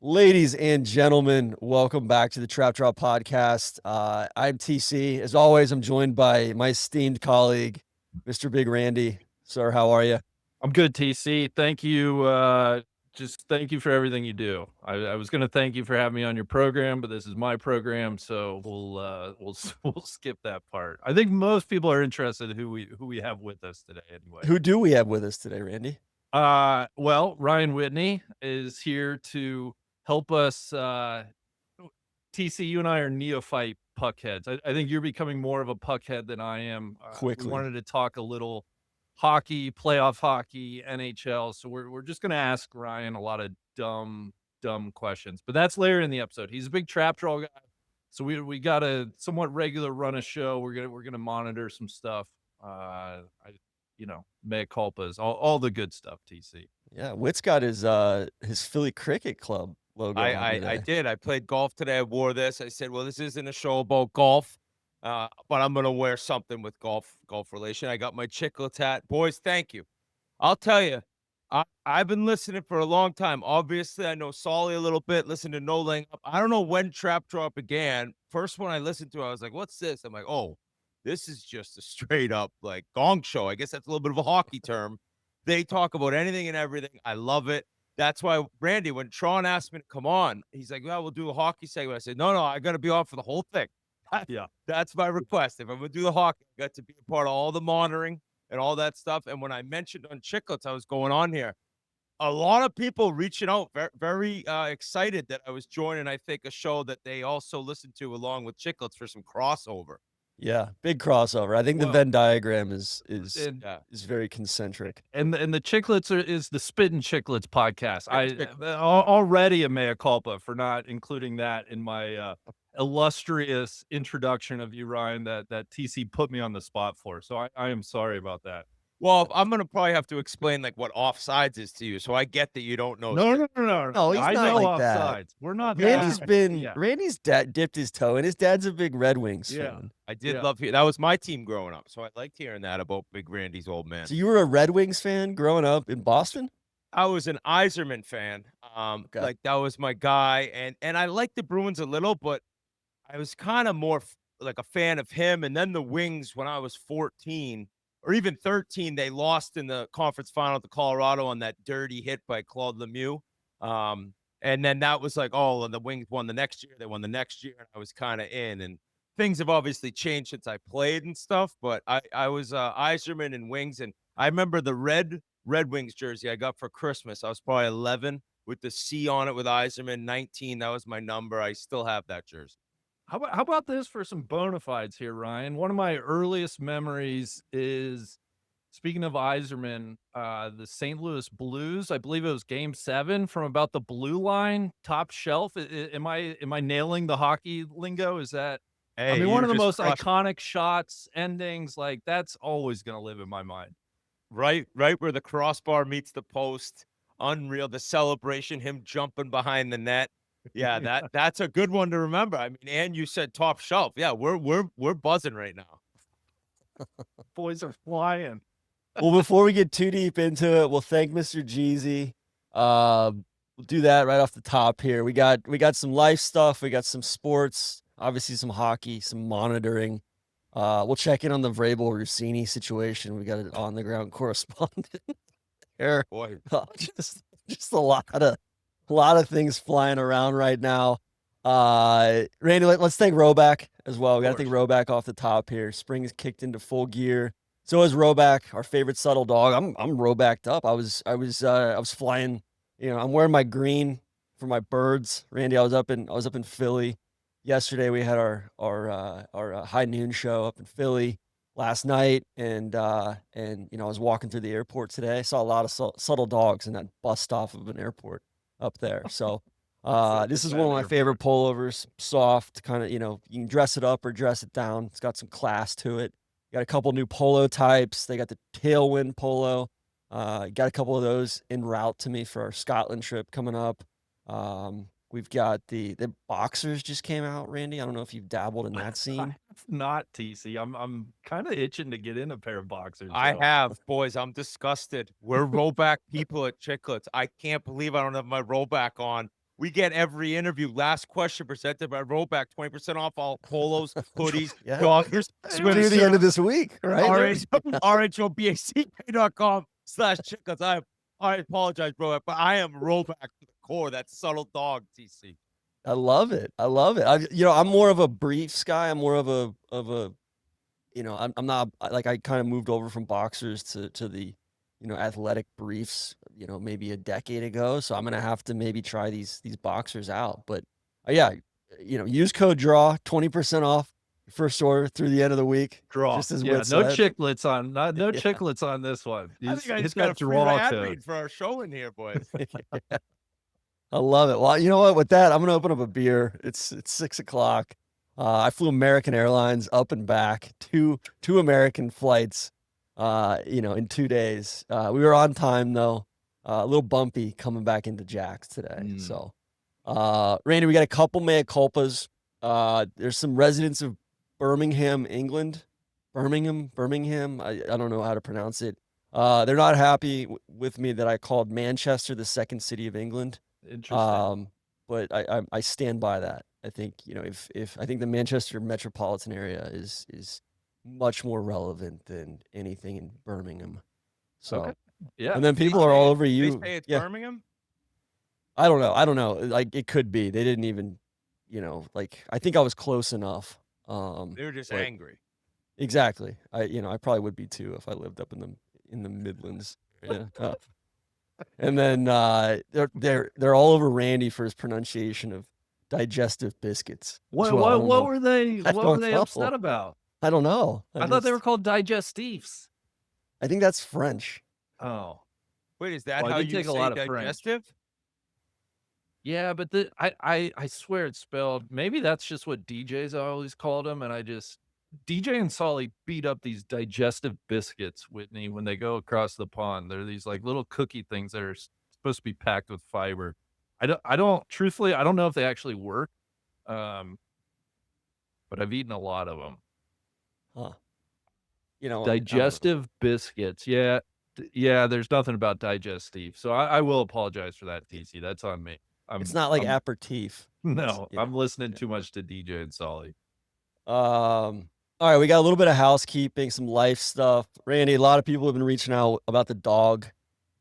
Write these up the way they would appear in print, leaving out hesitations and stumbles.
Ladies and gentlemen, welcome back to the TrapDraw podcast. I'm TC. As always, I'm joined by my esteemed colleague, Mr. Big Randy. Sir, how are you? I'm good, TC. Thank you. Just thank you for everything you do. I was going to thank you for having me on your program, but this is my program, so we'll skip that part. I think most people are interested in who we have with us today, anyway. Who do we have with us today, Randy? Well, Ryan Whitney is here to help us. TC, you and I are neophyte puckheads. I think you're becoming more of a puckhead than I am. We Quickly. wanted to talk a little hockey, playoff hockey, NHL. So we're just gonna ask Ryan a lot of dumb questions. But that's later in the episode. He's a big TrapDraw guy. So we got a somewhat regular run of show. We're gonna monitor some stuff. Mea culpas, all the good stuff, TC. Yeah, Witt's got his Philly Cricket Club logo I, on I I today. did. I played golf today. I wore this. I said, "Well, this isn't a show about golf, but I'm gonna wear something with golf relation." I got my Chiclets hat. Boys, thank you. I'll tell you, I've been listening for a long time. Obviously, I know Solly a little bit. Listen to No Laying Up. I don't know when Trap Draw began. First one I listened to, I was like, "What's this?" I'm like, "Oh, this is just a straight up like gong show." I guess that's a little bit of a hockey term. They talk about anything and everything. I love it. That's why, Randy, when Tron asked me to come on, he's like, "Well, we'll do a hockey segment." I said, "No, I got to be on for the whole thing." Yeah. That's my request. If I'm gonna do the hockey, I got to be a part of all the monitoring and all that stuff. And when I mentioned on Chiclets I was going on here, a lot of people reaching out, very excited that I was joining. I think a show that they also listen to along with Chiclets for some crossover. Yeah, big crossover. I think the Well, Venn diagram is and Yeah, is very concentric. and the Chiclets is the Spittin Chiclets podcast. Chiclets. Already a mea culpa for not including that in my illustrious introduction of you, Ryan. That TC put me on the spot for. So I am sorry about that. Well, I'm gonna probably have to explain like what offsides is to you, so I get that you don't know. No, he's I not know like that. offsides. We're not Randy's that. been Yeah. Randy's dad dipped his toe, and his dad's a big Red Wings Yeah. fan. I did Yeah. love that was my team growing up, so I liked hearing that about Big Randy's old man. So you were a Red Wings fan growing up in Boston? I was an Yzerman fan. Okay. Like that was my guy, and I liked the Bruins a little, but I was kind of more like a fan of him. And then the Wings, when I was 14 or even 13, they lost in the conference final to Colorado on that dirty hit by Claude Lemieux. And then that was like, oh, and the Wings won the next year. They won the next year, and I was kind of in. And things have obviously changed since I played and stuff. But I was Yzerman and Wings, and I remember the Red Wings jersey I got for Christmas. I was probably 11 with the C on it with Yzerman. 19, that was my number. I still have that jersey. How about this for some bona fides here, Ryan? One of my earliest memories is speaking of Iserman, the St. Louis Blues. I believe it was Game 7 from about the blue line, top shelf. Am I nailing the hockey lingo? Is that? I Hey, mean, one you're of the just most crushing. iconic shots, endings. Like that's always gonna live in my mind. Right where the crossbar meets the post. Unreal. The celebration, him jumping behind the net. Yeah, that's a good one to remember. I mean, and you said top shelf. Yeah, we're buzzing right now. Boys are flying. Well, before we get too deep into it, we'll thank Mr. Jeezy. We'll do that right off the top here. We got some life stuff. We got some sports. Obviously, some hockey, some monitoring. We'll check in on the Vrabel Rossini situation. We got an on the ground correspondent here. Boy, Just a lot of things flying around right now. Randy, let's thank Rhoback as well. We got to thank Rhoback off the top here. Spring is kicked into full gear. So is Rhoback, our favorite subtle dog. I'm Rhobacked up. I was flying. I'm wearing my green for my birds. Randy, I was up in Philly yesterday. We had our high noon show up in Philly last night, and I was walking through the airport today. I saw a lot of subtle dogs in that bus stop of an airport up there. So this is one of my favorite pullovers. Soft, kind of, you can dress it up or dress it down. It's got some class to it. Got a couple new polo types. They got the Tailwind polo. Got a couple of those en route to me for our Scotland trip coming up. We've got the boxers just came out, Randy. I don't know if you've dabbled in that scene. Not TC. I'm kind of itching to get in a pair of boxers. I though. have, boys. I'm disgusted. We're rollback people at Chiclets. I can't believe I don't have my rollback on. we get every interview. Last question presented by Rhoback. 20% off all polos, hoodies, Yeah. joggers, Through the end of this week, right? RHOBACK.com/chiclets. I apologize, bro, but I am Rhoback to the core. That subtle dog, TC. I love it. I love it. I'm more of a briefs guy. I'm more of a, I'm not like, I kind of moved over from boxers to the, athletic briefs, maybe a decade ago. So I'm going to have to maybe try these boxers out. But yeah, use code DRAW, 20% off your first order through the end of the week. Draw. Just as Yeah, Whit no said. chiclets on, no Yeah. chiclets on this one. I think I Hit just got a that free draw ad code. read for our show in here, boys. I love it. Well, you know what? With that, I'm gonna open up a beer. It's 6:00. I flew American Airlines up and back, two American flights, in 2 days. We were on time though. A little bumpy coming back into Jack's today. So, Randy, we got a couple mea culpas. There's some residents of Birmingham, England. Birmingham. I don't know how to pronounce it. They're not happy with me that I called Manchester the second city of England. Interesting. But I stand by that. I think, if I think the Manchester metropolitan area is much more relevant than anything in Birmingham. So, Okay. Yeah. and then people are all over They you. say it's Yeah. Birmingham. I don't know. Like, it could be. They didn't even, like, I think I was close enough. They were just but- angry. Exactly. I probably would be too if I lived up in the Midlands. Yeah. And then they're all over Randy for his pronunciation of digestive biscuits. What Well, I don't know. were they I what don't were they know. upset about? I don't know. I thought they were called digestifs. I think that's French. Oh. Wait, is that Well, I how did you take a say lot of French. digestive? Yeah, but I swear it's spelled. Maybe that's just what DJs always called them, and DJ and Solly beat up these digestive biscuits, Whitney, when they go across the pond. They're these like little cookie things that are supposed to be packed with fiber. Truthfully, I don't know if they actually work. But I've eaten a lot of them. Huh. Digestive biscuits. Yeah. Yeah, there's nothing about digestive. So I will apologize for that, TC. That's on me. It's not like aperitif. No, yeah, I'm listening too much to DJ and Solly. All right, we got a little bit of housekeeping, some life stuff. Randy, a lot of people have been reaching out about the dog.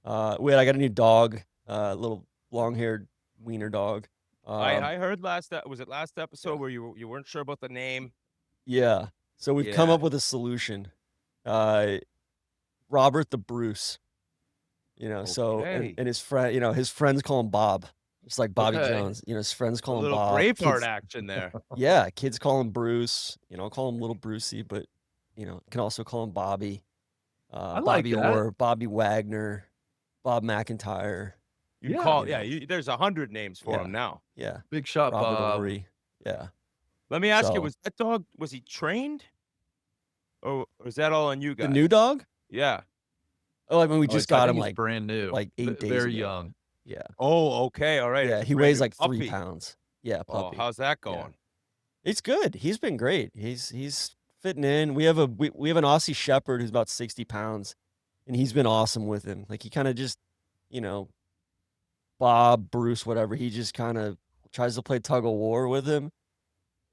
I got a new dog, little long-haired wiener dog. I heard last episode where you weren't sure about the name. Yeah. So we've come Yeah. up with a solution. Robert the Bruce. So Okay. and his friend, his friends call him Bob. Just like Bobby Okay. Jones. His friends A call him little Bob. Braveheart Kids, action there. yeah, kids call him Bruce. Call him Little Brucey, but can also call him Bobby. I like Bobby that. Orr, Bobby Wagner, Bob McIntyre. You Yeah, call, you know. there's 100 names for Yeah. him now. Yeah. Big shot, Robert Bob. Ory. Yeah. Let me ask you, So- was that dog, was he trained? Or was that all on you guys? The new dog? Yeah. Oh, I mean, we Oh, just I got think him he's like brand new, like 8 days very ago. young. Yeah. Oh, okay. All right. Yeah. It's a He brand weighs new like 3 puppy. pounds. Yeah. Oh, Puppy. how's that Yeah. going? It's good. He's been great. He's fitting in. We have an Aussie Shepherd who's about 60 pounds, and he's been awesome with him. Like, he kind of just, Bob, Bruce, whatever. He just kind of tries to play tug of war with him,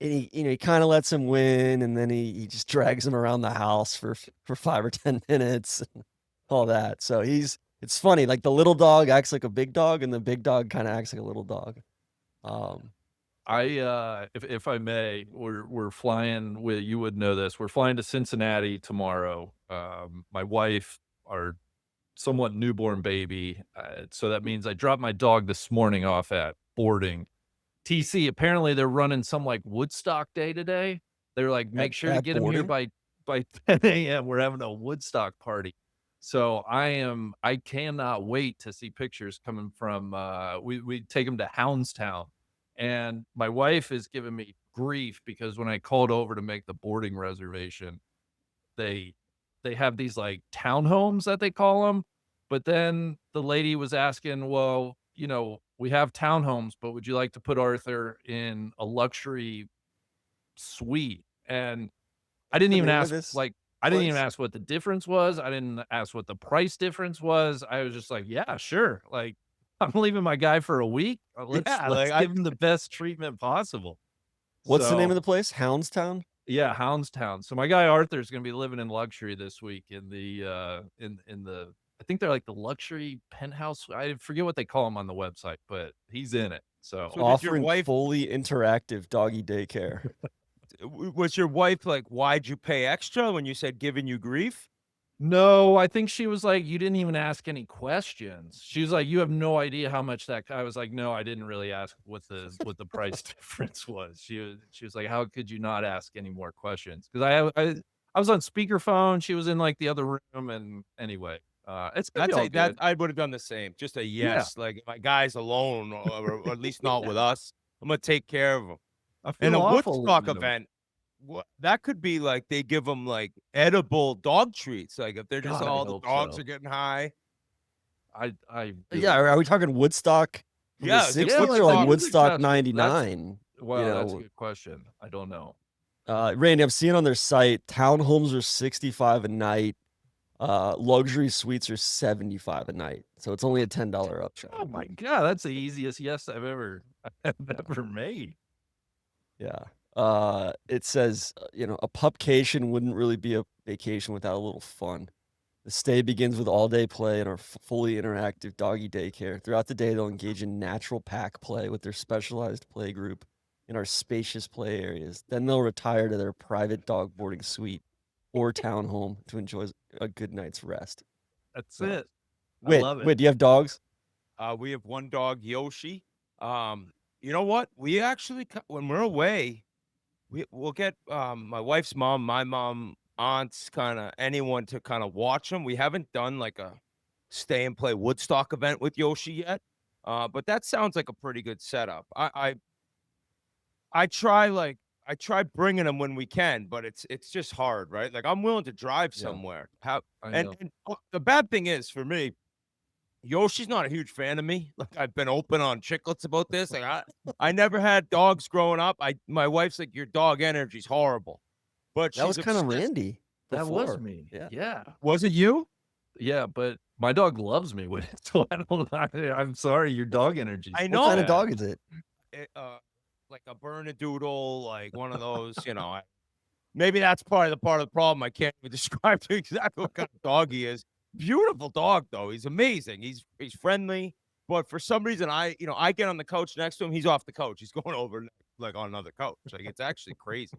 and he kind of lets him win, and then he just drags him around the house for 5 or 10 minutes, and all that. So it's funny. Like, the little dog acts like a big dog, and the big dog kind of acts like a little dog. If I may, we're flying with, you would know this. We're flying to Cincinnati tomorrow. My wife, our somewhat newborn baby. So that means I dropped my dog this morning off at boarding. TC, apparently they're running some like Woodstock day today. They're like, make sure to at get him here boarding? by 10 a.m. We're having a Woodstock party. So I cannot wait to see pictures coming from, we take him to Houndstown. And my wife is giving me grief because when I called over to make the boarding reservation, they have these like townhomes that they call them. But then the lady was asking, well, we have townhomes, but would you like to put Arthur in a luxury suite? And I didn't the even name of ask, this I didn't even place? ask what the difference was. I didn't ask what the price difference was. I was just like, yeah, sure. Like, I'm leaving my guy for a week. Let's Yeah, like, give him the best treatment possible. What's the name So, of the place? Houndstown? yeah, Houndstown. So my guy Arthur's gonna be living in luxury this week in the in the I think they're like the luxury penthouse. I forget what they call them on the website, but he's in it. So So did your Offering wife fully interactive doggy daycare. was your wife like, "Why'd you pay extra?" when you said giving you grief? no, I think she was like, "You didn't even ask any questions." She was like, "You have no idea how much that." I was like, "No, I didn't really ask what the price difference was." She was like, "How could you not ask any more questions?" Because I was on speakerphone. She was in like the other room, and anyway, it's gonna be all That good. I would have done the same. Just a Yeah, yes. Like, if my guy's alone, or at least not with us, I'm gonna take care of him. I And feel a awful Woodstock leaving 'em. event, that could be like they give them like edible dog treats. Like, if they're just God, I all the hope dogs so. are getting high. I Yeah, really are we talking Woodstock from the Yeah, is it 60s or like Woodstock? music Woodstock festival. That's 99? You wow, that's a know, good question. I don't know. Randy, I'm seeing on their site, townhomes are 65 a night. Luxury suites are 75 a night. So it's only a $10 upshot. Oh my god, that's the easiest yes I've ever made. Yeah. It says, a pupcation wouldn't really be a vacation without a little fun. The stay begins with all-day play in our fully interactive doggy daycare. Throughout the day, they'll engage in natural pack play with their specialized play group in our spacious play areas. Then they'll retire to their private dog boarding suite or townhome to enjoy a good night's rest. That's So, it. I Wait, love it. wait, do you have dogs? We have one dog, Yoshi. You know what? We actually, when we're away, we'll get my wife's mom, my mom, aunts, kind of anyone to kind of watch them. We haven't done like a stay and play Woodstock event with Yoshi yet, but that sounds like a pretty good setup. I try like I try bringing them when we can, but it's just hard, right? Like, I'm willing to drive Yeah. somewhere. How I and, know. and the bad thing is for me, Yoshi's not a huge fan of me. Like, I've been open on Chiclets about this. Like, I never had dogs growing up. My wife's like, your dog energy's horrible, but That was she's kind of obsessed. Randy That was before. me. Yeah. Yeah. Was it you? Yeah, but my dog loves me with it, so I'm sorry, your dog energy's I What kind of know. dog is it? It, like a Bernedoodle, like one of those. Maybe that's part of the problem. I can't even describe to you exactly what kind of dog he is. Beautiful dog though. He's amazing. He's friendly. But for some reason, I get on the couch next to him. He's off the couch. He's going over like on another couch. Like, it's actually crazy.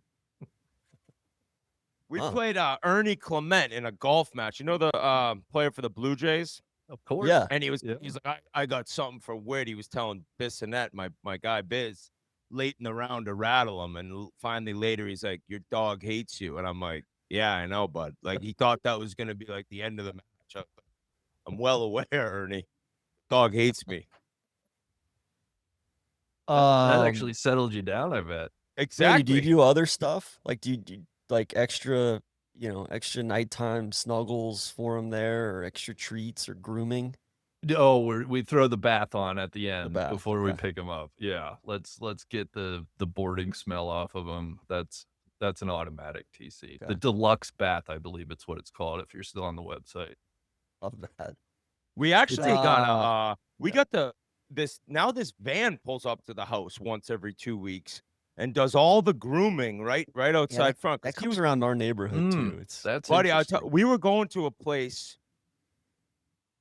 We Huh. played Ernie Clement in a golf match. You know the player for the Blue Jays? Of course. Yeah. And he's Yeah. like, I got something for Whit. He was telling Bissonette, my guy Biz, late in the round to rattle him. And finally later he's like, your dog hates you. And I'm like, yeah, I know, bud. Like, he thought that was gonna be like the end of the match. I'm well aware, Ernie. Dog hates me. That Um, actually settled you down, I bet. Randy, Exactly. do you do other stuff? Like, do you like extra, extra nighttime snuggles for him there, or extra treats or grooming? Oh, we throw the bath on at the end bath, before we okay. pick him up. Yeah, let's get the boarding smell off of him. That's an automatic TC. The Okay. deluxe bath, I believe it's what it's called if you're still on the website. Love that. We actually got yeah. got this van pulls up to the house once every 2 weeks and does all the grooming right Yeah, outside front. that 'Cause comes around our neighborhood too. It's That's buddy, interesting. we were going to a place.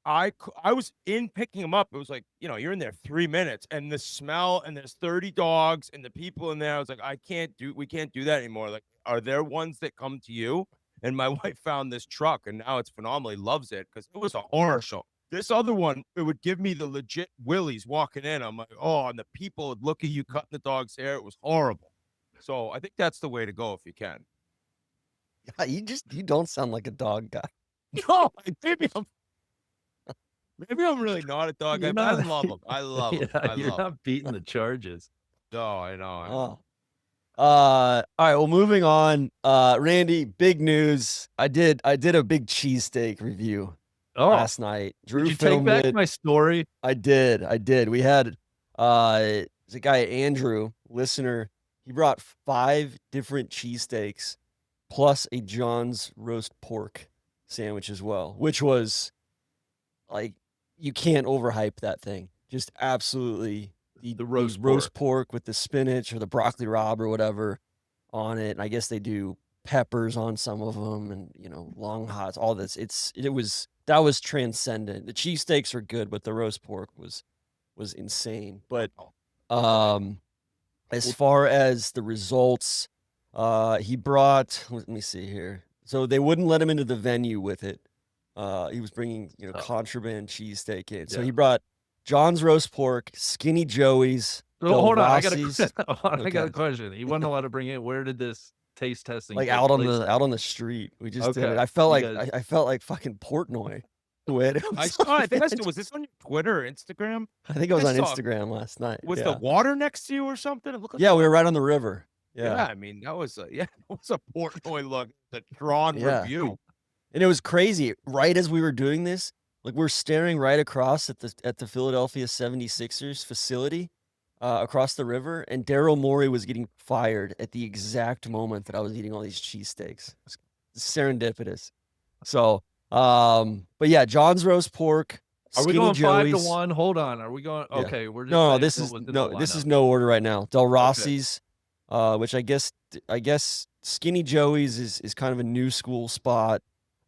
I was in picking him up. It was like, you're in there 3 minutes and the smell, and there's 30 dogs and the people in there. I was like, we can't do that anymore. Like, are there ones that come to you? And my wife found this truck and now it's phenomenal. He loves it because it was a horror show. This other one, it would give me the legit willies walking in. I'm like, oh, and the people would look at you cutting the dog's hair. It was horrible. So I think that's the way to go if you can. yeah, you don't sound like a dog guy. No, maybe I'm really not a dog guy, You're but I not- love him. I love him. Yeah, I you're love him. not beating the charges. No, I know. Oh. All right, well, moving on. Randy, big news. I did a big cheesesteak review Oh, last night. Drew did you take filmed back it. my story? I did. We had there's a guy, Andrew, listener. He brought 5 different cheesesteaks plus a John's roast pork sandwich as well, which was like, you can't overhype that thing. just absolutely The roast pork with the spinach or the broccoli rabe or whatever on it. And I guess they do peppers on some of them, and long hots, all this. That was transcendent. The cheesesteaks are good, but the roast pork was insane. But as far as the results, he brought, let me see here. So they wouldn't let him into the venue with it. He was bringing, contraband cheesesteak in. So he brought John's roast pork, Skinny Joey's, hold on, I Rossi's. I got a question. He wasn't allowed to bring it. Where did this taste testing Like take out place? on the street. We just did it. Okay, I felt you like guys- I felt like fucking Portnoy. I think I saw, was this on your Twitter or Instagram? I think it was I on saw- Instagram last night. Was yeah. the water next to you or something? It looked like Yeah, we were right on the river. Yeah, Yeah. I mean, that was a Portnoy look, the drawn Yeah. review. And it was crazy. Right as we were doing this, like we're staring right across at the Philadelphia 76ers facility across the river, and Daryl Morey was getting fired at the exact moment that I was eating all these cheesesteaks. It's serendipitous. So, but yeah, John's roast pork. Are we Skinny going Joey's. 5-1? Hold on. Are we going? Yeah. Okay, we're just No, saying this what is was in the no, this is lineup. no order right now. Del Rossi's, which I guess Skinny Joey's is kind of a new school spot,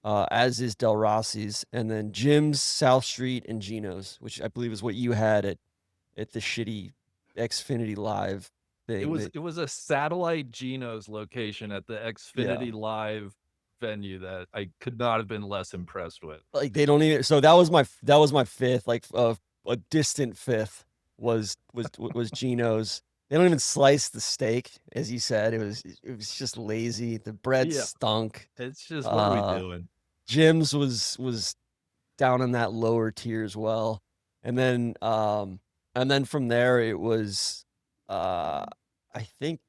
as is Del Rossi's, and then Jim's, South Street, and Gino's, which I believe is what you had at the shitty Xfinity Live thing. It was a satellite Geno's location at the Xfinity Live venue that I could not have been less impressed with. Like they don't even. So that was my fifth, like a distant fifth was Gino's. They don't even slice the steak, as you said. It was just lazy. The bread stunk. It's just, what are we doing? Jim's was down in that lower tier as well, and then from there it was I think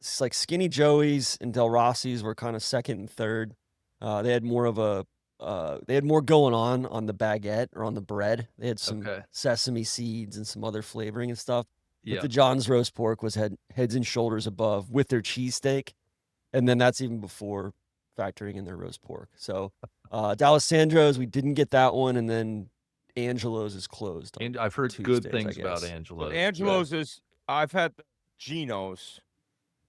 it's like Skinny Joey's and Del Rossi's were kind of second and third. They had more going on the baguette or on the bread. They had some sesame seeds and some other flavoring and stuff. But the John's roast pork was heads and shoulders above with their cheesesteak, and then that's even before factoring in their roast pork. So D'Alessandro's, we didn't get that one, and then Angelo's is closed. And I've heard good things about Angelo's. But Angelo's is, I've had Geno's,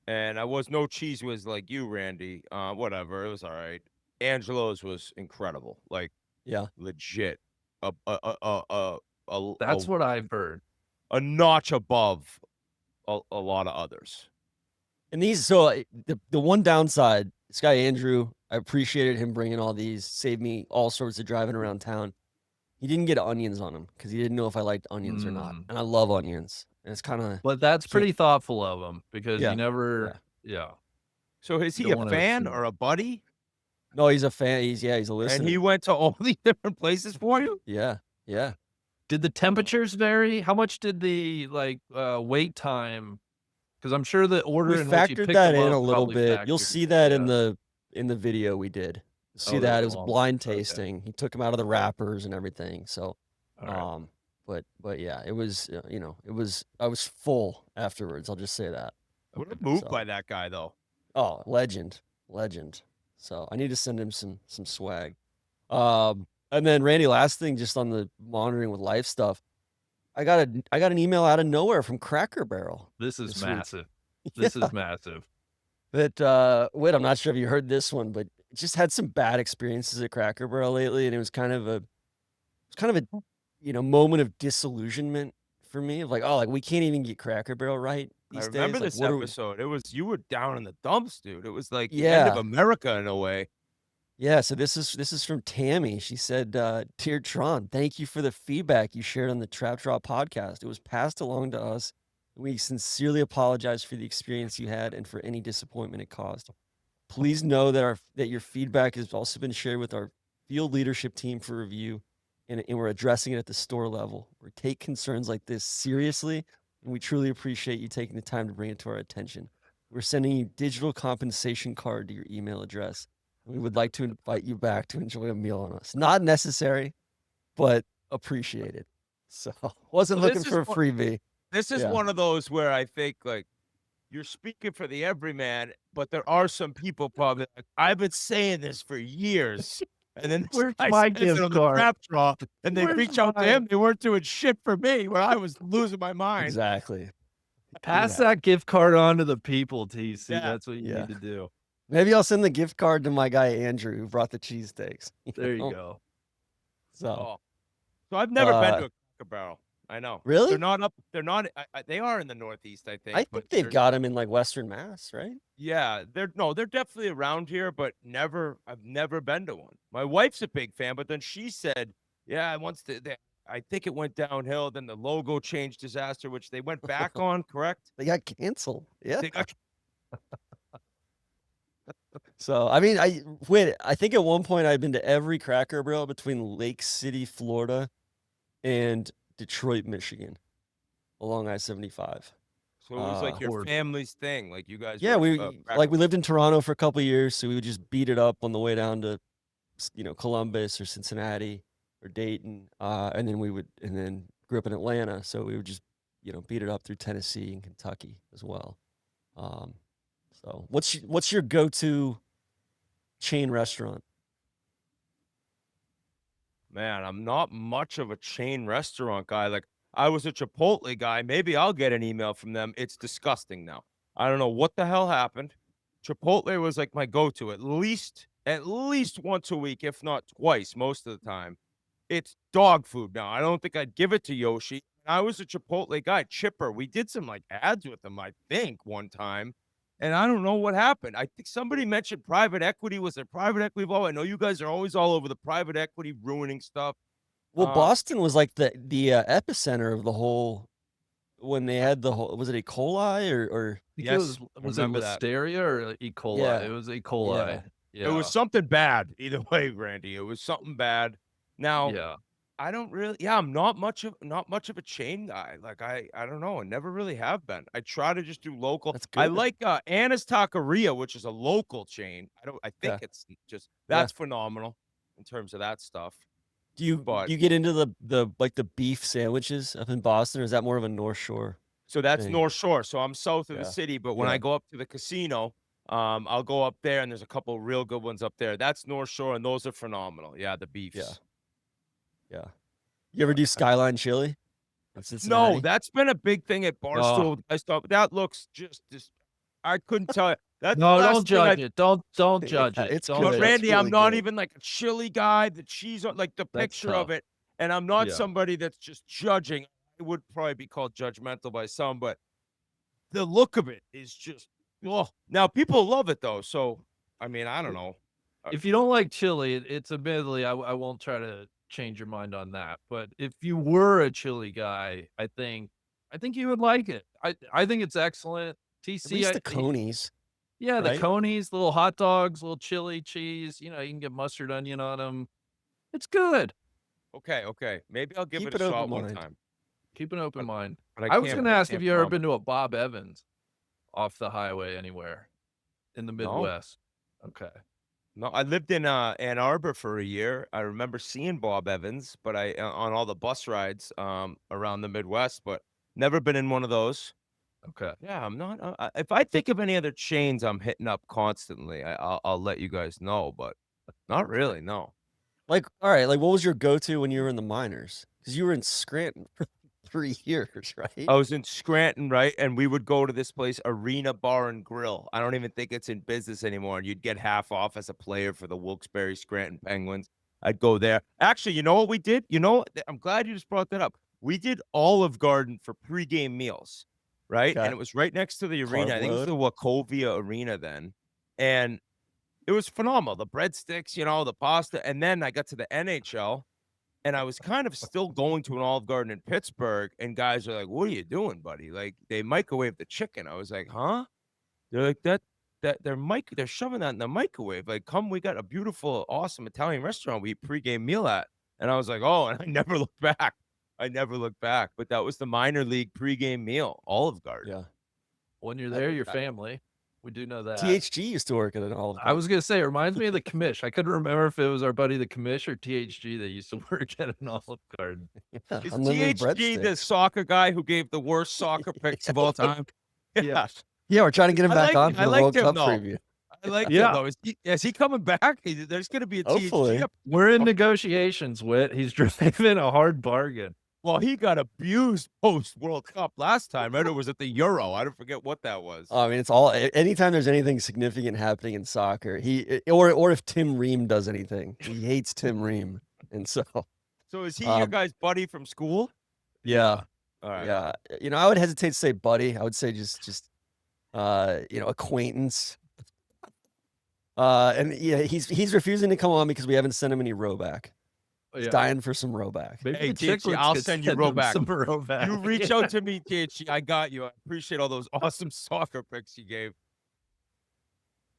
and I was no cheese whiz like you, Randy. Whatever, it was all right. Angelo's was incredible, like legit. That's what I've heard. A notch above a lot of others. And these, so the one downside, this guy Andrew, I appreciated him bringing all these, saved me all sorts of driving around town. He didn't get onions on him because he didn't know if I liked onions or not, and I love onions. And it's kind of, but that's pretty thoughtful of him because Yeah. you never, So is he a fan or a buddy? No, he's a fan. He's a listener. And he went to all these different places for you? Yeah. Did the temperatures vary? How much did the wait time? Because I'm sure the order We in which you factored picked that them in up a little probably bit. You'll factored. see that in the video we did. You'll see that it was awesome. blind tasting. He took them out of the wrappers and everything. So, All right. but yeah, it was I was full afterwards. I'll just say that. What a move by that guy, though. Oh, legend. So I need to send him some swag. And then Randy, last thing, just on the monitoring with life stuff, I got an email out of nowhere from Cracker Barrel. This is this week. massive. This is massive. That wait, I'm not sure if you heard this one, but just had some bad experiences at Cracker Barrel lately, and it was kind of a moment of disillusionment for me, of like we can't even get Cracker Barrel right these I remember days. this Like, episode. It was, you were down in the dumps, dude. It was like the Yeah. end of America in a way. Yeah, so this is from Tammy. She said, "Dear Tron, thank you for the feedback you shared on the TrapDraw podcast. It was passed along to us. We sincerely apologize for the experience you had and for any disappointment it caused. Please know that your feedback has also been shared with our field leadership team for review, and we're addressing it at the store level. We take concerns like this seriously, and we truly appreciate you taking the time to bring it to our attention. We're sending you digital compensation card to your email address. We would like to invite you back to enjoy a meal on us. Not necessary, but appreciated." So wasn't So looking this for a is what- freebie. This is Yeah. one of those where I think, like, you're speaking for the everyman, but there are some people probably like, I've been saying this for years. And then Where's I my sent it gift on the card? TrapDraw, and they Where's reach out to mine? him. They weren't doing shit for me when I was losing my mind. Exactly. Pass Yeah. that gift card on to the people, TC. Yeah. That's what you Yeah. need to do. Maybe I'll send the gift card to my guy Andrew who brought the cheesesteaks. There you go. So Oh. So I've never been Uh, to a Cracker Barrel. I know. really, They're not up. They're not. They are in the Northeast, I think. I but think they've they're- got them in like Western Mass, right? Yeah, they're definitely around here, but never. I've never been to one. My wife's a big fan, but then she said, "Yeah, I think it went downhill. Then the logo changed disaster, which they went back on. Correct? They got canceled. Yeah. They got So I mean, I think at one point I'd been to every Cracker Barrel between Lake City, Florida, and Detroit, Michigan, along I-75. So it was like your Horde. family's thing. Like you guys. Yeah, were, we Cracker- we lived in Toronto for a couple years, so we would just beat it up on the way down to Columbus or Cincinnati or Dayton, and then grew up in Atlanta, so we would just beat it up through Tennessee and Kentucky as well. So what's your go-to chain restaurant? Man, I'm not much of a chain restaurant guy. Like I was a Chipotle guy. Maybe I'll get an email from them. It's disgusting now. I don't know what the hell happened. Chipotle was like my go-to at least once a week, if not twice, most of the time. It's dog food now. I don't think I'd give it to Yoshi. I was a Chipotle guy. Chipper. We did some like ads with them, I think, one time. And I don't know what happened. I think somebody mentioned private equity. Was there private equity involved? I know you guys are always all over the private equity ruining stuff. Well, Boston was like the epicenter of the whole when they had the whole. Was it E. coli or I think Yes, was it remember that. Listeria or E. coli? Yeah. It was E. coli. Yeah. It was something bad. Either way, Randy. It was something bad. Now, Yeah. I don't really. Yeah, I'm not much of a chain guy. Like I don't know. I never really have been. I try to just do local. That's I good. like Anna's Taqueria, which is a local chain. I think Yeah. it's just that's phenomenal in terms of that stuff. do you But get into the beef sandwiches up in Boston, or is that more of a North Shore? so that's thing? North Shore. So I'm south of the Yeah. city, but when Yeah. I go up to the casino, I'll go up there and there's a couple real good ones up there. That's North Shore, and those are phenomenal. Yeah, the beefs. Yeah. You ever do Skyline Chili in No, Cincinnati? that's been a big thing at Barstool. I thought that looks just I couldn't tell you. That's No, the last don't thing I- judge it. Don't judge Yeah, it. it's Don't good. But judge That's Randy, I'm really not good. even like a chili guy. The cheese on like the That's picture tough. of it, and I'm not Yeah. somebody that's just judging. It would probably be called judgmental by some, but the look of it is just Now people love it though, so I mean I don't know. If you don't like chili, it's admittedly I won't try to change your mind on that. But if you were a chili guy, I think you would like it. I think it's excellent. At TC, least the Conies. yeah, the right? conies, little hot dogs, little chili cheese. You can get mustard onion on them. It's good. Okay, maybe I'll give Keep it a an shot open one mind. time. Keep an open mind. But I was can't- going to ask if can't you ever promise. been to a Bob Evans off the highway anywhere in the No. Midwest. Okay. No, I lived in Ann Arbor for a year. I remember seeing Bob Evans, but I on all the bus rides around the Midwest, but never been in one of those. Okay. Yeah, I'm not. If I think of any other chains, I'm hitting up constantly. I'll let you guys know, but not really. No. Like, all right, like what was your go-to when you were in the minors? Because you were in Scranton for 3 years, right? I was in Scranton, right? And we would go to this place, Arena Bar and Grill. I don't even think it's in business anymore. And you'd get half off as a player for the Wilkes-Barre Scranton Penguins. I'd go there. Actually, you know what we did? I'm glad you just brought that up. We did Olive Garden for pregame meals, right? Okay. And it was right next to the arena. I think it was Carb the Wachovia Arena then. And it was phenomenal. The breadsticks, the pasta. And then I got to the NHL. And I was kind of still going to an Olive Garden in Pittsburgh, and guys are like, "What are you doing, buddy?" Like they microwave the chicken. I was like, "Huh?" They're like they're shoving that in the microwave. Like, come, we got a beautiful, awesome Italian restaurant we eat pregame meal at. And I was like, "Oh," and I never looked back. But that was the minor league pregame meal, Olive Garden. Yeah. When you're there, your family. We do know that. THG used to work at an Olive Garden. I was gonna say, it reminds me of the commish. I couldn't remember if it was our buddy the commish or THG that used to work at an Olive Garden. Yeah, Is unlimited THG the breadsticks. soccer guy who gave the worst soccer picks of all time? Yeah. Yeah, we're trying to get him I back like- on for I the liked World him, Cup though. preview. I like Yeah. that though. Is he coming back? There's going to be a Hopefully. THG. We're in negotiations, Whit. He's driving a hard bargain. Well, he got abused post World Cup last time, right? Or was it the Euro? I don't forget what that was. I mean, it's all anytime there's anything significant happening in soccer, or if Tim Ream does anything, he hates Tim Ream, and so So is he your guy's buddy from school? yeah, All right. yeah. I would hesitate to say buddy. I would say just acquaintance. And yeah, he's refusing to come on because we haven't sent him any Rhoback. He's dying for some Rhoback. Maybe Hey, the THG, Chiclets I'll could send you him Rhoback. some Rhoback. You reach out to me, THG. I got you. I appreciate all those awesome soccer picks you gave.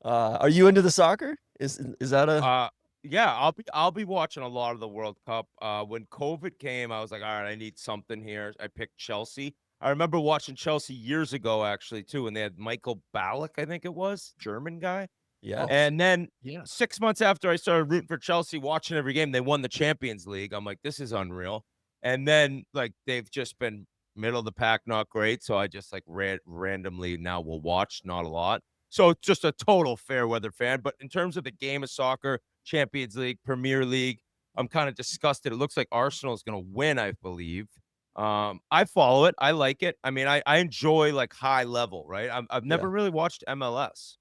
Are you into the soccer? Is that a Yeah, I'll be watching a lot of the World Cup. When COVID came, I was like, all right, I need something here. I picked Chelsea. I remember watching Chelsea years ago, actually, too, and they had Michael Ballack, I think it was, German guy. yeah? And then Yeah. 6 months after I started rooting for Chelsea, watching every game, they won the Champions League. I'm like, this is unreal. And then like they've just been middle of the pack, not great. So I just like randomly now will watch, not a lot. So it's just a total fair weather fan. But in terms of the game of soccer, Champions League, Premier League, I'm kind of disgusted. It looks like Arsenal is going to win, I believe. I follow it. I like it. I mean, I enjoy like high level, right? I've never really watched MLS.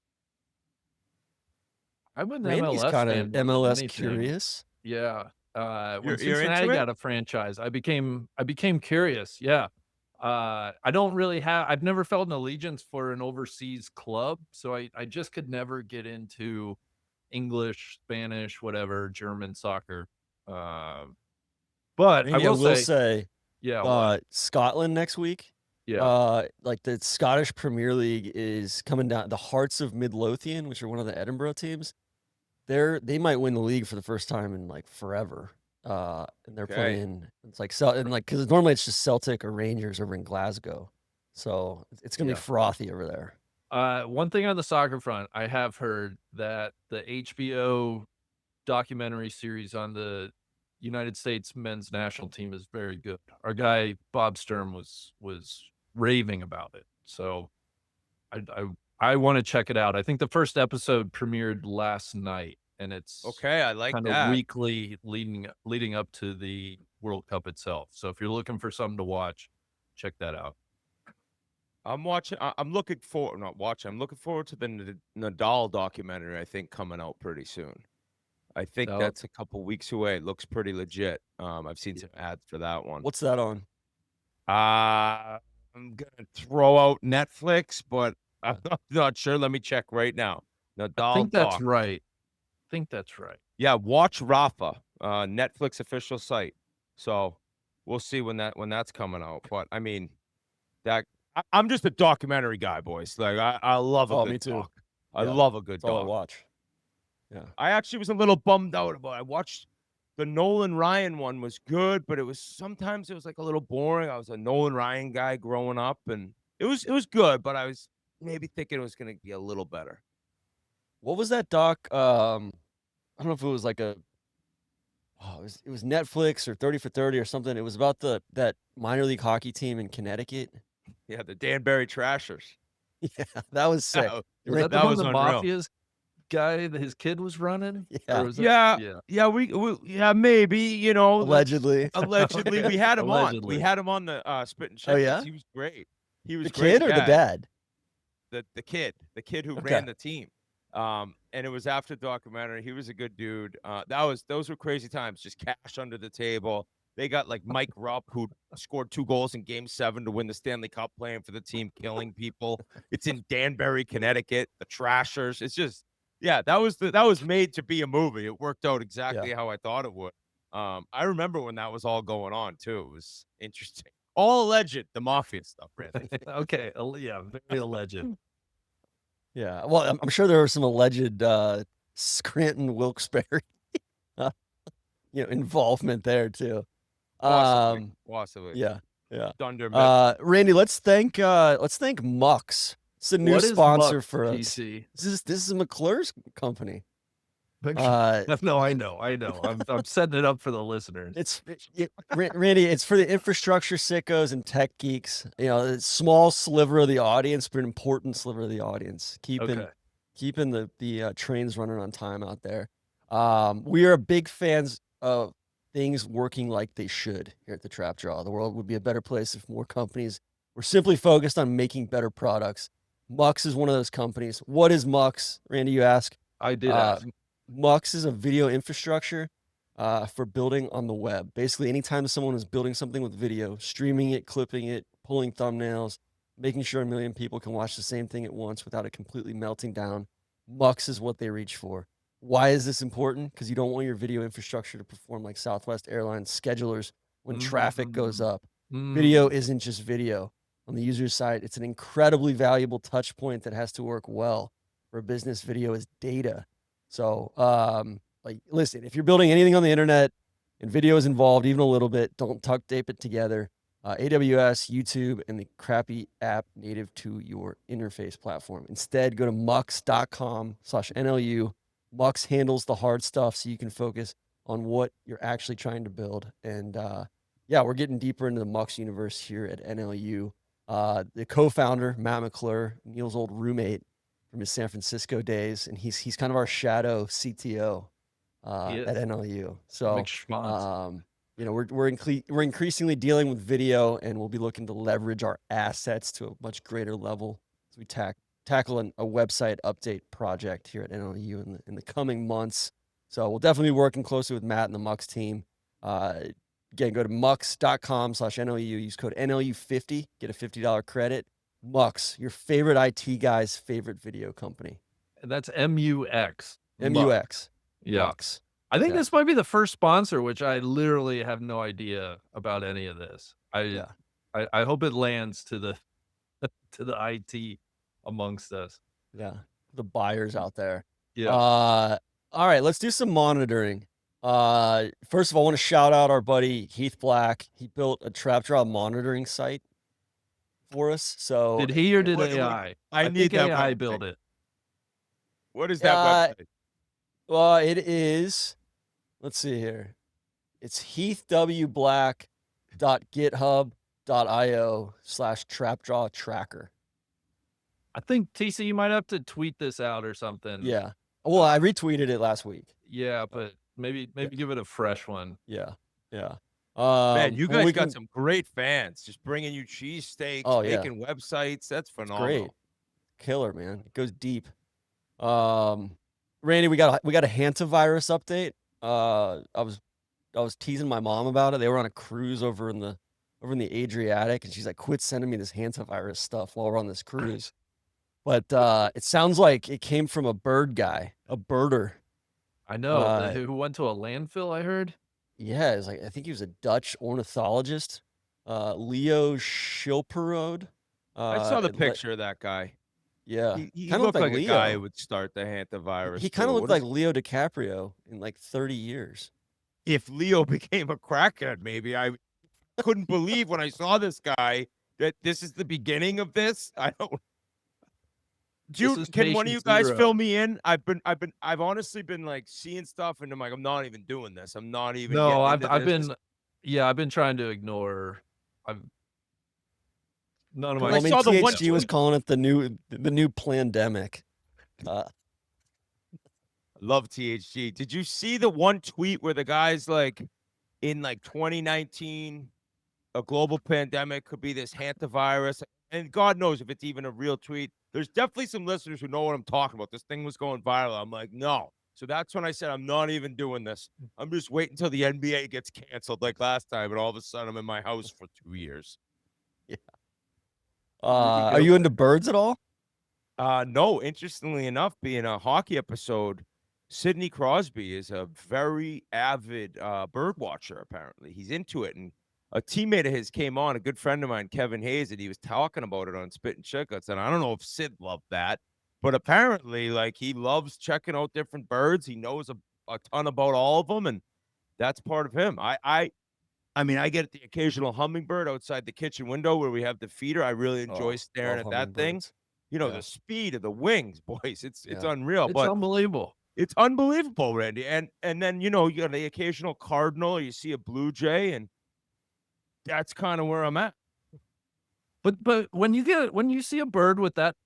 I'm an Randy's MLS kind fan of more than MLS anything. curious. Yeah. When You're Cincinnati into it? got a franchise, I became curious. Yeah. I don't really I've never felt an allegiance for an overseas club, so I just could never get into English, Spanish, whatever, German soccer. But Randy, I will say, yeah, what? Scotland next week. Yeah. Like the Scottish Premier League is coming down. The Hearts of Midlothian, which are one of the Edinburgh teams, they might win the league for the first time in like forever. And they're Okay. playing. It's like because normally it's just Celtic or Rangers over in Glasgow, so it's gonna Yeah. be frothy over there. One thing on the soccer front, I have heard that the HBO documentary series on the United States men's national team is very good. Our guy Bob Sturm was raving about it, so I want to check it out. I think the first episode premiered last night, and it's Okay, I like kind that. of weekly leading up to the World Cup itself. So if you're looking for something to watch, check that out. I'm looking forward to the Nadal documentary, I think, coming out pretty soon. I think Oh. that's a couple weeks away. It looks pretty legit. I've seen some ads for that one. What's that on? I'm gonna throw out Netflix, but I'm not sure. Let me check right now. Nadal I think that's doc. right. Yeah, watch Rafa, Netflix official site. So we'll see when that's coming out. But I mean, I'm just a documentary guy, boys. Like I love a good me too. doc. I Yeah, love a good That's all I doc. watch. Yeah. I actually was a little bummed out about it. I watched the Nolan Ryan one was good, but sometimes it was like a little boring. I was a Nolan Ryan guy growing up, and it was good, but I was maybe thinking it was gonna be a little better. What was that doc? I don't know if it was like it was Netflix or 30 for 30 or something. It was about that minor league hockey team in Connecticut. Yeah, the Danbury Trashers. Yeah, that was sick. That Was that the That one was the unreal. Mafia's guy that his kid was running? Yeah. Or was it- Yeah, yeah, maybe, Allegedly. allegedly we had him on. Allegedly. We had him on the Spittin Chiclets. Oh, yeah? He was great. He was The great. kid or the yeah. dad? The kid who Okay. ran the team. And it was after the documentary. He was a good dude. Those were crazy times. Just cash under the table. They got like Mike Rupp, who scored 2 goals in Game 7 to win the Stanley Cup, playing for the team, killing people. It's in Danbury, Connecticut. The Trashers. It's just, yeah, that was made to be a movie. It worked out exactly how I thought it would. I remember when that was all going on too. It was interesting. All alleged, the mafia stuff, Randy. Okay. Yeah, very alleged. Yeah. Well, I'm sure there was some alleged Scranton Wilkes-Barre involvement there too. Possibly. Yeah. Thunder Mifflin. Randy, let's thank Mux. It's a new What is sponsor Mux, for us. PC? This is McClure's company. No, I know. I'm setting it up for the listeners. Randy, it's for the infrastructure sickos and tech geeks. A small sliver of the audience, but an important sliver of the audience. keeping the trains running on time out there. We are big fans of things working like they should here at the TrapDraw. The world would be a better place if more companies were simply focused on making better products. Mux is one of those companies. What is Mux, Randy? You ask. I did ask. Mux is a video infrastructure for building on the web. Basically, anytime someone is building something with video, streaming it, clipping it, pulling thumbnails, making sure a million people can watch the same thing at once without it completely melting down, Mux is what they reach for. Why is this important? Because you don't want your video infrastructure to perform like Southwest Airlines schedulers when traffic goes up. Video isn't just video. On the user side, it's an incredibly valuable touch point that has to work well. For a business, video is data. So, like, listen, if you're building anything on the internet and video is involved, even a little bit, don't tuck tape it together. AWS, YouTube, and the crappy app native to your interface platform. Instead, go to mux.com/NLU. Mux handles the hard stuff so you can focus on what you're actually trying to build. And yeah, we're getting deeper into the Mux universe here at NLU. The co-founder, Matt McClure, Neil's old roommate from his San Francisco days, and he's kind of our shadow CTO at NLU. So, you know, we're increasingly dealing with video, and we'll be looking to leverage our assets to a much greater level as we tackle a website update project here at NLU in the coming months. So we'll definitely be working closely with Matt and the Mux team. Again, go to mux.com/NLU. Use code NLU50, get a $50 credit. Mux, your favorite IT guy's favorite video company. And that's MUX. MUX. Yeah. Mux. I think this might be the first sponsor, which I literally have no idea about any of this. I hope it lands to the to the IT amongst us. Yeah, the buyers out there. Yeah. All right, let's do some monitoring. First of all, I want to shout out our buddy Heath Black. He built a TrapDraw monitoring site for us. So did he or did AI? I need think that AI website. build it. What is that website? Well, it is. Let's see here. It's heathwblack.github.io/TrapDraw tracker. I think TC, you might have to tweet this out or something. Yeah. Well, I retweeted it last week. Yeah, but maybe give it a fresh one. Yeah. Yeah. Man, you guys got some great fans just bringing you cheesesteaks, making websites. That's phenomenal. Great. Killer, man. It goes deep. Randy, we got a hantavirus update. I was teasing my mom about it. They were on a cruise over in the Adriatic, and she's like, "Quit sending me this hantavirus stuff while we're on this cruise." But it sounds like it came from a bird guy, a birder. I know who went to a landfill. I heard. Yeah, it's like I think he was a Dutch ornithologist, Leo Schilperode. I saw the picture of that guy. Yeah, he kind of looked like Leo. a guy who would start the hantavirus. He kind of looked like Leo DiCaprio in like 30 years. If Leo became a crackhead, maybe. I couldn't believe when I saw this guy that this is the beginning of this. I don't. Can one of you guys fill me in? I've honestly been like seeing stuff, and I'm like, I'm not even doing this. I'm not even. No, I've been trying to ignore. None of my. I mean, THG was calling it the new plandemic. Love THG. Did you see the one tweet where the guy's like, in like 2019, a global pandemic could be this hantavirus, and God knows if it's even a real tweet. There's definitely some listeners who know what I'm talking about. This thing was going viral. I'm like, no. So that's when I said, I'm not even doing this. I'm just waiting until the NBA gets canceled like last time, and all of a sudden I'm in my house for 2 years. Yeah. Are you into birds at all? No. Interestingly enough, being a hockey episode, Sidney Crosby is a very avid bird watcher, apparently. He's into it, and a teammate of his came on, a good friend of mine, Kevin Hayes, and he was talking about it on Spittin Chiclets. And I don't know if Sid loved that, but apparently, like, he loves checking out different birds. He knows a ton about all of them, and that's part of him. I mean, I get the occasional hummingbird outside the kitchen window where we have the feeder. I really enjoy staring at that thing. You know, the speed of the wings, boys. It's unreal. It's unbelievable. It's unbelievable, Randy. And then, you know, you got the occasional cardinal, or you see a blue jay, and that's kind of where I'm at. But when you see a bird with that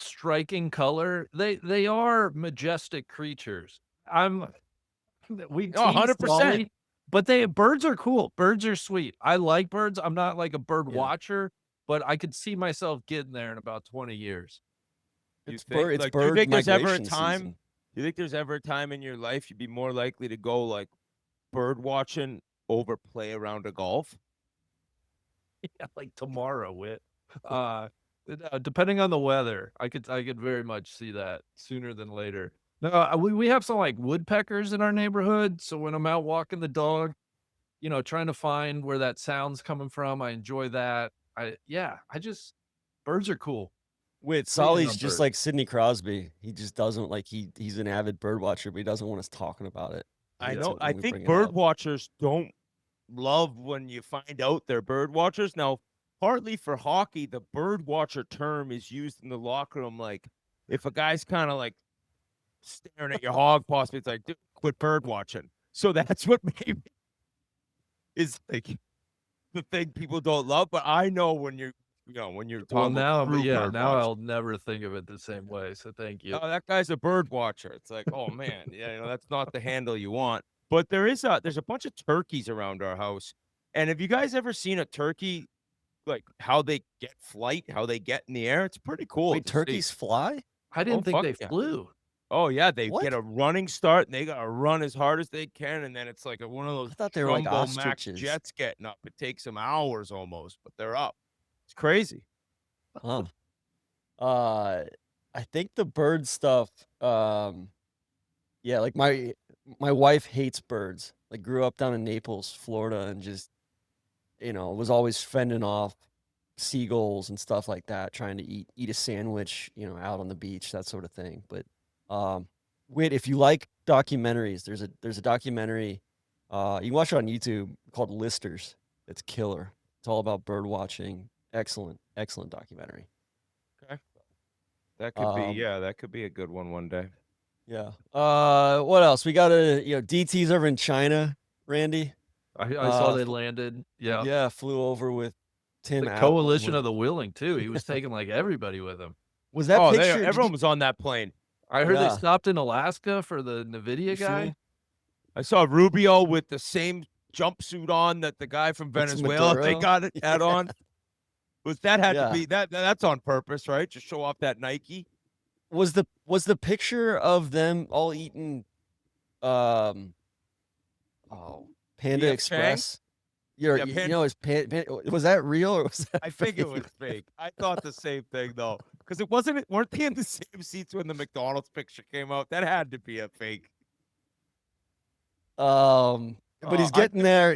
striking color. They are majestic creatures. We Oh, tease 100%. Sully, but birds are cool. Birds are sweet. I like birds. I'm not like a bird Yeah. watcher, but I could see myself getting there in about 20 years. It's think? it's Like, do you bird think there's ever a migration time? season. Do you think there's ever a time in your life you'd be more likely to go like bird watching over play around a golf? Yeah, like tomorrow, Wit. Depending on the weather, I could very much see that sooner than later. No, we have some like woodpeckers in our neighborhood, so when I'm out walking the dog, trying to find where that sound's coming from, I enjoy that. I just birds are cool. Wait, Speaking Solly's of just birds. like Sidney Crosby. He just doesn't like he's an avid bird watcher, but he doesn't want us talking about it. I Hates know. it I when we think bring it bird up. watchers don't love when you find out they're bird watchers. Now, partly for hockey, the bird watcher term is used in the locker room. Like, if a guy's kind of like staring at your hog, possibly, it's like, dude, quit bird watching. So that's what maybe is like the thing people don't love. But I know when when you're Well, talking about but true yeah, bird now watching. I'll never think of it the same way. So thank you. Oh, that guy's a bird watcher. It's like, oh man, yeah, that's not the handle you want. But there's a bunch of turkeys around our house. And have you guys ever seen a turkey, like how they get flight, how they get in the air? It's pretty cool Wait, to see. turkeys fly? I Oh, didn't think fuck they yeah. flew. Oh yeah, they What? get a running start and they gotta run as hard as they can, and then it's like one of those I thought they were like jumbo max ostriches. jets getting up. It takes them hours almost, but they're up. It's crazy. Huh. I think the bird stuff, yeah, like my wife hates birds. Like grew up down in Naples, Florida, and just was always fending off seagulls and stuff like that, trying to eat a sandwich, out on the beach, that sort of thing. But wait, if you like documentaries, there's a documentary, you can watch it on YouTube called Listers. It's killer. It's all about bird watching. Excellent, excellent documentary. Okay. That could be, Um, yeah, that could be a good one day. Yeah. What else? We got DT's over in China, Randy. I saw they fl- landed. Yeah. Yeah, flew over with Tim The out. coalition of the willing too. He was taking like everybody with him. Was that Oh, picture? everyone was on that plane. I heard they Yeah. stopped in Alaska for the NVIDIA guy. sure? I saw Rubio with the same jumpsuit on that the guy from That's Venezuela they Maduro? got it had on. That had Yeah. to be that's on purpose, right? Just show off that Nike. Was the picture of them all eating Panda PF Express? Yeah, Is was that real or was that I think it fake? was fake. I thought the same thing though, because weren't they in the same seats when the McDonald's picture came out? That had to be a fake. But he's getting there,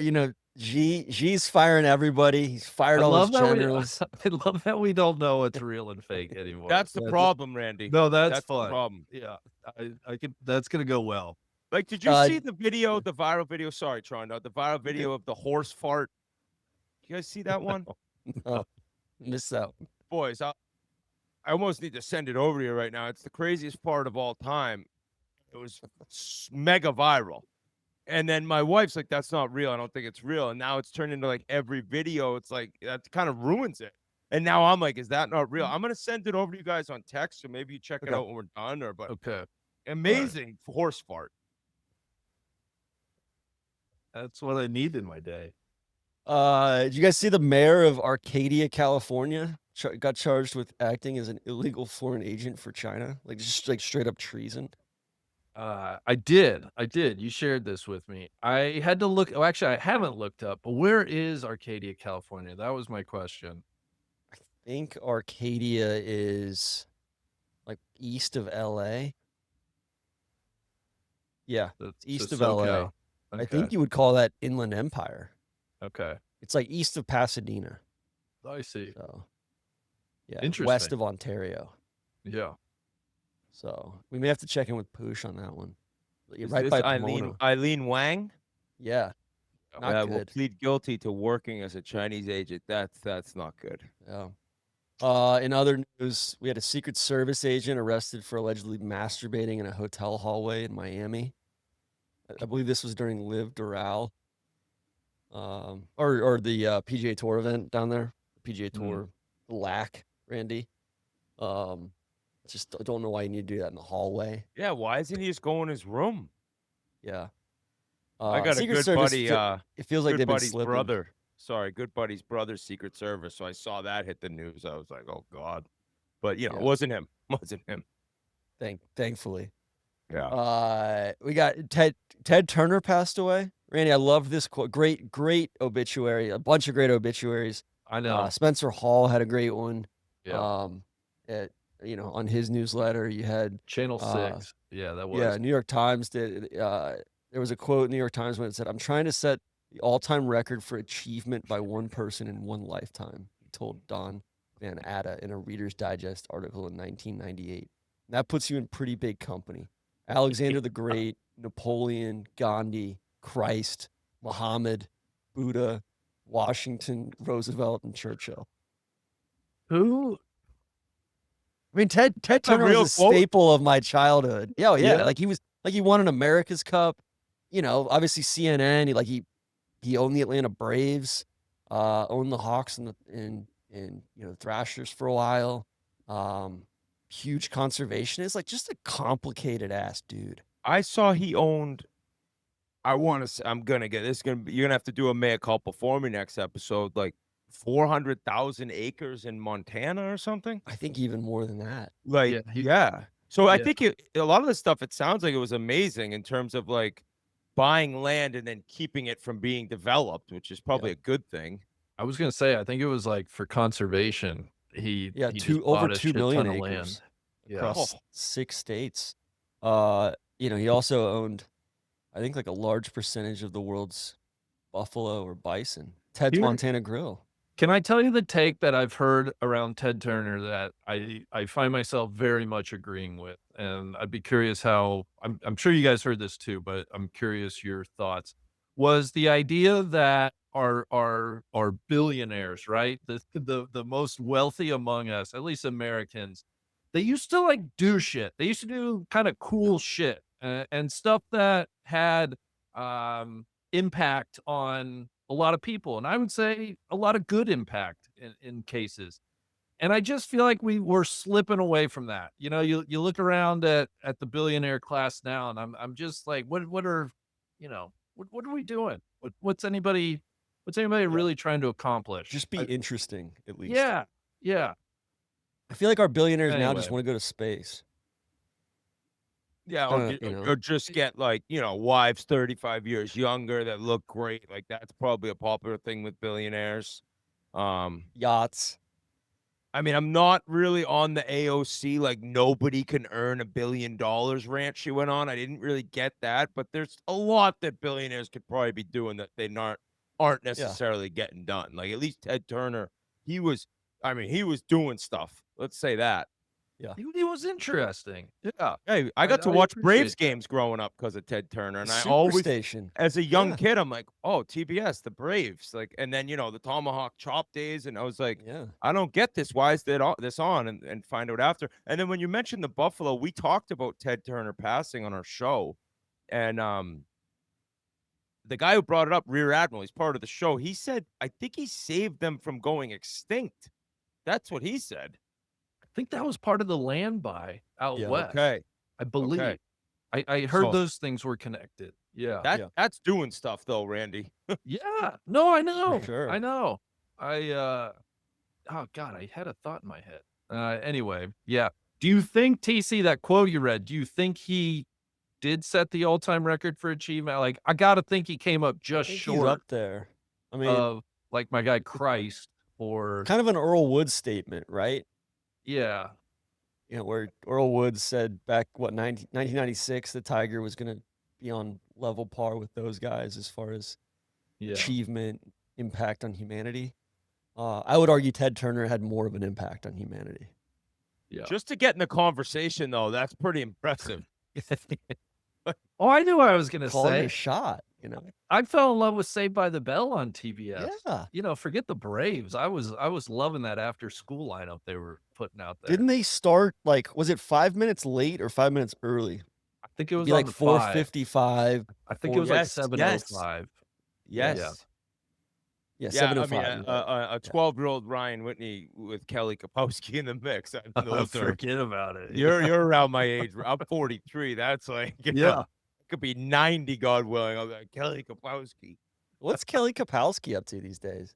G's firing everybody. He's fired all his generals. I love that we don't know what's real and fake anymore. That's the problem, Randy. No, that's the fun. problem. Yeah, I could. That's gonna go well. Like, did you see the viral video? Sorry, Tron, the viral video of the horse fart. You guys see that one? No, missed out. Boys, I almost need to send it over to you right now. It's the craziest part of all time. It was mega viral. And then my wife's like, that's not real. I don't think it's real. And now it's turned into like every video. It's like, that kind of ruins it. And now I'm like, is that not real? I'm going to send it over to you guys on text. So maybe you check it out when we're done. But Okay, amazing horse fart. that's what I need in my day. Did you guys see the mayor of Arcadia, California, got charged with acting as an illegal foreign agent for China? Like just like straight up treason. I did. You shared this with me. I had to look. Oh, actually, I haven't looked up. But where is Arcadia, California? That was my question. I think Arcadia is like east of LA. Yeah, That's east of SoCal. LA. Okay. I think you would call that Inland Empire. Okay. It's like east of Pasadena. I see. So, yeah, west Interesting. of Ontario. Yeah. So we may have to check in with Poosh on that one. Is Right this by Eileen, Pomona. Eileen Wang? Yeah, not Will good. plead guilty to working as a Chinese agent. That's not good. Yeah. In other news, we had a Secret Service agent arrested for allegedly masturbating in a hotel hallway in Miami. I believe this was during Live Doral, or the PGA Tour event down there. PGA Tour LAC, Randy. Just don't know why you need to do that in the hallway. Yeah, why isn't he just going in his room? Yeah. I got a Secret good Service, buddy, it feels like good they've been buddy's slipping. brother. Sorry, good buddy's brother's Secret Service. So I saw that hit the news. I was like, oh God. But you know, Yeah. it wasn't him. Wasn't him. Thankfully. Yeah. We got Ted Turner passed away. Randy, I love this quote. Great obituary. A bunch of great obituaries. I know. Spencer Hall had a great one. Yeah. On his newsletter, you had Channel 6. Yeah, that was. Yeah, New York Times did. There was a quote in New York Times when it said, "I'm trying to set the all-time record for achievement by one person in one lifetime," he told Don Van Atta in a Reader's Digest article in 1998. And that puts you in pretty big company. Alexander the Great, Napoleon, Gandhi, Christ, Muhammad, Buddha, Washington, Roosevelt, and Churchill. Who? I mean, Ted Turner real was a quote? staple of my childhood. Yeah, Yeah. like he won an America's Cup. Obviously CNN. He owned the Atlanta Braves, owned the Hawks and Thrashers for a while. Huge conservationist, like just a complicated ass dude. I saw he owned. I want to say, you're gonna have to do a mea culpa for me next episode. Like 400,000 acres in Montana or something. I think even more than that. Like, Yeah, yeah. So I yeah. think a lot of the stuff, it sounds like it was amazing in terms of like buying land and then keeping it from being developed, which is probably a good thing. I was gonna say, I think it was like for conservation. He just over bought a 2 shit million ton of acres land. Yeah. across 6 states. He also owned, I think, like a large percentage of the world's buffalo or bison. Ted's Here- Montana Grill. Can I tell you the take that I've heard around Ted Turner that I find myself very much agreeing with, and I'd be curious how I'm sure you guys heard this too, but I'm curious your thoughts. Was the idea that our billionaires, right, the most wealthy among us, at least Americans, they used to like do shit. They used to do kind of cool shit and stuff that had impact on a lot of people, and I would say a lot of good impact in cases. And I just feel like we're slipping away from that. You look around at the billionaire class now, and I'm just like, what are we doing? What's anybody really trying to accomplish? Just be interesting, at least. Yeah. I feel like our billionaires now just Anyway. want to go to space. Yeah, Kinda, or just get like, wives 35 years younger that look great. Like that's probably a popular thing with billionaires. Yachts. I mean, I'm not really on the AOC, like nobody can earn $1 billion rant she went on. I didn't really get that, but there's a lot that billionaires could probably be doing that they aren't necessarily getting done. Like at least Ted Turner, he was doing stuff. Let's say that. Yeah. It was interesting. Yeah. Hey, I got to I watch appreciate Braves that. games growing up because of Ted Turner, and I Superstation. always, as a young Yeah. kid, I'm like, oh, TBS, the Braves, like, and then the Tomahawk Chop days, and I was like, Yeah. I don't get this. Why is this on? And find out after. And then when you mentioned the Buffalo, we talked about Ted Turner passing on our show, and the guy who brought it up, Rear Admiral, he's part of the show. He said, I think he saved them from going extinct. That's what he said. I think that was part of the land buy out Yeah. west. Okay. I believe. Okay. I heard So- those things were connected. Yeah. That's doing stuff though, Randy. Yeah. No, I know. sure. I know. Oh God, I had a thought in my head. Anyway, yeah. Do you think, TC, that quote you read, do you think he did set the all-time record for achievement? Like, I gotta think he came up just He's short up there. I mean, of like my guy Christ or kind of an Earl Woods statement, right? yeah. Where Earl Woods said back, 1996, the Tiger was going to be on level par with those guys as far as Yeah. achievement, impact on humanity. I would argue Ted Turner had more of an impact on humanity. Yeah. Just to get in the conversation though, that's pretty impressive. Oh, I knew what I was gonna Calling it say. a shot, I fell in love with Saved by the Bell on TBS. Yeah. Forget the Braves. I was loving that after school lineup they were putting out there. Didn't they start was it 5 minutes late or 5 minutes early? I think it was Be on like the 5. 4:55. I think it was like Yes, 7:05. yes. Yeah. Yeah, Yeah, I mean, 705. you're right. a 12-year-old Ryan Whitney with Kelly Kapowski in the mix. I know those are, Forget about it. you're around my age. I'm 43. That's like, Yeah. it could be 90, God willing. I'll be like, Kelly Kapowski. What's Kelly Kapowski up to these days?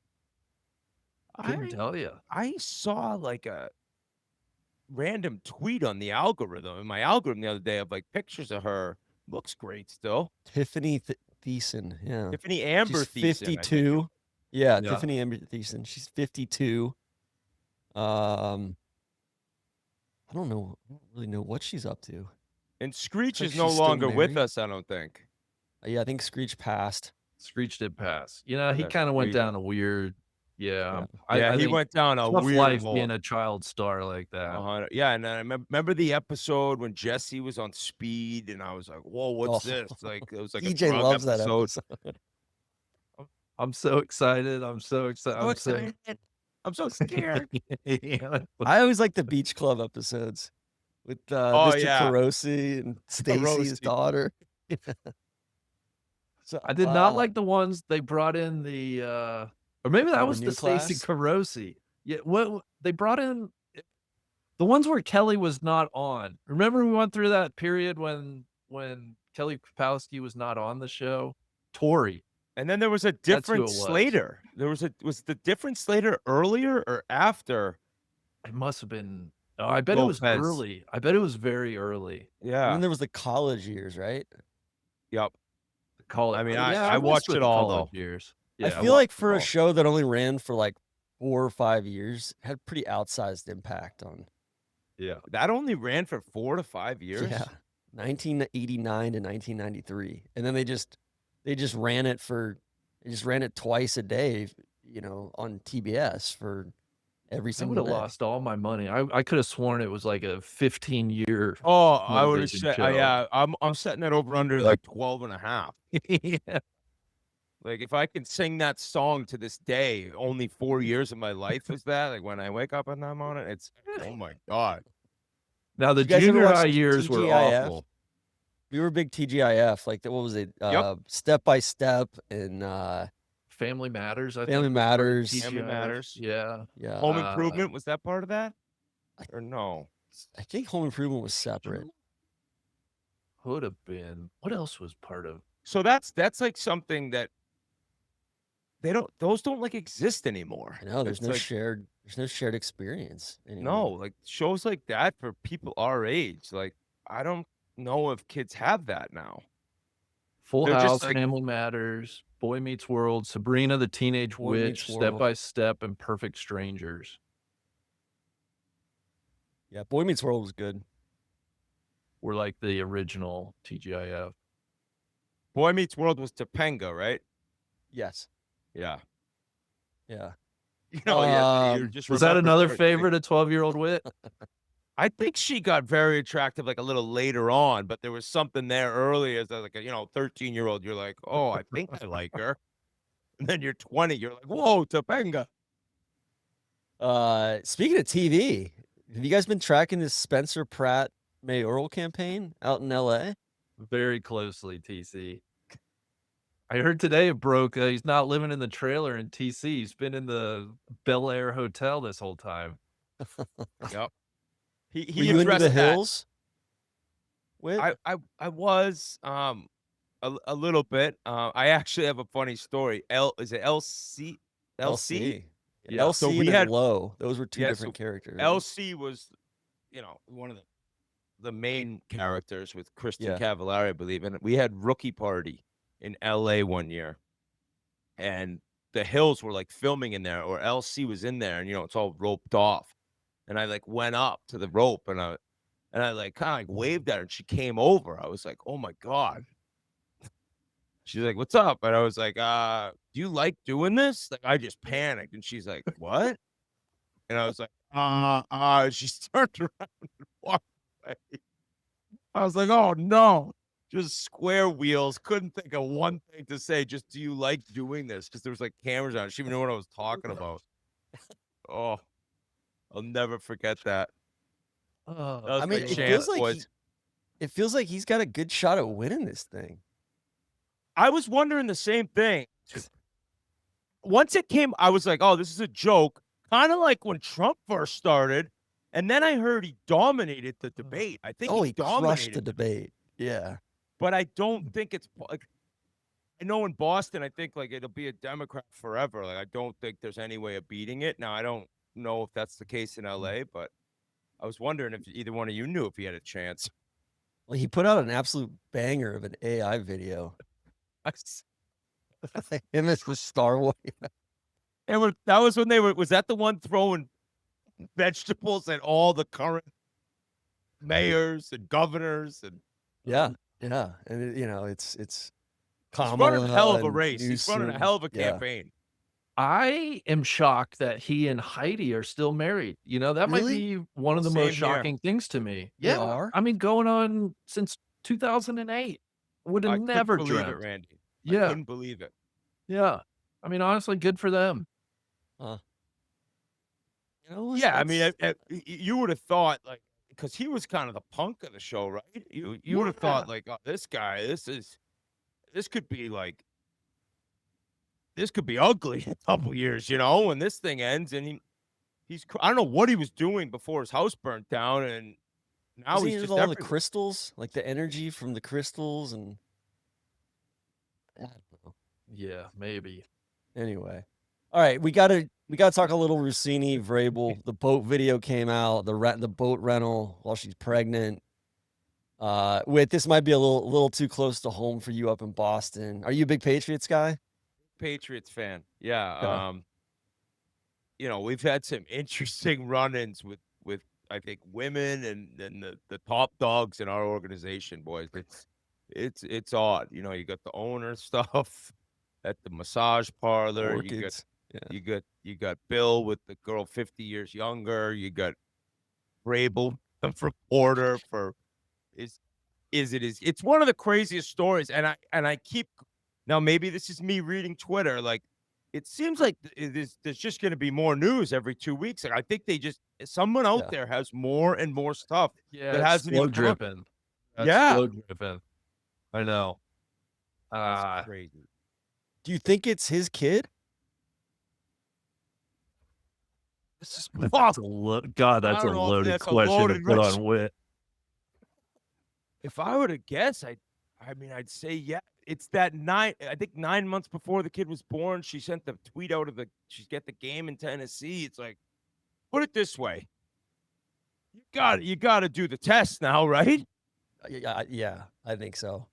Couldn't tell you. I saw like a random tweet on the algorithm, in my algorithm the other day, of like pictures of her. Looks great still. Tiffany Thiessen. Yeah. Tiffany Amber She's Thiessen, I think. 52. Yeah, Yeah. Tiffany Amber Thiessen. She's 52. I don't know. I don't really know what she's up to. And Screech like is no she's still longer with married. us, I don't think. Yeah, I think Screech passed. Screech did pass. You know, he That's kind of went crazy. down a weird. Yeah. Yeah, I he think went down a tough weird life hole. being a child star like that. Yeah, and I remember the episode when Jesse was on speed, and I was like, "Whoa, what's Oh, this?" Like it was like a DJ drug loves that episode. episode. I'm so excited. I'm so excited. So excited. I'm so scared. Yeah. I always like the Beach Club episodes with Oh, Mr. yeah. Carosi and Stacy, his Carosi. daughter. So I did not like the ones they brought in the or maybe that the was new the Stacy class? Carosi. Yeah, what they brought in the ones where Kelly was not on. Remember we went through that period when Kelly Kapowski was not on the show? Tori. And then there was a That's who different it was. Slater. Was the different Slater earlier or after? It must have been I bet it was Lopez. early. I bet it was very early. And Yeah. then there was the college years, right? Yep. College. I mean, yeah, I messed watched with it the all, college though. years. I Yeah, feel like watched it for a all. show that only ran for like 4 or 5 years, had pretty outsized impact on. yeah. That only ran for 4 to 5 years. Yeah, 1989 to 1993, and then they just ran it twice a day, on TBS for every I would single have day. lost all my money. I could have sworn it was like a 15-year. Oh, I would have television said, show. yeah, I'm setting it over under like 12 and a half. Yeah. Like if I can sing that song to this day, only 4 years of my life is that. Like when I wake up and I'm on it, it's oh my God. Now the You guys ever junior watch high years were TGIF? awful. We were big TGIF, like what was it? Step by Step and Family Matters. I Family think was part of Matters. Family TGIF. Matters. Yeah. yeah. Home Improvement, was that part of that? I- Or no? I think Home Improvement was separate. Could have been. What else was part of? So that's like something that those don't like exist anymore. I know there's It's no like, shared experience no, anymore. like shows like that for people our age. Like I don't know if kids have that now. Full They're just House, like- Family Matters, Boy Meets World, Sabrina the Teenage Boy Witch, Meets Step World. by Step, and Perfect Strangers. Yeah, Boy Meets World was good. Were like the original TGIF. Boy Meets World was Topanga, right? Yes. Yeah. Yeah. You know, you're just Was that remembering another everything. favorite of 12-year-old wit? I think she got very attractive like a little later on, but there was something there early as like a 13-year-old. You're like, oh, I think I like her. And then you're 20, you're like, whoa, Topanga. Speaking of TV, have you guys been tracking this Spencer Pratt mayoral campaign out in LA? Very closely, TC. I heard today it broke. He's not living in the trailer in TC. He's been in the Bel Air Hotel this whole time. Yep. Were He you into addressed the that. hills? Whit? I was a little bit. I actually have a funny story. Is it LC? LC? Yeah, LC so we and had- Low. Those were two Yeah, different characters. LC was, one of the main characters with Kristen Yeah. Cavallari, I believe. And we had Rookie Party in LA one year. And the Hills were like filming in there, or LC was in there, and it's all roped off. And I like went up to the rope and I like kind of like waved at her and she came over. I was like, oh my God. She's like, what's up? And I was like, do you like doing this? Like I just panicked. And she's like, what? And I was like, she turned around and walked away. I was like, oh no. Just square wheels. Couldn't think of one thing to say. Just, do you like doing this? Because there was like cameras on. She even knew what I was talking about. Oh, I'll never forget that. That was I mean, my it chance, feels like boys. it feels like he's got a good shot at winning this thing. I was wondering the same thing. once it came, I was like, oh, this is a joke. Kind of like when Trump first started. And then I heard he dominated the debate. I think He crushed dominated the debate. Yeah. But I don't think it's like, I know in Boston, I think like it'll be a Democrat forever. Like I don't think there's any way of beating it. Now I don't know if that's the case in LA, but I was wondering if either one of you knew if he had a chance. Well, he put out an absolute banger of an AI video. Him as the Star Wars. And that was when was that the one throwing vegetables at all the current mayors and governors and Yeah. Yeah. And it's he's Kamala running a hell of a and race. He's running a Newsom. hell of a Yeah. campaign. I am shocked that he and Heidi are still married. That might Really? be one of the Same most here. shocking things to me. They Yeah, are? I mean, going on since 2008. Would I have couldn't never believe dreamt. it, Randy. I Yeah, couldn't believe it. yeah. I mean, honestly, good for them. Yeah, I mean, you would have thought like because he was kind of the punk of the show, right? You would have thought like, oh, this guy, this could be like, this could be ugly in a couple years, when this thing ends and I don't know what he was doing before his house burnt down, and now Wasn't he's he just all the everywhere. crystals, like the energy from the crystals, and I don't know. Yeah, maybe. Anyway, all right, we gotta talk a little Rossini, Vrabel. The boat video came out. The boat rental while she's pregnant. This might be a little too close to home for you up in Boston. Are you a big Patriots guy? Patriots fan, yeah. Yeah. We've had some interesting run-ins with I think women and the top dogs in our organization, boys. It's odd. You got the owner stuff at the massage parlor. Orchids. Yeah. You got Bill with the girl 50 years younger. You got Rabel, the reporter for it's one of the craziest stories. And I keep now maybe this is me reading Twitter. Like it seems like there's just going to be more news every 2 weeks. Like I think someone out there has more and more stuff that hasn't slow even come up. dripping. Yeah. Slow dripping. I know. That's crazy. Do you think it's his kid? That's a loaded question to put on Wit. If I were to guess, I'd say yeah. It's that I think 9 months before the kid was born, she sent the tweet out of she's got the game in Tennessee. It's like, put it this way. You got to do the test now, right? Yeah, I think so.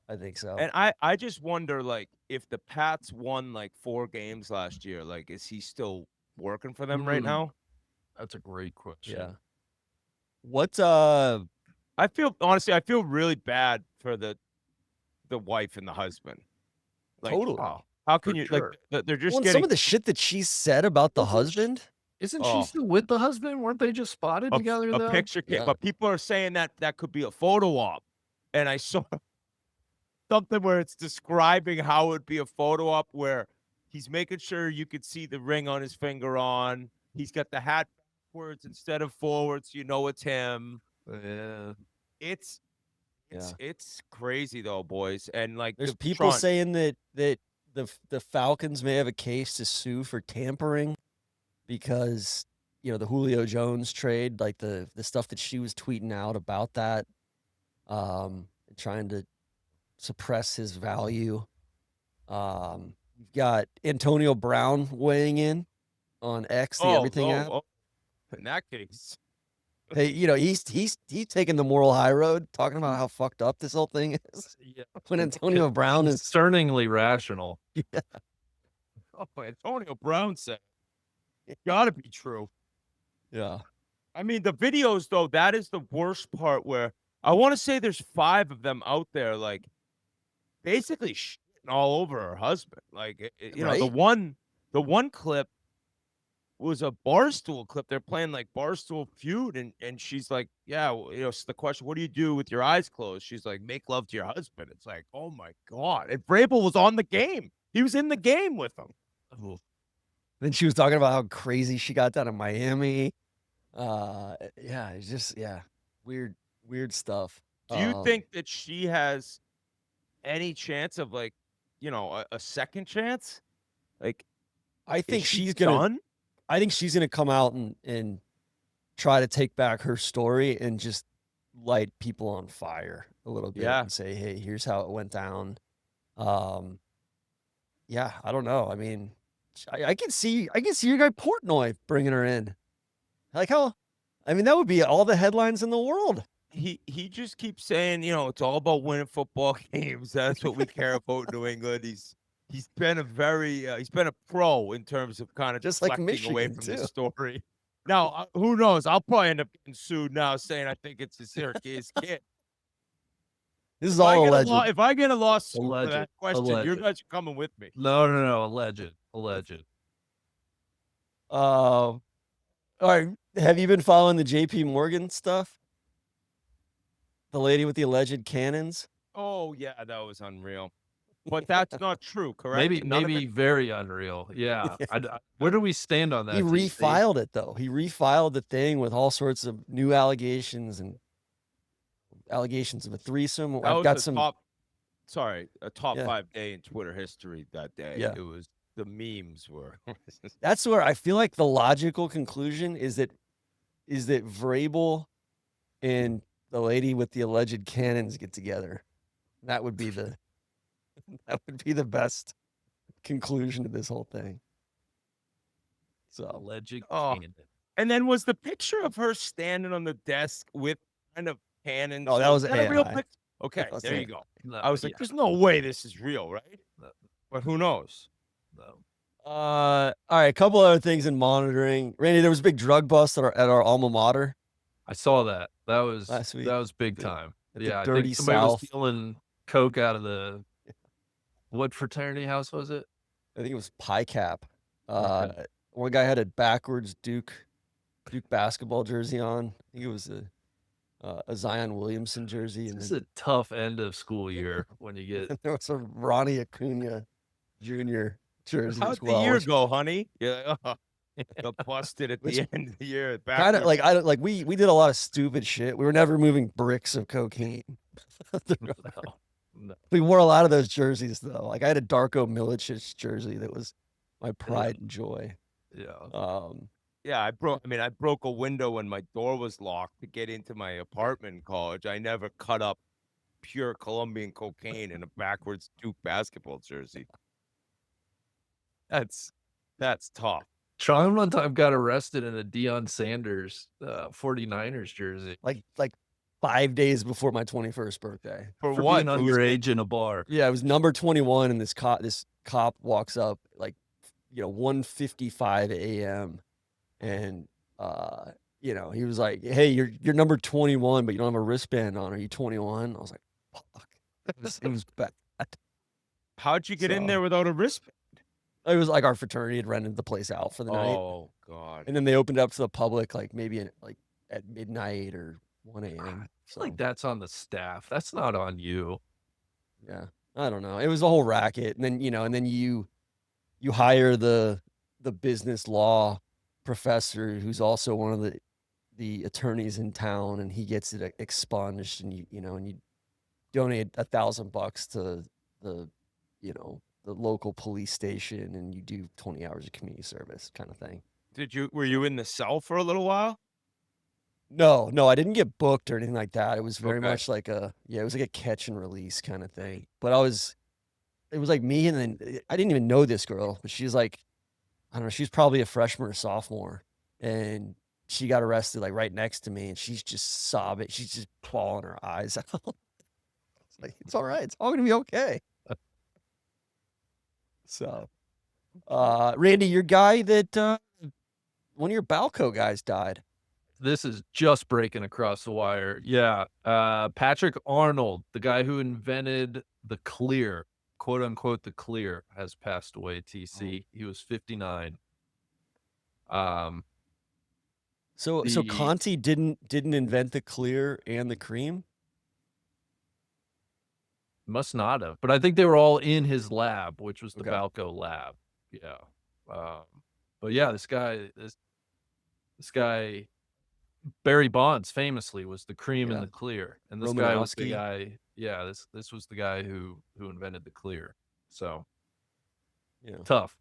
And I just wonder, like, if the Pats won like 4 games last year, like, is he still working for them right now? That's a great question. Yeah. What I feel really bad for the wife and the husband. Like, totally. How can you sure. like they're just some of the shit that she said about the husband? Isn't she still with the husband? Weren't they just spotted together though? A picture came, but people are saying that could be a photo op. And I saw something where it's describing how it would be a photo op where he's making sure you could see the ring on his finger on. He's got the hat backwards instead of forwards, it's him. Yeah. It's crazy though, boys. And like there's people saying that the Falcons may have a case to sue for tampering because the Julio Jones trade, like the stuff that she was tweeting out about that, trying to suppress his value. You've got Antonio Brown weighing in on X, the everything app. In that case, hey, he's taking the moral high road, talking about how fucked up this whole thing is. Yeah. When Antonio Brown is concerningly rational. Yeah. Oh, Antonio Brown said, "It's got to be true." Yeah. I mean, the videos though, that is the worst part. Where I want to say there's 5 of them out there, like basically shitting all over her husband. Like, Right? the one clip was a Barstool clip. They're playing like Barstool Feud, and she's like, yeah, it's the question, what do you do with your eyes closed? She's like, make love to your husband. It's like, oh my God. And Vrabel was on the game. He was in the game with them. Then she was talking about how crazy she got down in Miami. Yeah, it's just weird stuff. Do you think that she has any chance of like, a second chance? Like, I think Is she she's gonna. done? I think she's gonna come out and try to take back her story and just light people on fire a little bit Yeah. and say, "Hey, here's how it went down." Um, yeah, I don't know. I mean, I can see your guy Portnoy bringing her in. Like how? I mean, that would be all the headlines in the world. He just keeps saying, it's all about winning football games. That's what we care about in New England. He's been he's been a pro in terms of kind of Just like deflecting away Michigan, from too. the story. Now, who knows? I'll probably end up getting sued now, saying I think it's a Syracuse kid. This is all alleged. If I get a lawsuit for Alleged. that question, you Alleged. guys are coming with me. No. Alleged. All right. Have you been following the JP Morgan stuff? The lady with the alleged cannons? Oh yeah, that was unreal. But that's not true, correct? Maybe very unreal. Yeah. Where do we stand on that? He TC? refiled it though. He refiled the thing with all sorts of new allegations and allegations of a threesome. That I've was got a some. top 5 day in Twitter history that day. Yeah. It was the memes were. That's where I feel like the logical conclusion is that Vrabel and the lady with the alleged cannons get together. That would be the best conclusion to this whole thing. So Alleged Oh. cannon. And then was the picture of her standing on the desk with kind of cannons? Oh, that was a real AI. picture? Okay, That was there AI. you go. No, I was like, yeah, there's no way this is real, right? no, But who knows? no. all right, a couple other things in monitoring. Randy, there was a big drug bust at our alma mater I saw that. That was last week. That was big The- time. at the Yeah, I Dirty think somebody South. was stealing coke out of the what fraternity house was it? I think it was Pie Cap. Okay. One guy had a backwards Duke basketball jersey on. I think it was a Zion Williamson jersey, and This is then a tough end of school year when you get there was a Ronnie Acuna Jr. jersey How'd as the well. year which go, honey? Yeah, got busted at Which the end of the year. kind of like we did a lot of stupid shit. We were never moving bricks of cocaine. no. We wore a lot of those jerseys though. Like I had a Darko Milicic jersey that was my pride and joy. Yeah. Yeah, I broke a window when my door was locked to get into my apartment in college. I never cut up pure Colombian cocaine in a backwards Duke basketball jersey. That's tough. Sean one time got arrested in a Deion Sanders 49ers jersey Like 5 days before my 21st birthday. For for what? being underage in a bar. Yeah, it was number 21, and this cop walks up like 1:55 a.m. and he was like, "Hey, you're number 21, but you don't have a wristband on. Are you 21?" I was like, "Fuck." It was bad. How'd you get in So- there without a wristband? It was like our fraternity had rented the place out for the night, Oh God. and then they opened it up to the public like maybe at midnight or 1 a.m. I feel like that's on the staff. That's not on you. Yeah, I don't know. It was a whole racket, and then you hire the business law professor who's also one of the attorneys in town, and he gets it expunged, and you donate $1,000 to the local police station, and you do 20 hours of community service kind of thing. Were you in the cell for a little while? No, I didn't get booked or anything like that. It was very Okay. much like it was like a catch and release kind of thing. But it was like me, and then I didn't even know this girl, but she's like, I don't know, she's probably a freshman or sophomore, and she got arrested like right next to me, and she's just sobbing. She's just bawling her eyes out. It's like, it's all right. It's all gonna be okay. So, Randy, your guy that one of your BALCO guys died. This is just breaking across the wire. Yeah. Patrick Arnold, the guy who invented the clear, quote unquote, the clear, has passed away, TC. He was 59. So Conti didn't invent the clear and the cream? Must not have. But I think they were all in his lab, which was the Okay. BALCO lab. Yeah. But yeah, this guy, Barry Bonds famously was the cream and the clear. And this guy was the Romanowski. guy. Yeah, this was the guy who invented the clear. So Yeah. tough.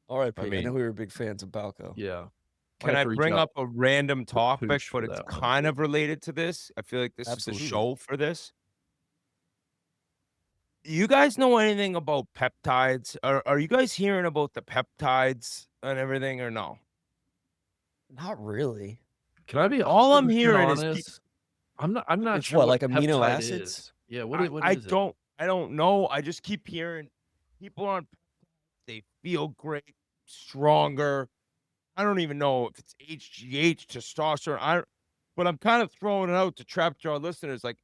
R.I.P. I mean- know we were big fans of BALCO. Yeah. Can I bring up a random topic, Pooch but for it's that one. kind of related to this? I feel like this Absolutely. is the show for this. You guys know anything about peptides? Are you guys hearing about the peptides and everything or no? Not really. Can I be All I'm 100% hearing is honest? I'm not It's sure what, like amino peptide acids? is. Yeah, what is I it? don't know. I just keep hearing people on they feel great, stronger. I don't even know if it's HGH, testosterone. But I'm kind of throwing it out to TrapDraw listeners. Like,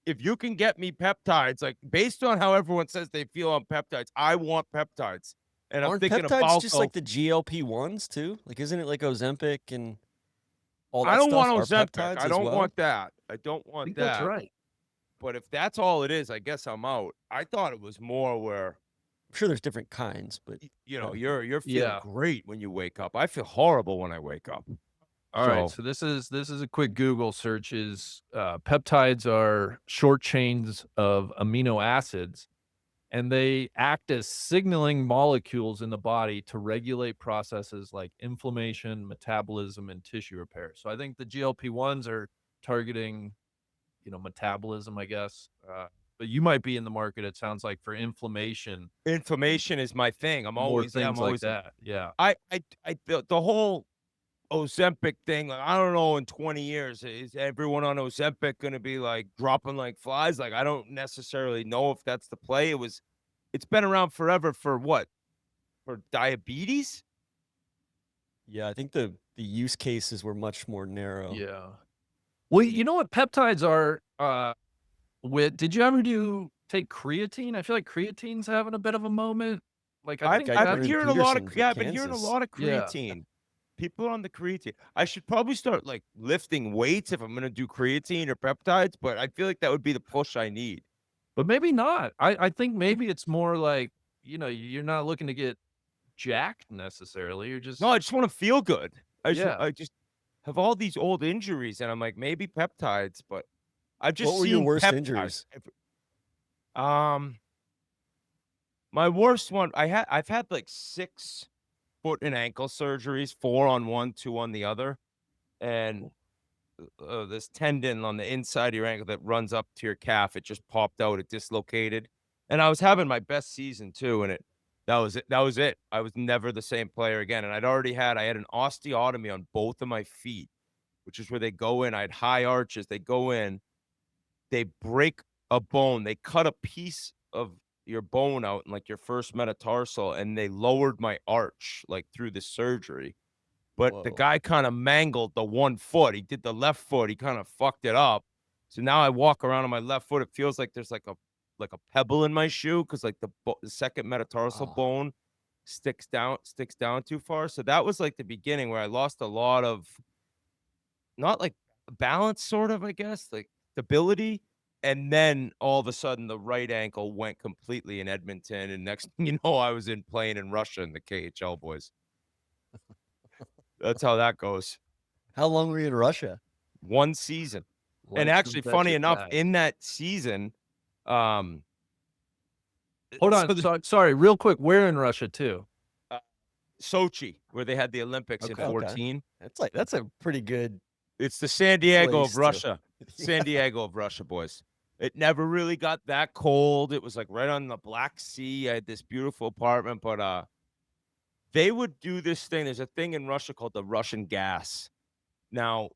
if you can get me peptides, like based on how everyone says they feel on peptides, I want peptides. And I'm Aren't thinking peptides about just like the GLP-1s too? Like, isn't it like Ozempic and all that I don't stuff want are Ozempic. peptides I as don't well? want that. I don't I want think that. that's right. But if that's all it is, I guess I'm out. I thought it was more where I'm sure there's different kinds, but you know Yeah. you're feeling Yeah. great when you wake up. I feel horrible when I wake up. All right, so this is a quick Google search. Peptides are short chains of amino acids, and they act as signaling molecules in the body to regulate processes like inflammation, metabolism, and tissue repair. So I think the GLP-1s are targeting, metabolism, I guess. But you might be in the market, it sounds like, for inflammation, Inflammation is my thing. I'm more always things I'm like always that. Yeah. the whole Ozempic thing. Like, I don't know. In 20 years, is everyone on Ozempic going to be like dropping like flies? Like, I don't necessarily know if that's the play. It's been around forever for what? For diabetes? yeah, I think the use cases were much more narrow. Yeah. Well, you know what peptides are? Did you ever take creatine? I feel like creatine's having a bit of a moment. Like, I think I've got been it in hearing a lot of Peterson's with yeah. I've been hearing a Kansas. lot of Yeah. creatine. People on the creatine. I should probably start like lifting weights if I'm going to do creatine or peptides, but I feel like that would be the push I need. But maybe not. I think maybe it's more like, you're not looking to get jacked necessarily. You're just No, I just want to feel good. Yeah. I just have all these old injuries, and I'm like, maybe peptides, but I've just What were your seen worst peptides. injuries? My worst one, I've had like 6 foot and ankle surgeries, 4 on one, 2 on the other, and this tendon on the inside of your ankle that runs up to your calf, it just popped out, it dislocated, and I was having my best season too, and that was it. That was it. I was never the same player again, and I had an osteotomy on both of my feet, which is where they go in. I had high arches. They go in, they break a bone, they cut a piece of your bone out in like your first metatarsal, and they lowered my arch like through the surgery. But the Whoa. guy kind of mangled the one foot. He did the left foot. He kind of fucked it up. So now I walk around on my left foot. It feels like there's like a pebble in my shoe because like the second metatarsal Oh. bone sticks down too far. So that was like the beginning where I lost a lot of not like balance, sort of, I guess, like stability. And then all of a sudden the right ankle went completely in Edmonton. And next thing you know, I was playing in Russia in the KHL boys. That's how that goes. How long were you in Russia? 1 season. Like And actually, some funny Dutch enough, guy. in that season, Hold on. so the- Sorry, real quick. Where in Russia too? Sochi, where they had the Olympics in Okay. 14. That's a pretty good It's the San Diego place of to- Russia. San Diego of Russia, boys. It never really got that cold. It was like right on the Black Sea. I had this beautiful apartment, but they would do this thing. There's a thing in Russia called the Russian gas. Now,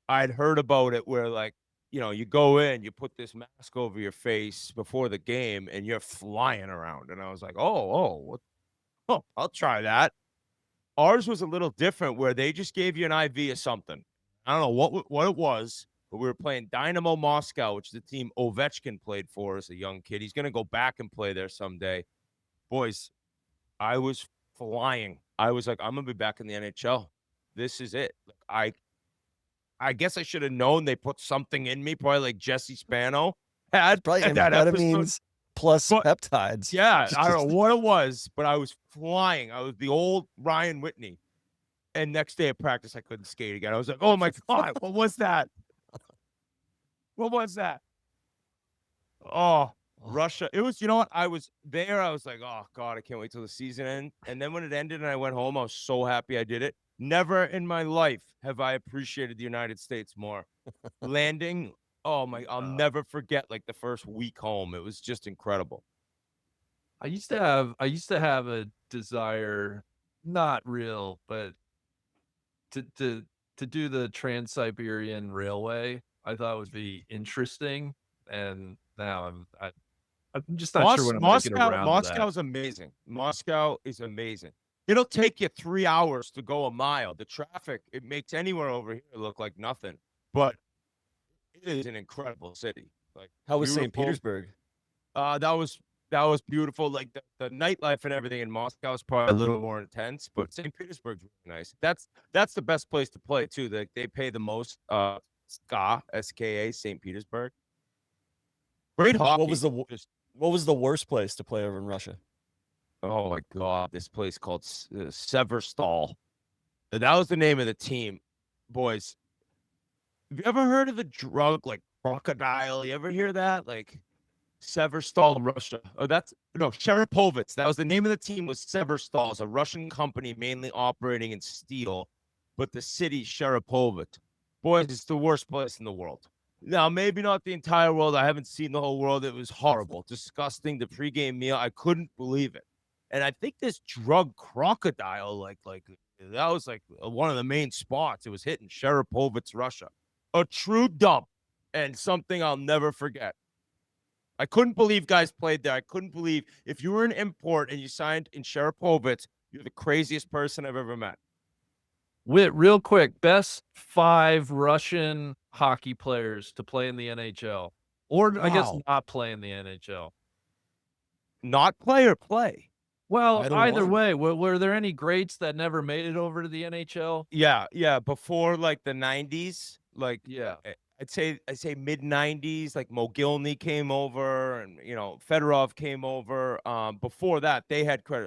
I'd heard about it where, like, you go in, you put this mask over your face before the game, and you're flying around. And I was like, oh, I'll try that. Ours was a little different where they just gave you an IV of something. I don't know what it was, but we were playing Dynamo Moscow, which is the team Ovechkin played for as a young kid. He's going to go back and play there someday. Boys, I was flying. I was like, I'm going to be back in the NHL. This is it. I guess I should have known they put something in me, probably like Jesse Spano had probably at that episode. amphetamines plus But- peptides. Yeah, I don't know what it was, but I was flying. I was the old Ryan Whitney. And next day at practice, I couldn't skate again. I was like, oh my God, what was that? What was that? Oh, Russia. It was, you know what? I was there. I was like, oh God, I can't wait till the season ends. And then when it ended and I went home, I was so happy I did it. Never in my life have I appreciated the United States more. Landing, oh my, I'll never forget like the first week home. It was just incredible. I used to have a desire, not real, but to do the Trans-Siberian Railway. I thought would be interesting, and now I'm just not sure when I'm gonna get around to that. Moscow is amazing. Moscow is amazing. It'll take you 3 hours to go a mile. The traffic, it makes anywhere over here look like nothing, but it is an incredible city. Like, How was St. beautiful. Petersburg? That was beautiful. Like the nightlife and everything in Moscow is probably a little more intense, but St. Petersburg's really nice. That's the best place to play too. They pay the most. SKA, St. Petersburg. Great hockey. What was the worst place to play over in Russia? Oh my God, this place called Severstal. That was the name of the team, boys. Have you ever heard of a drug like crocodile? You ever hear that? Like Severstal, Russia. Oh, Sharapovets. That was the name of the team. Was Severstal. It's a Russian company mainly operating in steel, but the city Sharapovets. Boys, it's the worst place in the world. Now, maybe not the entire world. I haven't seen the whole world. It was horrible, disgusting. The pregame meal, I couldn't believe it. And I think this drug crocodile, like that was like one of the main spots. It was hitting Sharapovets, Russia. A true dump and something I'll never forget. I couldn't believe guys played there. I couldn't believe if you were an import and you signed in Sharapovets, you're the craziest person I've ever met. Whit, real quick, best 5 Russian hockey players to play in the NHL, or I guess Wow. not play in the NHL. Not play or play? Well, Either either one. way, were there any greats that never made it over to the NHL? Yeah. Before like the 90s, like Yeah. I'd say mid 90s, like Mogilny came over and Fedorov came over. Before that, they had credit.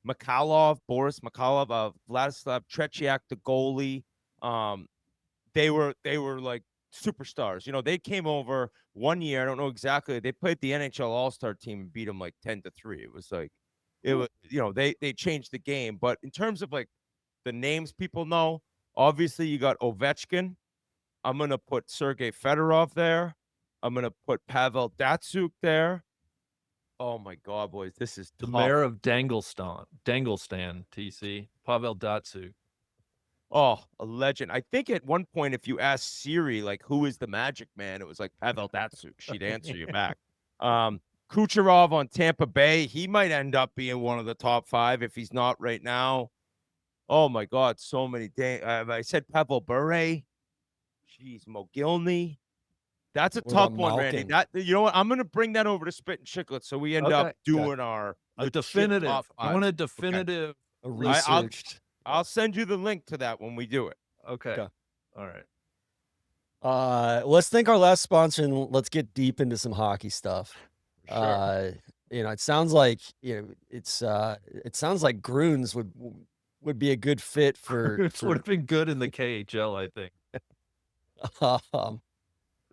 Boris Mikhailov, Vladislav Tretiak, the goalie. They were like superstars. They came over one year. I don't know exactly. They played the NHL All-Star team and beat them like 10-3. It was like, it was, they changed the game. But in terms of like the names people know, obviously you got Ovechkin. I'm going to put Sergei Fedorov there. I'm going to put Pavel Datsyuk there. Oh my God, boys, this is The tough. mayor of Danglestan, TC, Pavel Datsyuk. Oh, a legend. I think at one point, if you asked Siri, like, who is the Magic Man, it was like Pavel Datsyuk. She'd answer you back. Kucherov on Tampa Bay, he might end up being one of the top 5 if he's not right now. Oh my God, so many. I said Pavel Bure. Jeez, Mogilny. That's a What tough about one, Randy. Malkin? You know what? I'm gonna bring that over to Spittin Chiclets, so we end up doing our A legit definitive. top I want a 5. definitive. A list. researched. I'll send you the link to that when we do it. Okay. Okay. All right. Let's thank our last sponsor and let's get deep into some hockey stuff. Sure. It sounds like it sounds like Gruns would be a good fit for. It would have been good in the KHL, I think.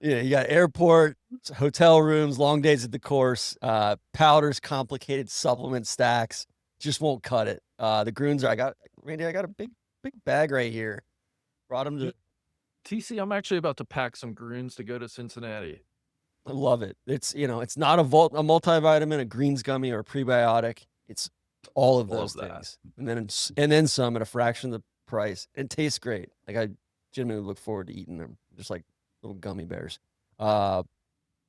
You got airport, hotel rooms, long days at the course, powders, complicated supplement stacks. Just won't cut it. The Gruns I got a big bag right here. Brought them to. TC, I'm actually about to pack some Gruns to go to Cincinnati. I love it. It's not a multivitamin, a greens gummy, or a prebiotic. It's all of those things, and then some at a fraction of the price. It tastes great. Like I genuinely look forward to eating them, just like little gummy bears.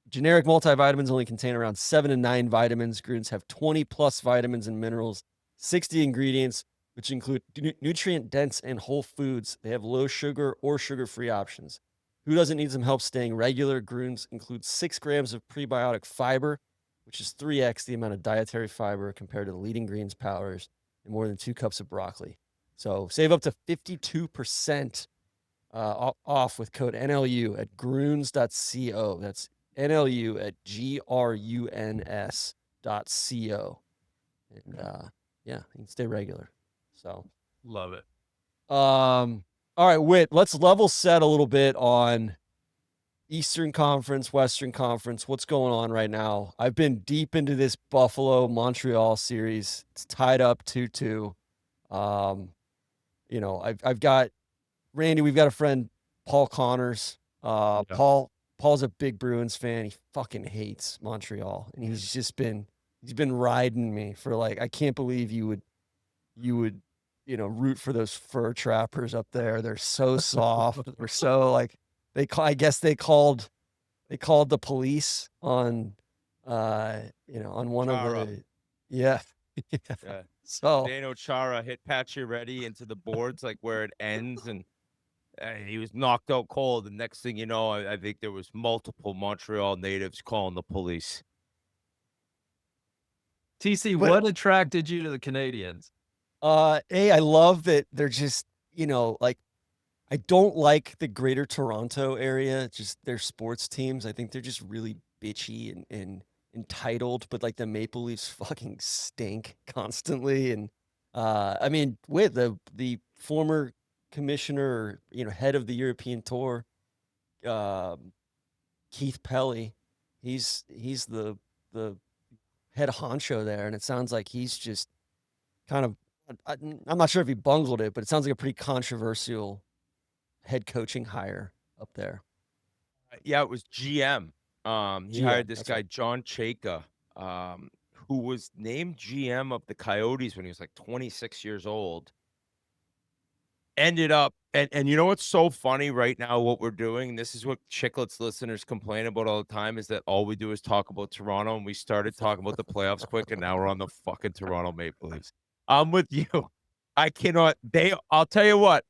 Generic multivitamins only contain around 7 to 9 vitamins. Gruns have 20 plus vitamins and minerals, 60 ingredients, which include nutrient-dense and whole foods. They have low sugar or sugar-free options. Who doesn't need some help staying regular? Gruns includes 6 grams of prebiotic fiber, which is 3x the amount of dietary fiber compared to the leading greens powders, and more than 2 cups of broccoli. So save up to 52% off with code NLU at gruns.co. That's NLU at GRUNS.co. And yeah, you can stay regular. So love it. All right, Whit, let's level set a little bit on Eastern Conference, Western Conference, what's going on right now? I've been deep into this Buffalo Montreal series. It's tied up 2-2. I've got Randy, we've got a friend, Paul Connors. Yeah. Paul's a big Bruins fan. He fucking hates Montreal. And he's been riding me for like, I can't believe you would, root for those fur trappers up there. They're so soft. They're so like, I guess they called the police on on one of Chara. the yeah. Yeah. So Zdeno Chara hit Pacioretty into the boards, like where it ends, and he was knocked out cold. And next thing you know, I think there was multiple Montreal natives calling the police. TC, But- what attracted you to the Canadians? I love that they're just, like I don't like the greater Toronto area, just their sports teams. I think they're just really bitchy and entitled, but like the Maple Leafs fucking stink constantly. And I mean, with the former commissioner, head of the European tour, Keith Pelly, he's the head honcho there, and it sounds like he's just kind of I'm not sure if he bungled it, but it sounds like a pretty controversial head coaching hire up there. Yeah, it was GM. He GM, hired this that's guy, right. John Chayka, who was named GM of the Coyotes when he was like 26 years old. Ended up, and you know what's so funny right now, what we're doing, this is what Chiclets listeners complain about all the time, is that all we do is talk about Toronto, and we started talking about the playoffs quick, and now we're on the fucking Toronto Maple Leafs. I'm with you. I'll tell you what,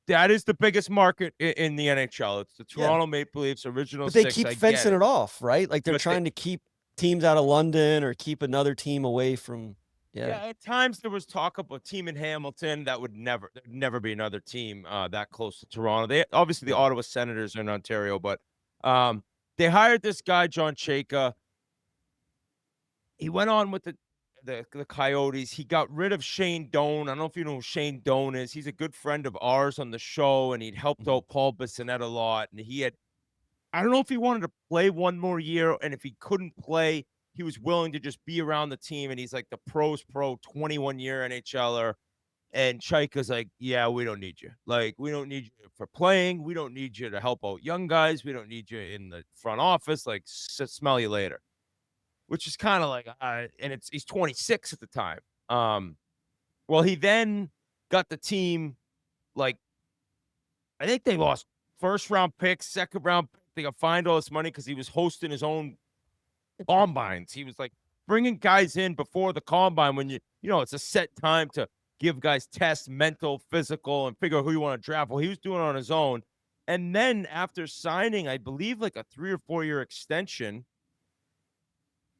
that is the biggest market in the NHL. It's the Toronto Maple Leafs, original But they six. keep I get fencing it off, right? Like they're But trying to keep teams out of London or keep another team away from. Yeah, at times there was talk of a team in Hamilton that there'd never be another team that close to Toronto. They obviously the Yeah. Ottawa Senators are in Ontario, but they hired this guy John Chayka. He went on with the Coyotes. He got rid of Shane Doan. I don't know if you know who Shane Doan is. He's a good friend of ours on the show, and he'd helped out Paul Bissonnette a lot. And I don't know if he wanted to play one more year, and if he couldn't play, he was willing to just be around the team. And he's like the pros pro, 21-year NHLer. And Chaika's like, yeah, we don't need you. Like, we don't need you for playing. We don't need you to help out young guys. We don't need you in the front office. Like, smell you later. Which is kind of like, and he's 26 at the time. Well, he then got the team, like, I think they lost first round picks, second round pick. They got fined all this money because he was hosting his own combines. He was like bringing guys in before the combine when it's a set time to give guys tests, mental, physical, and figure out who you want to draft. Well, he was doing it on his own. And then after signing, I believe like a 3 or 4 year extension,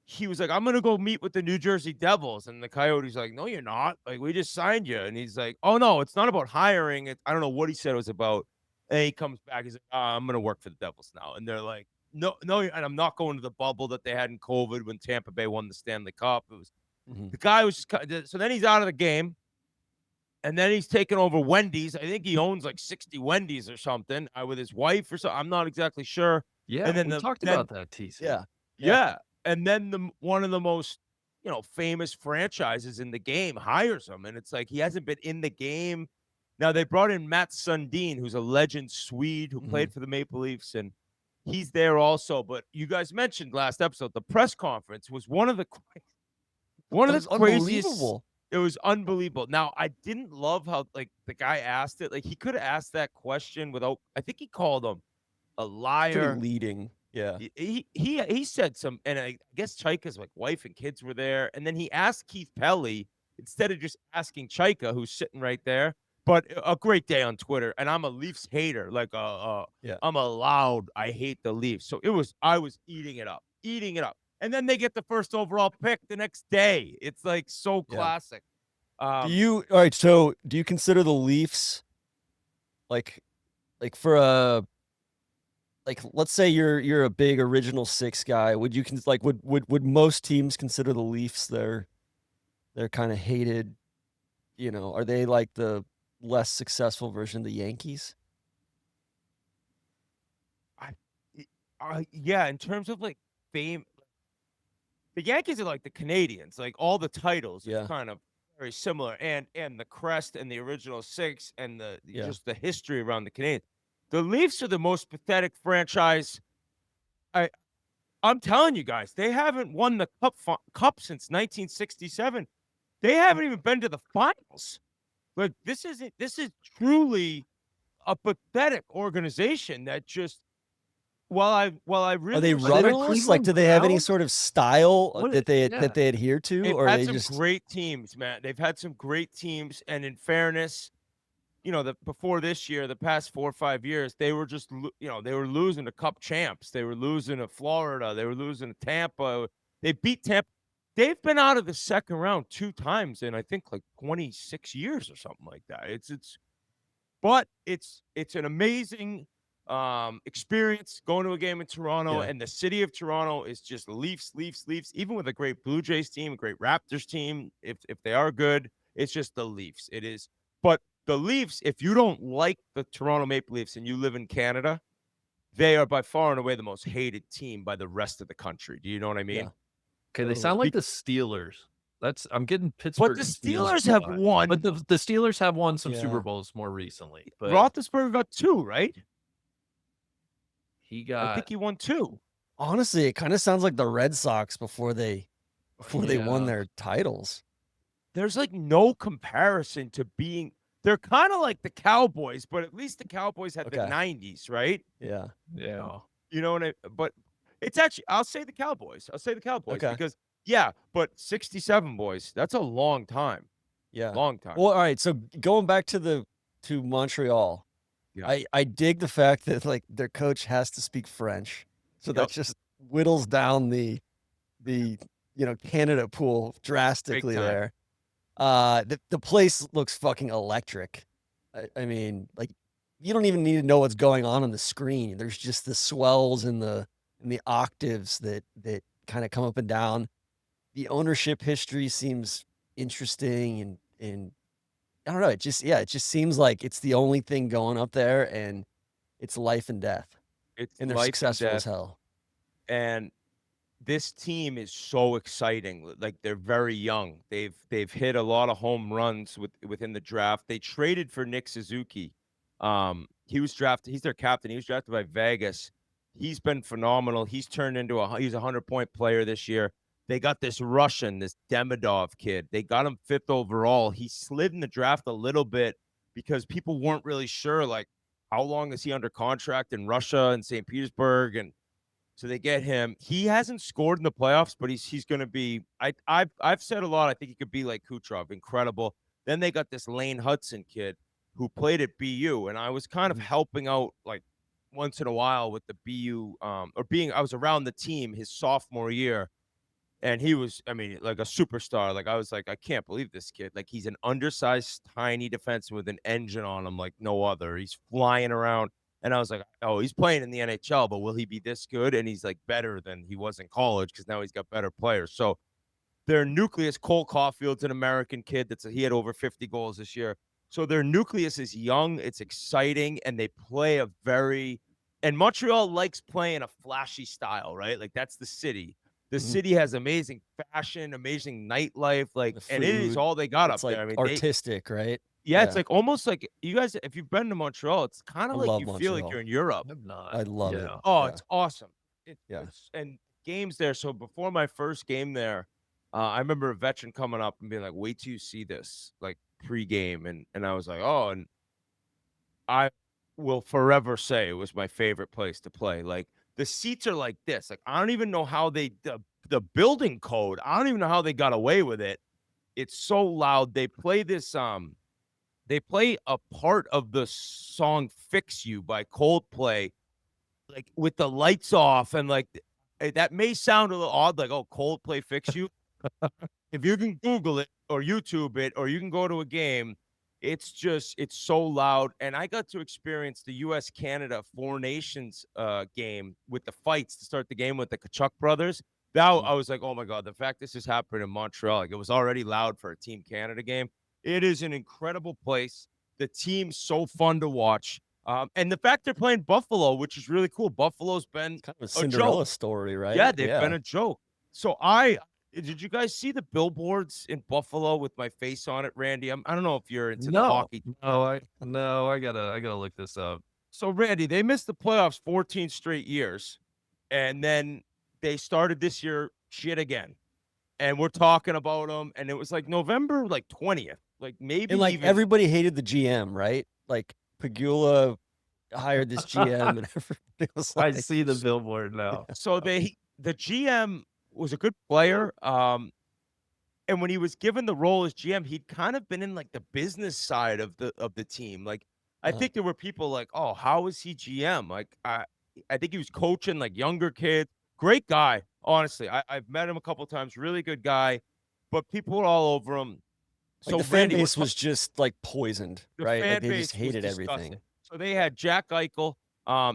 he was like, I'm going to go meet with the New Jersey Devils. And the Coyotes like, no, you're not. Like, we just signed you. And he's like, oh, no, it's not about hiring. I don't know what he said it was about. And he comes back. He's like, I'm going to work for the Devils now. And they're like, no, and I'm not going to the bubble that they had in COVID when Tampa Bay won the Stanley Cup. It was the guy was just so then he's out of the game. And then he's taking over Wendy's. I think he owns like 60 Wendy's or something with his wife or something. I'm not exactly sure. Yeah, and then we talked about that, TC. Yeah. And then one of the most, famous franchises in the game hires him. And it's like he hasn't been in the game. Now they brought in Matt Sundin, who's a legend Swede who played for the Maple Leafs, and he's there also. But you guys mentioned last episode, the press conference was one of the craziest. Unbelievable. It was unbelievable. Now, I didn't love how like the guy asked it. Like he could have asked that question without. I think he called him a liar. Pretty leading. Yeah. He said some, and I guess Chaika's like wife and kids were there, and then he asked Keith Pelly instead of just asking Chaika, who's sitting right there. But a great day on Twitter, and I'm a Leafs hater. Like, I'm a loud. I hate the Leafs. So I was eating it up, and then they get the first overall pick the next day. It's like so classic. All right? So, do you consider the Leafs like for a let's say you're a big original six guy? Would you would most teams consider the Leafs their kind of hated? Are they like the less successful version of the Yankees? I Yeah, in terms of like fame, the Yankees are like the Canadians. Like all the titles, it's Yeah. kind of very similar, and the crest and the original six and the Yeah. just the history around the Canadians. The Leafs are the most pathetic franchise. I I'm telling you guys, they haven't won the cup since 1967. They haven't even been to the finals. Like this is truly a pathetic organization that just while I Are really they Are they the respect rudderless? Like, Cleveland do they have any Browns? sort of style What? that they adhere to, they've or are had they some just great teams, man. They've had some great teams, and in fairness, before this year, the past 4 or 5 years, they were just they were losing to Cup champs. They were losing to Florida. They were losing to Tampa. They beat Tampa. They've been out of the second round 2 times in I think like 26 years or something like that. But it's an amazing experience going to a game in Toronto, Yeah. and the city of Toronto is just Leafs, Leafs, Leafs. Even with a great Blue Jays team, a great Raptors team, if they are good, it's just the Leafs. It is. But the Leafs, if you don't like the Toronto Maple Leafs and you live in Canada, they are by far and away the most hated team by the rest of the country. Do you know what I mean? Yeah. Okay, they Totally. sound like the Steelers. I'm getting But Pittsburgh the confused Steelers a have lot. won. But the Steelers have won some Yeah. Super Bowls more recently. But Roethlisberger got 2, right? he I got think he won 2. Honestly, it kind of sounds like the Red Sox before they won Yeah. their titles. There's like no comparison to being. They're kind of like the Cowboys, but at least the Cowboys had the Okay. 90s, right? Yeah. yeah. You know what but it's actually I'll say the Cowboys. I'll say the Cowboys Okay. because yeah, but 67 boys, that's a long time. Yeah. Long time. Well, all right. So going back to Montreal, Yeah. I dig the fact that like their coach has to speak French, so that Yep. just whittles down the Canada pool drastically time. there. The place looks fucking electric. I mean, like you don't even need to know what's going on the screen. There's just the swells and the octaves that kind of come up and down. The ownership history seems interesting and I don't know. It just seems like it's the only thing going up there, and it's life and death, It's and they're life and successful as death, hell. and this team is so exciting. Like they're very young. They've hit a lot of home runs within the draft. They traded for Nick Suzuki. He was drafted. He's their captain. He was drafted by Vegas. He's been phenomenal. He's turned into he's a 100-point player this year. They got this Russian, this Demidov kid. They got him 5th overall. He slid in the draft a little bit because people weren't really sure, like, how long is he under contract in Russia and St. Petersburg, and so they get him. He hasn't scored in the playoffs, but he's going to be. I've said a lot. I think he could be like Kucherov, incredible. Then they got this Lane Hudson kid who played at BU, and I was kind of helping out like once in a while with the BU, I was around the team his sophomore year, and he was, I mean, like a superstar. Like I was like, I can't believe this kid. Like he's an undersized, tiny defenseman with an engine on him like no other. He's flying around. And I was like, oh, he's playing in the NHL, but will he be this good? And he's like better than he was in college because now he's got better players. So their nucleus, Cole Caulfield's an American kid he had over 50 goals this year. So their nucleus is young, it's exciting, and they play and Montreal likes playing a flashy style, right? Like that's the city. The city has amazing fashion, amazing nightlife, like, and it is food, all they got it's up like there. I mean, artistic, right? yeah, it's like almost like you guys, if you've been to Montreal, it's kind I of like love you feel like Montreal. you're in Europe. I'm not. I love it. Yeah. Oh, Yeah. it's awesome. Yeah. And games there. So before my first game there, I remember a veteran coming up and being like, "Wait till you see this, like pregame," and I was like, "Oh," and I will forever say it was my favorite place to play. Like the seats are like this. Like I don't even know how the building code. I don't even know how they got away with it. It's so loud. They play this they play a part of the song "Fix You" by Coldplay, like with the lights off, and like that may sound a little odd, like, oh, Coldplay "Fix You." If you can Google it or YouTube it, or you can go to a game, it's so loud. And I got to experience the U.S. Canada Four Nations game with the fights to start the game with the Kachuk brothers. Now I was like, oh my God, the fact this is happening in Montreal, like it was already loud for a Team Canada game. It is an incredible place. The team's so fun to watch. And the fact they're playing Buffalo, which is really cool. Buffalo's been Kind of a a Cinderella joke. story, right? Yeah, they've been a joke. So did you guys see the billboards in Buffalo with my face on it, Randy? I don't know if you're into the hockey. I gotta look this up. So Randy, they missed the playoffs 14 straight years, and then they started this year shit again. And we're talking about them, and it was like November like 20th, like maybe And like even everybody hated the GM, right? Like Pagula hired this GM, and everybody was I like, see the billboard now. so the GM was a good player. And when he was given the role as GM, he'd kind of been in like the business side of the team. Like I think there were people like, "Oh, how is he GM?" Like I think he was coaching like younger kids. Great guy, honestly. I've met him a couple times. Really good guy, but people were all over him. like So the fan Randy, base was just like poisoned, the right? Like fan they just base was hated disgusting. everything. So they had Jack Eichel.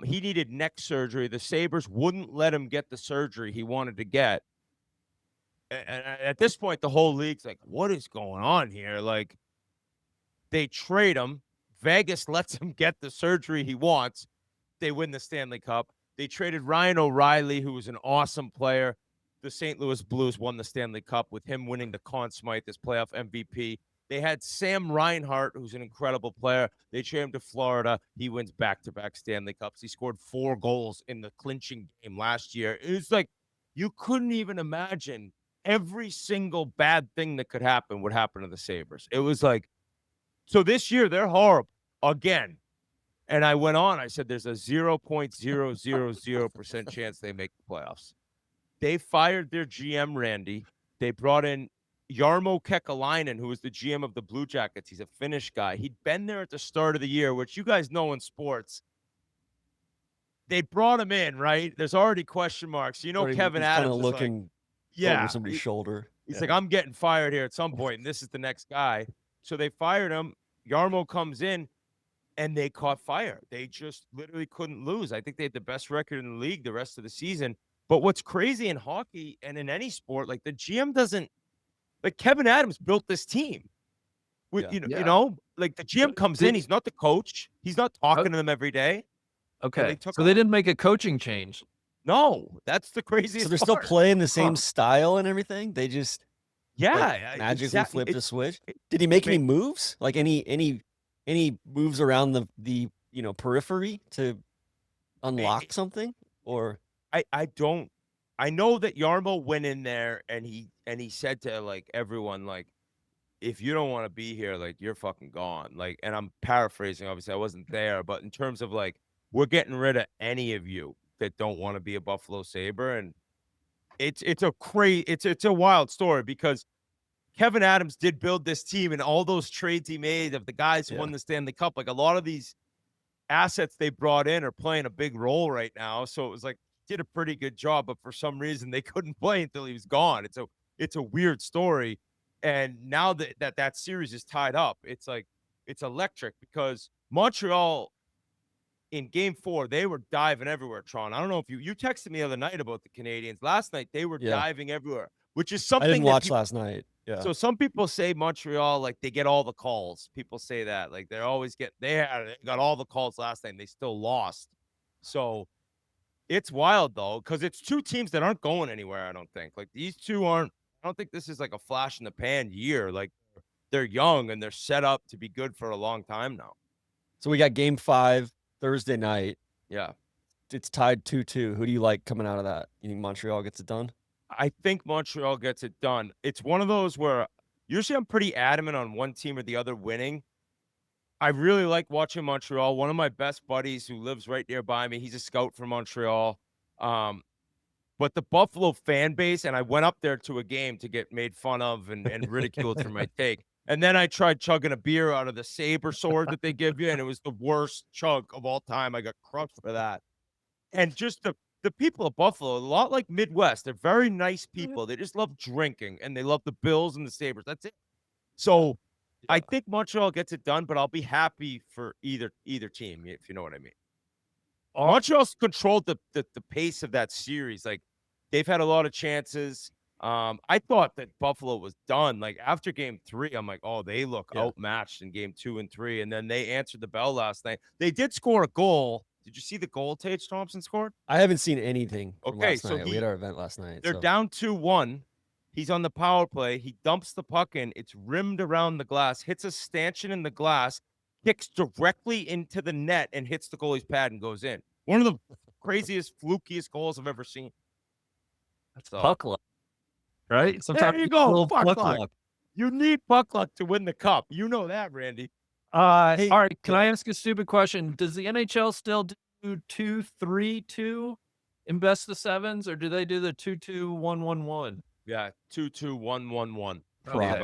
He needed neck surgery. The Sabres wouldn't let him get the surgery he wanted to get. And at this point, the whole league's like, what is going on here? Like, they trade him. Vegas lets him get the surgery he wants. They win the Stanley Cup. They traded Ryan O'Reilly, who was an awesome player. The St. Louis Blues won the Stanley Cup with him winning the Conn Smythe as playoff MVP. They had Sam Reinhart, who's an incredible player. They traded him to Florida. He wins back-to-back Stanley Cups. He scored 4 goals in the clinching game last year. It was like you couldn't even imagine every single bad thing that could happen would happen to the Sabres. It was like, so this year they're horrible again. And I went on. I said, there's a 0.000% chance they make the playoffs. They fired their GM, Randy. They brought in Jarmo Kekalainen, who was the GM of the Blue Jackets. He's a Finnish guy. He'd been there at the start of the year, which you guys know in sports. They brought him in, right? There's already question marks. You know, Kevin Adams is looking like, yeah, over somebody's shoulder. He's like, I'm getting fired here at some point, and this is the next guy. So they fired him. Jarmo comes in, and they caught fire. They just literally couldn't lose. I think they had the best record in the league the rest of the season. But what's crazy in hockey and in any sport, like the GM doesn't, like Kevin Adams built this team. You know, like the GM comes in, he's not the coach. He's not talking to them every day. Okay, so they didn't make a coaching change. No, that's the craziest. So they're part. still playing the same style and everything. They just magically flipped a switch. Did he make any moves? Like any moves around the periphery to unlock something? Or I don't. I know that Jarmo went in there and he said to like everyone, like, if you don't want to be here, like you're fucking gone. Like, and I'm paraphrasing, obviously I wasn't there, but in terms of like, we're getting rid of any of you that don't want to be a Buffalo Sabre. And it's a wild story because Kevin Adams did build this team and all those trades he made of the guys who won the Stanley Cup. Like a lot of these assets they brought in are playing a big role right now. So it was like, did a pretty good job, but for some reason they couldn't play until he was gone. It's a weird story. And now that series is tied up, it's like, it's electric because Montreal in game 4, they were diving everywhere, Tron. I don't know if you texted me the other night about the Canadians. Last night, they were diving everywhere, which is something I didn't watch last night. Yeah. So some people say Montreal, like they get all the calls. People say that, like they got all the calls last night and they still lost. So it's wild though, because it's two teams that aren't going anywhere. I don't think like these two aren't. I don't think this is like a flash in the pan year. Like they're young and they're set up to be good for a long time now. So we got game 5 Thursday night. Yeah. It's tied 2-2. Who do you like coming out of that? You think Montreal gets it done? I think Montreal gets it done. It's one of those where usually I'm pretty adamant on one team or the other winning. I really like watching Montreal. One of my best buddies who lives right nearby me, he's a scout for Montreal. But the Buffalo fan base, and I went up there to a game to get made fun of and ridiculed for my take. And then I tried chugging a beer out of the saber sword that they give you, and it was the worst chug of all time. I got crushed for that. And just the people of Buffalo, a lot like Midwest, they're very nice people. They just love drinking, and they love the Bills and the Sabres. That's it. So I think Montreal gets it done, but I'll be happy for either team, if you know what I mean. Montreal's controlled the pace of that series. Like they've had a lot of chances. I thought that Buffalo was done. Like after game 3, I'm like, oh, they look Yeah. outmatched in game 2 and 3. And then they answered the bell last night. They did score a goal. Did you see the goal Tage Thompson scored? I haven't seen anything from Okay, last so night. We had our event last night. they're So down 2-1. He's on the power play. He dumps the puck in. It's rimmed around the glass, hits a stanchion in the glass, kicks directly into the net and hits the goalie's pad and goes in. One of the craziest, flukiest goals I've ever seen. That's So, puck luck, right? Sometimes there you it's a go. little Puck luck. You need puck luck to win the cup. You know that, Randy. Hey, all right. Can I ask a stupid question? Does the NHL still do 2-3-2 in best of sevens, or do they do the 2-2-1-1-1? Yeah, 2-2-1-1-1. Probably.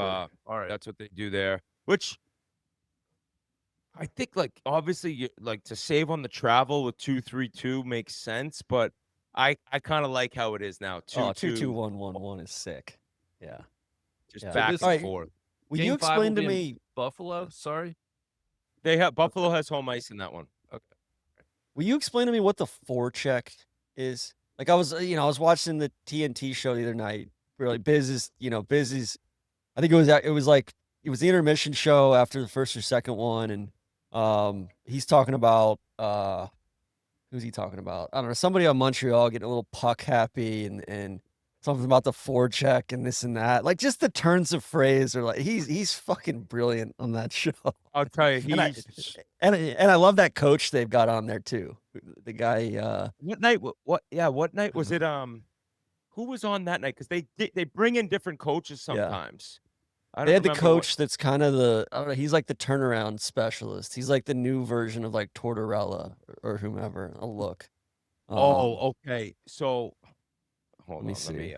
All right. That's what they do there. Which I think, like, obviously, like to save on the travel with 2-3-2 makes sense, but I kind of like how it is now. 2-2, 2-2-1-1-1 is sick. Yeah. just Yeah. back this- and All right. forth. Will Game you 5 will explain to be in me? Buffalo? Sorry. They have Buffalo has home ice in that one. Will you explain to me what the forecheck is? Like I was, I was watching the TNT show the other night. Really, Biz is. I think it was the intermission show after the first or second one, and he's talking about who's he talking about? I don't know, somebody on Montreal getting a little puck happy and something about the forecheck and this and that. Like just the turns of phrase are like he's fucking brilliant on that show. I'll tell you, And I, he's and I love that coach they've got on there too. The guy, what night? What night was it? Who was on that night? Because they bring in different coaches Yeah. sometimes. I they don't had the remember what- coach that's kind of I don't know, he's like the turnaround specialist. He's like the new version of like Tortorella or whomever. I'll look. Oh, okay. So hold Let me on. Let me. see.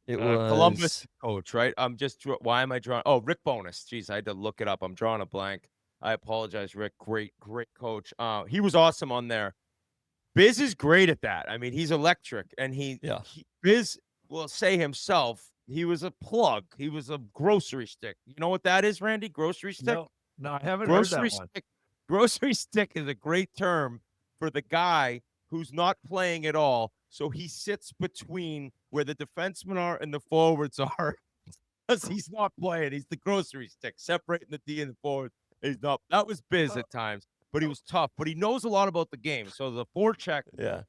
It Columbus was coach, right? Why am I drawing? Oh, Rick Bonus. Jeez, I had to look it up. I'm drawing a blank. I apologize, Rick. Great coach. He was awesome on there. Biz is great at that. I mean, he's electric, and Biz will say himself, he was a plug. He was a grocery stick. You know what that is, Randy? Grocery stick? No, I haven't Grocery heard that one. stick. Grocery stick is a great term for the guy who's not playing at all. So he sits between where the defensemen are and the forwards are because he's not playing. He's the grocery stick, separating the D and the forward. He's not. That was Biz at times, but he was tough. But he knows a lot about the game. So the forecheck, yeah.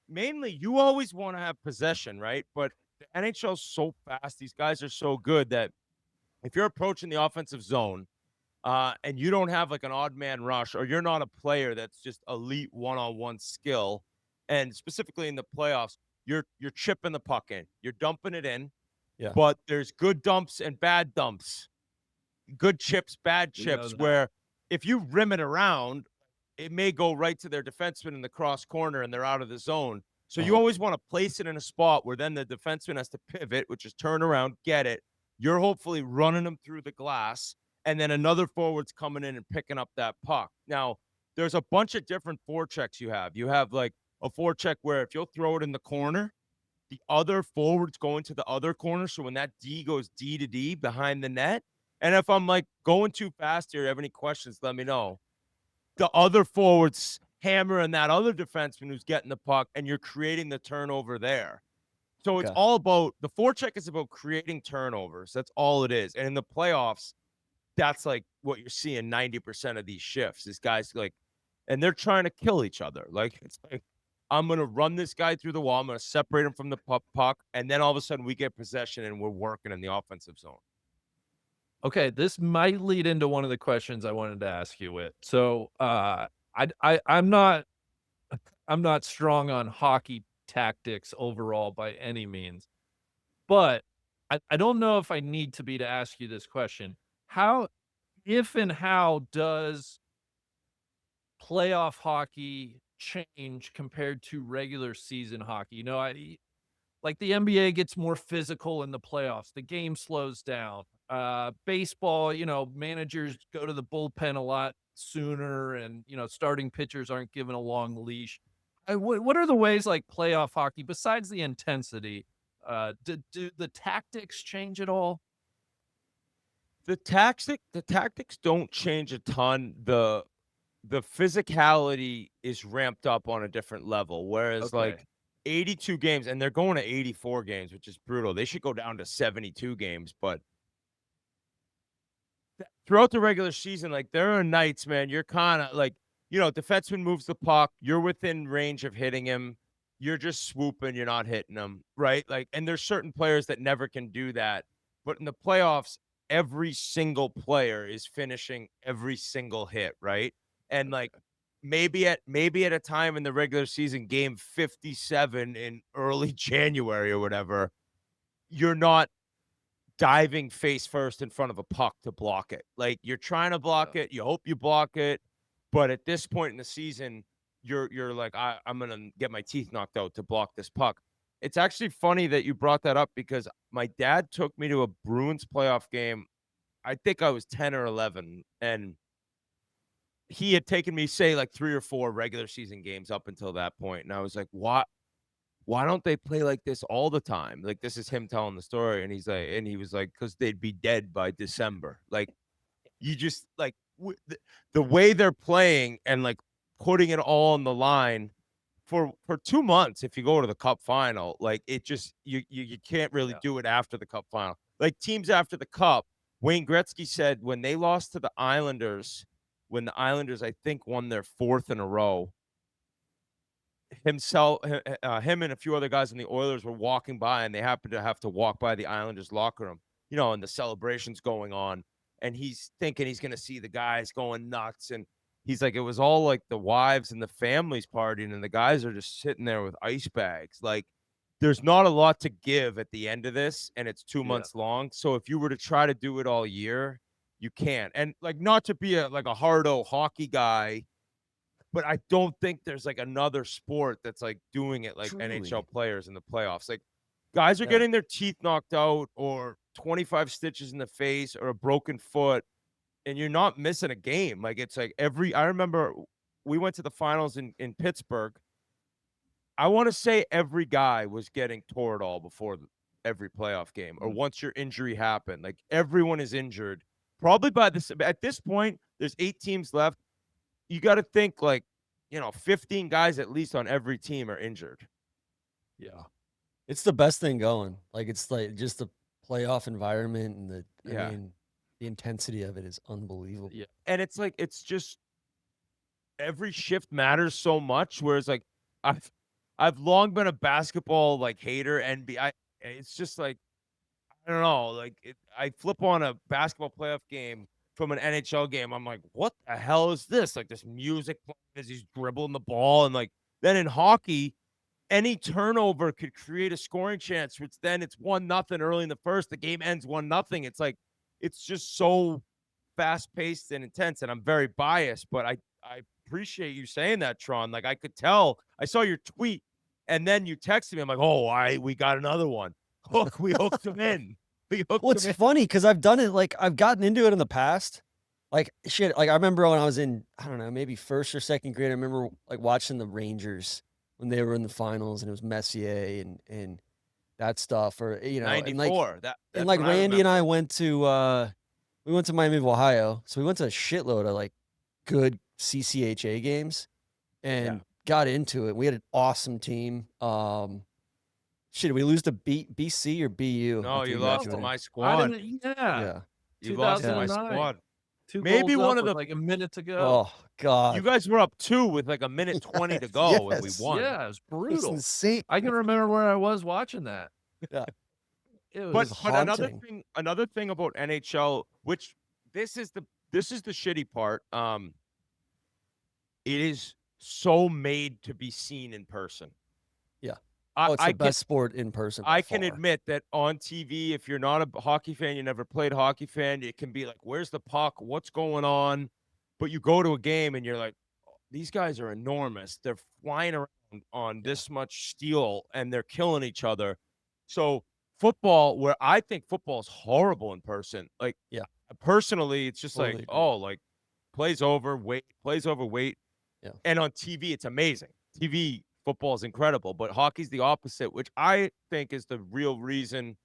mainly, you always want to have possession, right? But the NHL's so fast. These guys are so good that if you're approaching the offensive zone, and you don't have like an odd man rush, or you're not a player that's just elite one-on-one skill, and specifically in the playoffs, you're chipping the puck in, you're dumping it in. Yeah. But there's good dumps and bad dumps, good chips, bad We know chips, that. where if you rim it around, it may go right to their defenseman in the cross corner and they're out of the zone. So you always want to place it in a spot where then the defenseman has to pivot, which is turn around, get it. You're hopefully running them through the glass, and then another forward's coming in and picking up that puck. Now, there's a bunch of different forechecks you have. You have like a forecheck where if you'll throw it in the corner, the other forward's going to the other corner. So when that D goes D to D behind the net, and if I'm like going too fast here, you have any questions, let me know. The other forward's hammering that other defenseman who's getting the puck, and you're creating the turnover there. So it's Okay. all about the forecheck is about creating turnovers. That's all it is. And in the playoffs, that's like what you're seeing 90% of these shifts is guys like, and they're trying to kill each other. Like, it's like, I'm going to run this guy through the wall. I'm going to separate him from the puck. And then all of a sudden we get possession and we're working in the offensive zone. Okay, this might lead into one of the questions I wanted to ask you with. So, I'm not strong on hockey tactics overall by any means, but I don't know if I need to be to ask you this question. If and how does playoff hockey change compared to regular season hockey? You know, like the NBA gets more physical in the playoffs. The game slows down. Baseball, managers go to the bullpen a lot sooner, and starting pitchers aren't given a long leash. What are the ways like playoff hockey besides the intensity? Do the tactics change at all? The tactics don't change a ton. The physicality is ramped up on a different level. Whereas Okay. like 82 games, and they're going to 84 games, which is brutal. They should go down to 72 games, but throughout the regular season, like, there are nights, man, you're kind of like, defenseman moves the puck, you're within range of hitting him, you're just swooping, you're not hitting him, right? Like, and there's certain players that never can do that. But in the playoffs, every single player is finishing every single hit, right? And like maybe at a time in the regular season, game 57 in early January or whatever, you're not diving face first in front of a puck to block it. Like, you're trying to block it, you hope you block it, but at this point in the season, you're like, I'm gonna get my teeth knocked out to block this puck. It's actually funny that you brought that up because my dad took me to a Bruins playoff game. I think I was 10 or 11, and he had taken me, say, like 3 or 4 regular season games up until that point, and I was like, why don't they play like this all the time? Like, this is him telling the story, and he was like, because they'd be dead by December. Like, you just like the way they're playing and like putting it all on the line for 2 months. If you go to the cup final, like, it just you can't really do it after the cup final. Like, teams after the cup, Wayne Gretzky said when they lost to the Islanders, when the Islanders, I think, won their 4th in a row, him and a few other guys in the Oilers were walking by, and they happened to have to walk by the Islanders locker room, and the celebrations going on, and he's thinking he's going to see the guys going nuts, and he's like, it was all like the wives and the families partying, and the guys are just sitting there with ice bags. Like, there's not a lot to give at the end of this, and it's 2 months long. So if you were to try to do it all year, you can't. And like, not to be a hardo hockey guy, but I don't think there's like another sport that's like doing it like Truly. NHL players in the playoffs. Like, guys are getting their teeth knocked out or 25 stitches in the face or a broken foot, and you're not missing a game. Like, it's like I remember we went to the finals in Pittsburgh. I want to say every guy was getting Toradol before every playoff game, or once your injury happened. Like, everyone is injured. Probably at this point, there's 8 teams left. You got to think like, 15 guys at least on every team are injured. Yeah. It's the best thing going. Like, it's like just the playoff environment and I mean, the intensity of it is unbelievable. Yeah. And it's like, it's just every shift matters so much. Whereas like, I've long been a basketball like hater, and it's just like, I don't know, like I flip on a basketball playoff game from an NHL game. I'm like, what the hell is this? Like, this music playing as he's dribbling the ball, and like, then in hockey, any turnover could create a scoring chance, which then it's 1-0 early in the first. The game ends 1-0. It's like, it's just so fast paced and intense. And I'm very biased, but I appreciate you saying that, Tron. Like, I could tell. I saw your tweet, and then you texted me. I'm like, oh, we got another one. We hooked him in. Well, it's funny because I've done it. Like, I've gotten into it in the past. Like, shit. Like, I remember when I was in, I don't know, maybe 1st or 2nd grade. I remember like watching the Rangers when they were in the finals, and it was Messier and that stuff, or 94. And like, That's and like what Randy and I remember. went to we went to Miami of Ohio, so we went to a shitload of like good CCHA games and got into it. We had an awesome team. Shit, did we lose to BC or BU? No, after you we lost to graduated? my I squad. didn't. Yeah. You lost to my 2009. squad. 2 Maybe goals one up of with the like a minute to go. Oh God. You guys were up 2 with like a minute 20 to go, and we Yes. won. Yeah, it was It's brutal. insane. I can remember where I was watching that. Yeah. It was was But haunting. another thing about NHL, which this is the shitty part. It is so made to be seen in person. Yeah. I, Oh, it's I the can best sport in person by I can far. admit that on TV, if you're not a hockey fan, you never played hockey fan, it can be like, where's the puck? What's going on? But you go to a game and you're like, these guys are enormous. They're flying around on this much steel, and they're killing each other. So football, where I think football is horrible in person, like, Yeah. personally, it's just Totally like, agree. oh, like, plays over, wait. Yeah. And on TV, it's amazing. TV football is incredible, but hockey's the opposite, which I think is the real reason,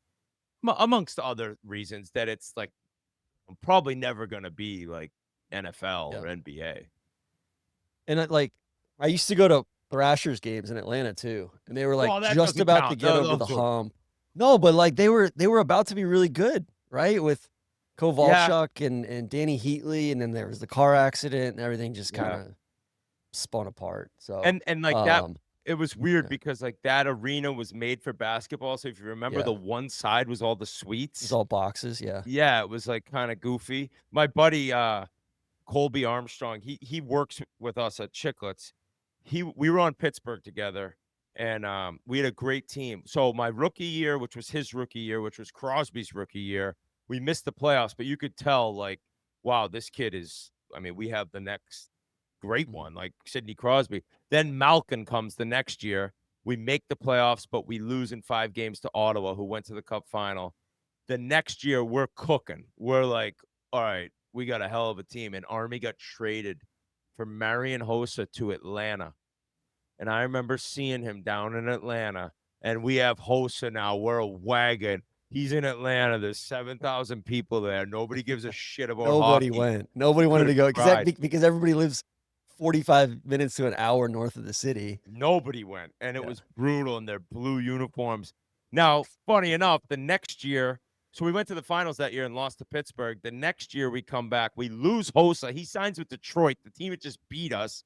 amongst other reasons, that it's like probably never going to be like NFL or NBA. And I used to go to Thrashers games in Atlanta too, and they were like Well, that just doesn't about to count. get over the hump. No, but like they were about to be really good, right? With Kovalchuk and Danny Heatley, and then there was the car accident, and everything just kind of spun apart. So and like that, um, it was weird yeah. because like that arena was made for basketball. So if you remember, Yeah. the one side was all the It was suites. all boxes, yeah. Yeah, it was like kind of goofy. My buddy Colby Armstrong, he works with us at Chiclets. We were on Pittsburgh together, and we had a great team. So my rookie year, which was his rookie year, which was Crosby's rookie year, we missed the playoffs, but you could tell like, wow, this kid is. I mean, we have the next great one, like Sidney Crosby. Then Malkin comes the next year. We make the playoffs, but we lose in 5 games to Ottawa, who went to the Cup final. The next year, we're cooking. We're like, all right, we got a hell of a team. And Army got traded from Marion Hossa to Atlanta. And I remember seeing him down in Atlanta. And we have Hossa now. We're a wagon. He's in Atlanta. There's 7,000 people there. Nobody gives a shit about Nobody hockey. went. Nobody wanted Could to have go cried. because everybody lives 45 minutes to an hour north of the city. Nobody went, and it was brutal in their blue uniforms. Now, funny enough, the next year, so we went to the finals that year and lost to Pittsburgh. The next year we come back, we lose Hossa. He signs with Detroit, the team that just beat us.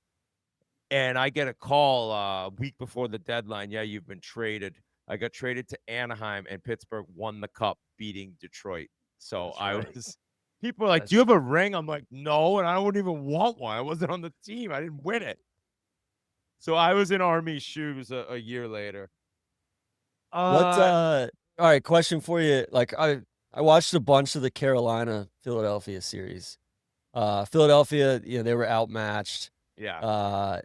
And I get a call a week before the deadline. Yeah, you've been traded. I got traded to Anaheim, and Pittsburgh won the cup, beating Detroit. So people are like, do you have a ring? I'm like, no, and I wouldn't even want one. I wasn't on the team. I didn't win it. So I was in Army's shoes a year later. All right, question for you. Like I watched a bunch of the Carolina Philadelphia series. Philadelphia, they were outmatched. Yeah.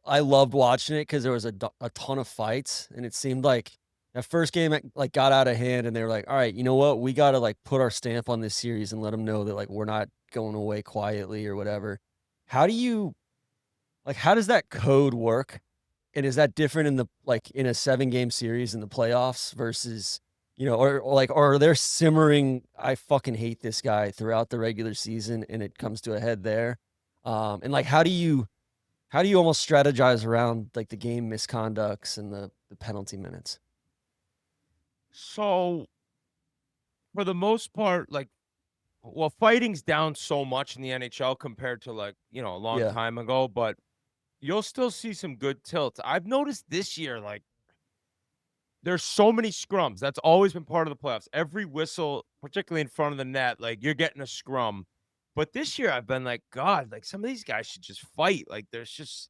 I loved watching it because there was a ton of fights, and it seemed like that first game like got out of hand, and they were like, all right, you know what? We got to like put our stamp on this series and let them know that like we're not going away quietly or whatever. How does that code work? And is that different in in a 7-game series in the playoffs versus, or are there simmering, I fucking hate this guy throughout the regular season and it comes to a head there? And like, how do you almost strategize around like the game misconducts and the penalty minutes? So for the most part, fighting's down so much in the NHL compared to a long Yeah. time ago, but you'll still see some good tilts. I've noticed this year, there's so many scrums. That's always been part of the playoffs. Every whistle, particularly in front of the net, like you're getting a scrum. But this year I've been like, God, like some of these guys should just fight. Like there's just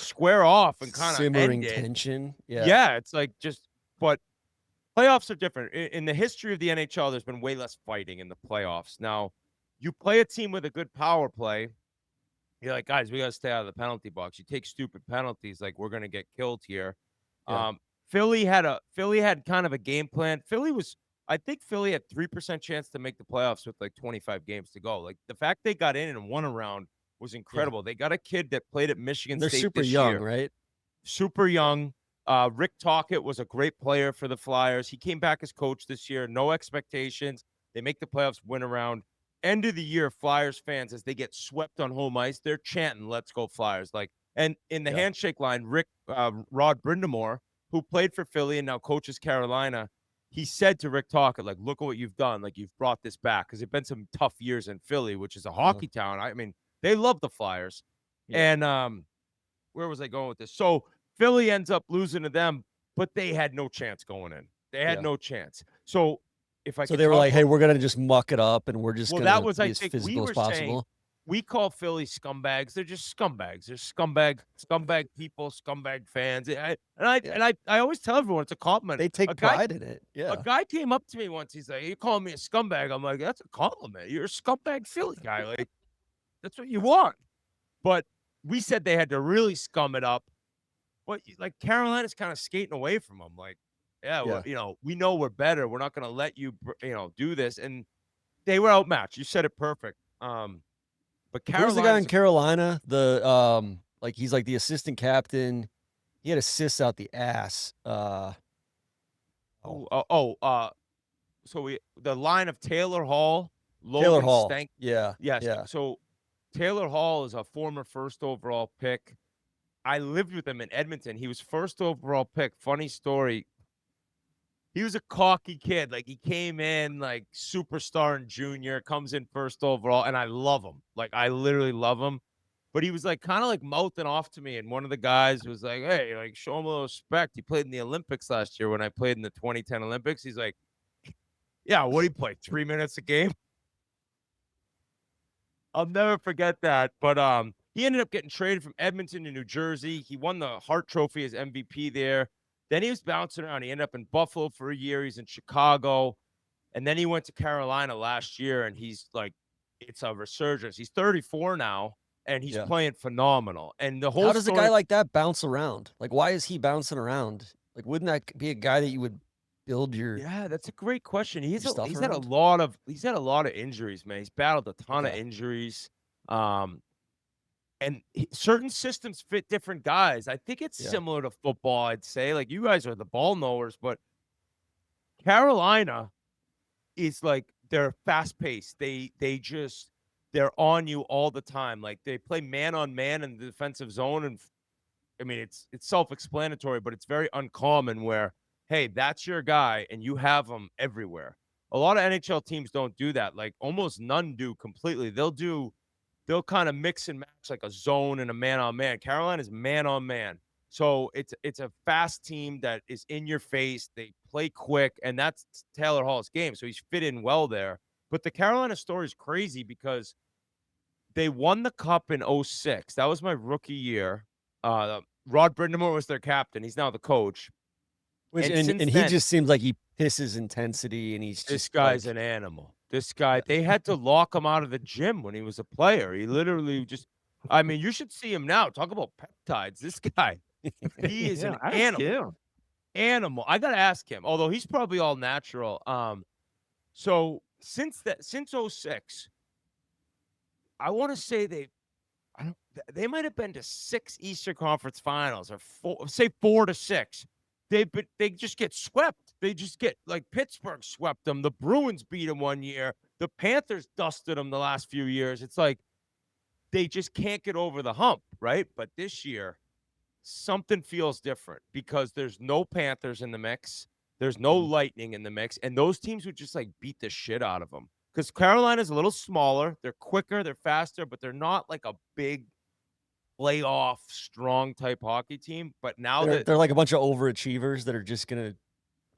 square off and kind of Simmering end it. tension. Yeah. Yeah, it's but playoffs are different. In the history of the NHL, there's been way less fighting in the playoffs. Now, you play a team with a good power play. You're like, guys, we got to stay out of the penalty box. You take stupid penalties, like we're going to get killed here. Yeah. Philly had kind of a game plan. I think Philly had 3% chance to make the playoffs with like 25 games to go. Like the fact they got in and won a round was incredible. Yeah. They got a kid that played at Michigan They're State super this young, year. right? Super young. Rick Tocchet was a great player for the Flyers. He came back as coach this year. No expectations. They make the playoffs, win a round. End of the year, Flyers fans, as they get swept on home ice, they're chanting, "Let's go Flyers!" And in the handshake line, Rod Brindamore, who played for Philly and now coaches Carolina, he said to Rick Tocchet, like, "Look at what you've done. Like, you've brought this back." Because there've been some tough years in Philly, which is a hockey town. I mean, they love the Flyers. Yeah. And where was I going with this? So Philly ends up losing to them, but they had no chance going in. They had no chance. So So they were like, hey, we're going to just muck it up and we're just going that to was, be I as think, physical as possible. We call Philly scumbags. They're just scumbags. They're scumbag people, scumbag fans. And I always tell everyone it's a compliment. They take pride in it. Yeah. A guy came up to me once. He's like, "You calling me a scumbag?" I'm like, "That's a compliment. You're a scumbag Philly guy. Like, that's what you want." But we said they had to really scum it up. But like Carolina's kind of skating away from them. Like, well, we know we're better. We're not going to let you, do this. And they were outmatched. You said it perfect. But Who was the guy in Carolina? He's like the assistant captain. He had assists out the ass. So the line of Taylor Hall, Logan Stank. Yeah. Yes. Yeah. So Taylor Hall is a former first overall pick. I lived with him in Edmonton. He was first overall pick. Funny story. He was a cocky kid. Like, he came in like superstar in junior, comes in first overall, and I love him. Like, I literally love him. But he was like kind of like mouthing off to me, and one of the guys was like, "Hey, like, show him a little respect. He played in the Olympics last year when I played in the 2010 Olympics." He's like, "Yeah, what do you play? 3 minutes a game?" I'll never forget that. But he ended up getting traded from Edmonton to New Jersey. He won the Hart Trophy as MVP there. Then he was bouncing around. He ended up in Buffalo for a year. He's in Chicago. And then he went to Carolina last year, and he's like, it's a resurgence. He's 34 now, and he's Yeah. playing phenomenal. And the whole How does a story, guy like that bounce around? Like, why is he bouncing around? Like, wouldn't that be a guy that you would build your yeah, that's a great question. He's stuff he's had a around? lot of injuries, man. He's battled a ton of Okay. injuries. And certain systems fit different guys. I think it's Yeah. similar to football, I'd say. Like, you guys are the ball knowers, but Carolina is like, they're fast paced. They're on you all the time. Like, they play man on man in the defensive zone. And I mean, it's self-explanatory, but it's very uncommon where, hey, that's your guy and you have him everywhere. A lot of NHL teams don't do that. Like, almost none do completely. They'll kind of mix and match like a zone and a man on man. Carolina's man on man. So it's a fast team that is in your face. They play quick, and that's Taylor Hall's game. So he's fit in well there. But the Carolina story is crazy because they won the cup in 06. That was my rookie year. Rod Brindamore was their captain. He's now the coach. Which And and since he then, just seems like he pisses intensity, and he's this just guy's like, an animal. This guy, they had to lock him out of the gym when he was a player. He literally just, I mean, you should see him now. Talk about peptides. This guy, he is Yeah, an ask animal. him. Animal. I gotta ask him, although he's probably all natural. So since '06, I want to say they might have been to 6 Eastern Conference Finals, or say 4 to 6. They just get swept. They just get, like, Pittsburgh swept them. The Bruins beat them one year. The Panthers dusted them the last few years. It's like they just can't get over the hump, right? But this year, something feels different because there's no Panthers in the mix. There's no Lightning in the mix, and those teams would just like beat the shit out of them. Because Carolina's a little smaller, they're quicker, they're faster, but they're not like a big playoff strong type hockey team. But now that, they're like a bunch of overachievers that are just gonna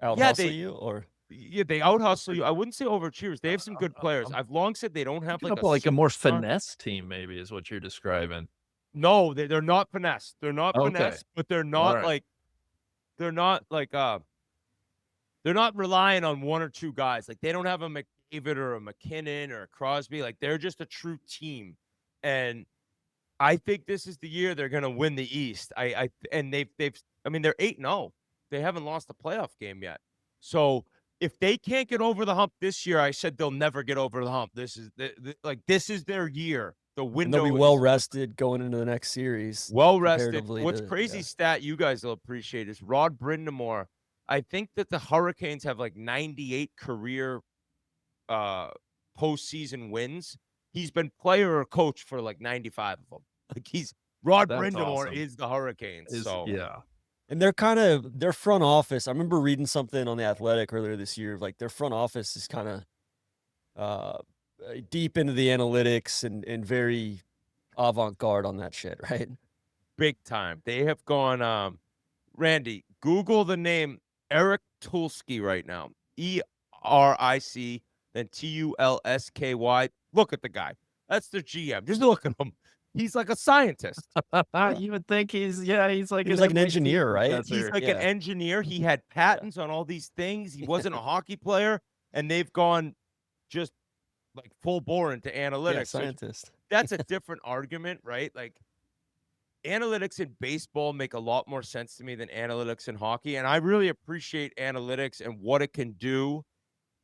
out yeah, hustle you, or they out hustle you. I wouldn't say overachievers. They have some good players. I've long said they don't have Picking like up a like a more superstar. finesse team, maybe, is what you're describing. No, they're not finesse. They're not Okay. finesse, but they're All not right. like they're not like they're not relying on one or two guys. Like, they don't have a McDavid or a McKinnon or a Crosby. Like, they're just a true team. And I think this is the year they're going to win the East. And I mean, they're 8-0. They haven't lost a playoff game yet. So if they can't get over the hump this year, I said they'll never get over the hump. This is this is their year. The and they'll be window well is rested going into the next series. well rested. comparatively What's to- crazy yeah. stat you guys will appreciate is Rod Brindamore. I think that the Hurricanes have like 98 career postseason wins. He's been player or coach for like 95 of them. Like, Rod That's Brindamore awesome. is the Hurricanes. So Yeah. And they're kind of their front office. I remember reading something on the Athletic earlier this year. Like, their front office is kind of deep into the analytics and very avant-garde on that shit, right? big time. They have gone. Randy, Google the name Eric Tulsky right now. ERIC, then TULSKY. Look at the guy. That's their GM. Just look at him. He's like a scientist. You would think he's like He was like an MIT engineer, right? professor. He's like Yeah. an engineer. He had patents on all these things. He wasn't a hockey player, and they've gone just like full bore into analytics. Yeah, So scientist. that's a different argument, right? Like, analytics in baseball make a lot more sense to me than analytics in hockey, and I really appreciate analytics and what it can do.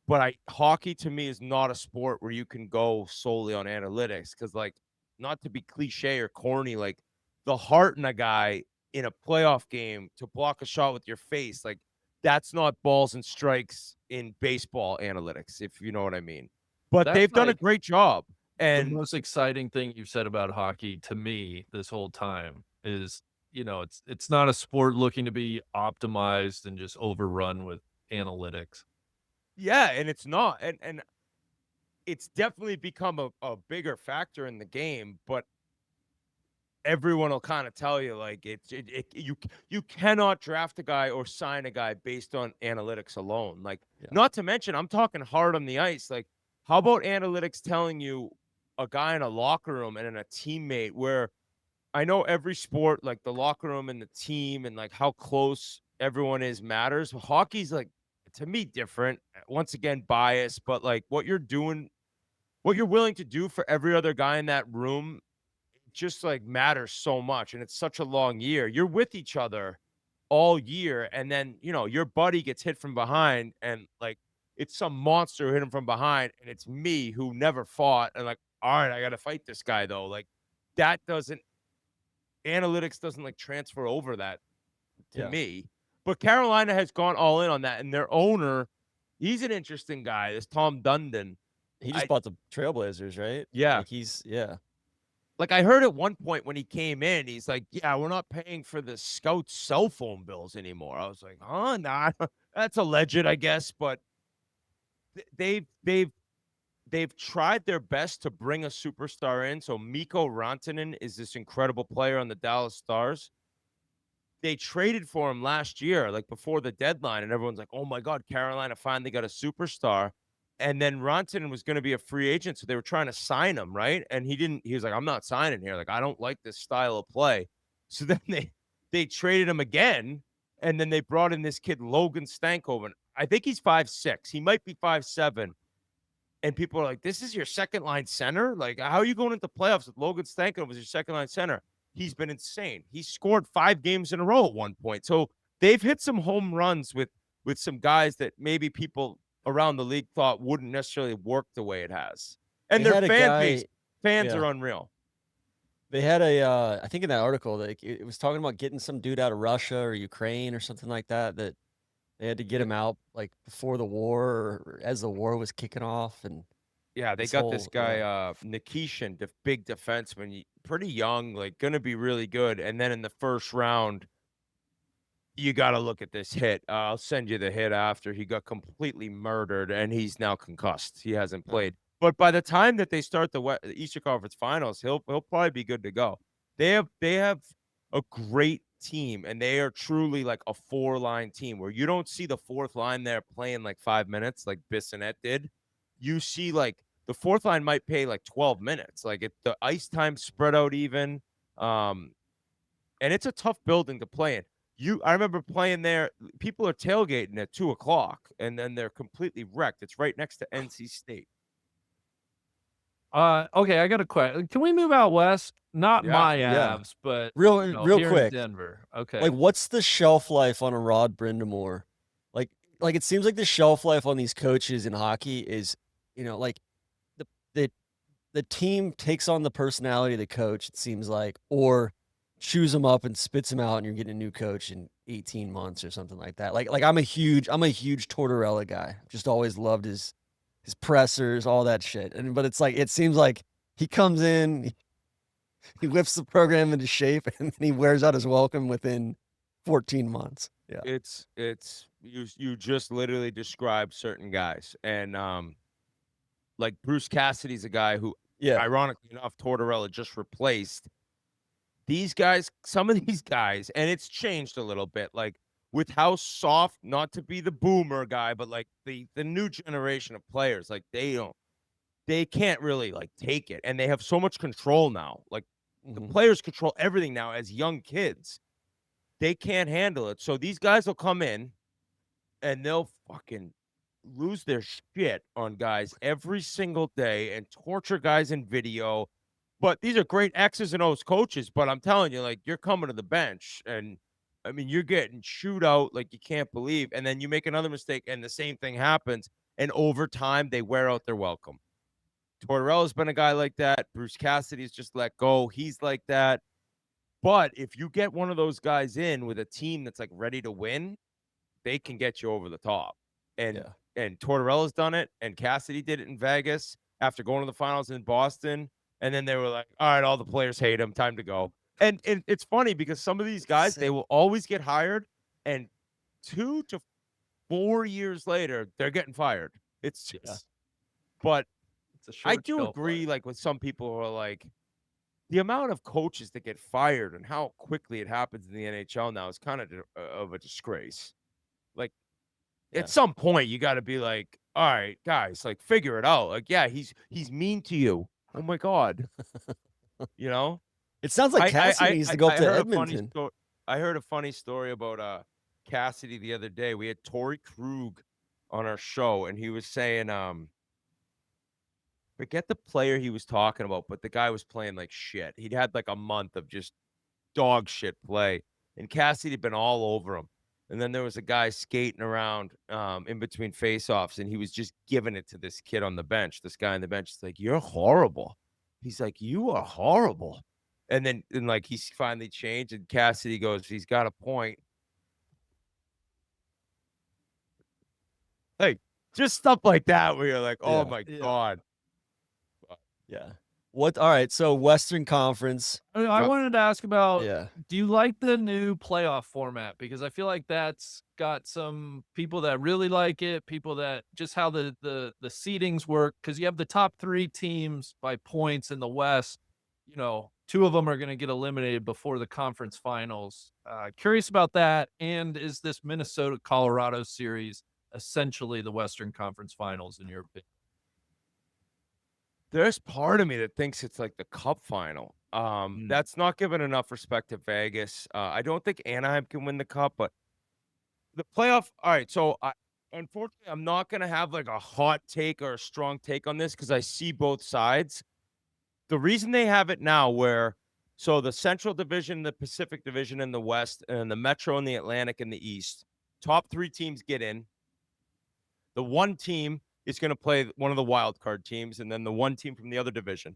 But hockey to me is not a sport where you can go solely on analytics, because, like, not to be cliche or corny, like, the heart in a guy in a playoff game to block a shot with your face, like, that's not balls and strikes in baseball analytics, if you know what I mean. But That's they've done a like great job. the And most exciting thing you've said about hockey to me this whole time is it's not a sport looking to be optimized and just overrun with analytics. Yeah, and it's not. And it's definitely become a bigger factor in the game, but everyone will kind of tell you like you cannot draft a guy or sign a guy based on analytics alone. Like, Yeah. not to mention, I'm talking hard on the ice. Like, how about analytics telling you a guy in a locker room and in a teammate, where I know every sport, like the locker room and the team and like how close everyone is matters. Hockey's like, to me, different. Once again, bias, but like what you're doing, what you're willing to do for every other guy in that room just like matters so much. And it's such a long year. You're with each other all year. And then, your buddy gets hit from behind and like it's some monster who hit him from behind. And it's me who never fought. And like, all right, I got to fight this guy though. Like, that doesn't, analytics doesn't like transfer over that to me. But Carolina has gone all in on that. And their owner, he's an interesting guy, this Tom Dundon. He just bought the Trailblazers, right? Yeah. Like Like, I heard at one point when he came in, he's like, "Yeah, we're not paying for the scouts' cell phone bills anymore." I was like, "Huh? Nah, that's alleged, I guess." But they've tried their best to bring a superstar in. So Mikko Rantanen is this incredible player on the Dallas Stars. They traded for him last year, like before the deadline, and everyone's like, "Oh my God, Carolina finally got a superstar." And then Rantanen was going to be a free agent, so they were trying to sign him, right? And he didn't. He was like, "I'm not signing here. Like, I don't like this style of play." So then they traded him again, and then they brought in this kid Logan Stankoven. I think he's 5'6". He might be 5'7". And people are like, "This is your second line center? Like, how are you going into playoffs with Logan Stankoven as your second line center?" He's been insane. He scored 5 games in a row at one point. So they've hit some home runs with some guys that maybe people around the league thought wouldn't necessarily work the way it has. And they their had a guy. fans Yeah. are unreal. They had I think in that article, like it was talking about getting some dude out of Russia or Ukraine or something like that. That they had to get him out like before the war or as the war was kicking off, and Yeah, they got this guy, Nikishin, big defenseman, pretty young, like going to be really good. And then in the first round, you got to look at this hit. I'll send you the hit after. He got completely murdered, and he's now concussed. He hasn't played. But by the time that they start the Eastern Conference Finals, he'll probably be good to go. They have a great team, and they are truly like a 4-line team where you don't see the fourth line there playing like 5 minutes like Bissonnette did. You see like the fourth line might play like 12 minutes. Like, the ice time spread out even. And it's a tough building to play in. I remember playing there. People are tailgating at 2:00, and then they're completely wrecked. It's right next to NC State. Okay, I got a question. Can we move out west? Not Yeah. my Yeah. abs, but real here in quick. Denver. Okay. Like, what's the shelf life on a Rod Brindamore? Like it seems like the shelf life on these coaches in hockey is, like the team takes on the personality of the coach, it seems like, or chews him up and spits him out, and you're getting a new coach in 18 months or something like that. Like I'm a huge Tortorella guy. Just always loved his pressers, all that shit. But it's like, it seems like he comes in, he whips the program into shape, and then he wears out his welcome within 14 months. Yeah. It's you just literally described certain guys. And like Bruce Cassidy's a guy who, ironically enough, Tortorella just replaced. These guys, some of these guys, and it's changed a little bit, like with how soft, not to be the boomer guy, but like the new generation of players, like they can't really like take it, and they have so much control now. Like, the players control everything now as young kids. They can't handle it. So these guys will come in and they'll fucking lose their shit on guys every single day and torture guys in video. But these are great X's and O's coaches. But I'm telling you, like, you're coming to the bench, and I mean, you're getting chewed out like you can't believe. And then you make another mistake, and the same thing happens. And over time, they wear out their welcome. Tortorella's been a guy like that. Bruce Cassidy's just let go. He's like that. But if you get one of those guys in with a team that's like ready to win, they can get you over the top. And Tortorella's done it, and Cassidy did it in Vegas after going to the finals in Boston. And then they were like, all right, all the players hate him. Time to go. And it's funny because some of these guys, they will always get hired, and 2 to 4 years later, they're getting fired. It's just, but It's a I short do shelf agree, life. like with some people who are like, the amount of coaches that get fired and how quickly it happens in the NHL now is kind of a disgrace. Like, Yeah. at some point, you got to be like, all right, guys, like figure it out. Like, yeah, he's mean to you. Oh my God, you know. It sounds like Cassidy needs to go up I to heard a funny Edmonton. story. I heard a funny story about Cassidy the other day. We had Torrey Krug on our show, and he was saying, forget the player he was talking about, but the guy was playing like shit. He'd had like a month of just dog shit play, and Cassidy had been all over him. And then there was a guy skating around in between faceoffs, and he was just giving it to this kid on the bench. This guy on the bench is like, "You're horrible." He's like, "You are horrible." And then like he's finally changed, and Cassidy goes, "He's got a point." Like just stuff like that, where you're like, "Oh my Yeah. God." Yeah. What? All right. So Western Conference. I wanted to ask about, Yeah. do you like the new playoff format? Because I feel like that's got some people that really like it, people that just how the seedings work. Because you have the top 3 teams by points in the West. You know, 2 of them are going to get eliminated before the conference finals. Curious about that. And is this Minnesota-Colorado series essentially the Western Conference Finals in your opinion? There's part of me that thinks it's like the cup final. That's not giving enough respect to Vegas. I don't think Anaheim can win the cup, but the playoff. All right, so unfortunately, I'm not gonna have like a hot take or a strong take on this because I see both sides. The reason they have it now, where so the Central Division, the Pacific Division in the West, and the Metro and the Atlantic in the East, top 3 teams get in. The one team is going to play one of the wild card teams, and then the one team from the other division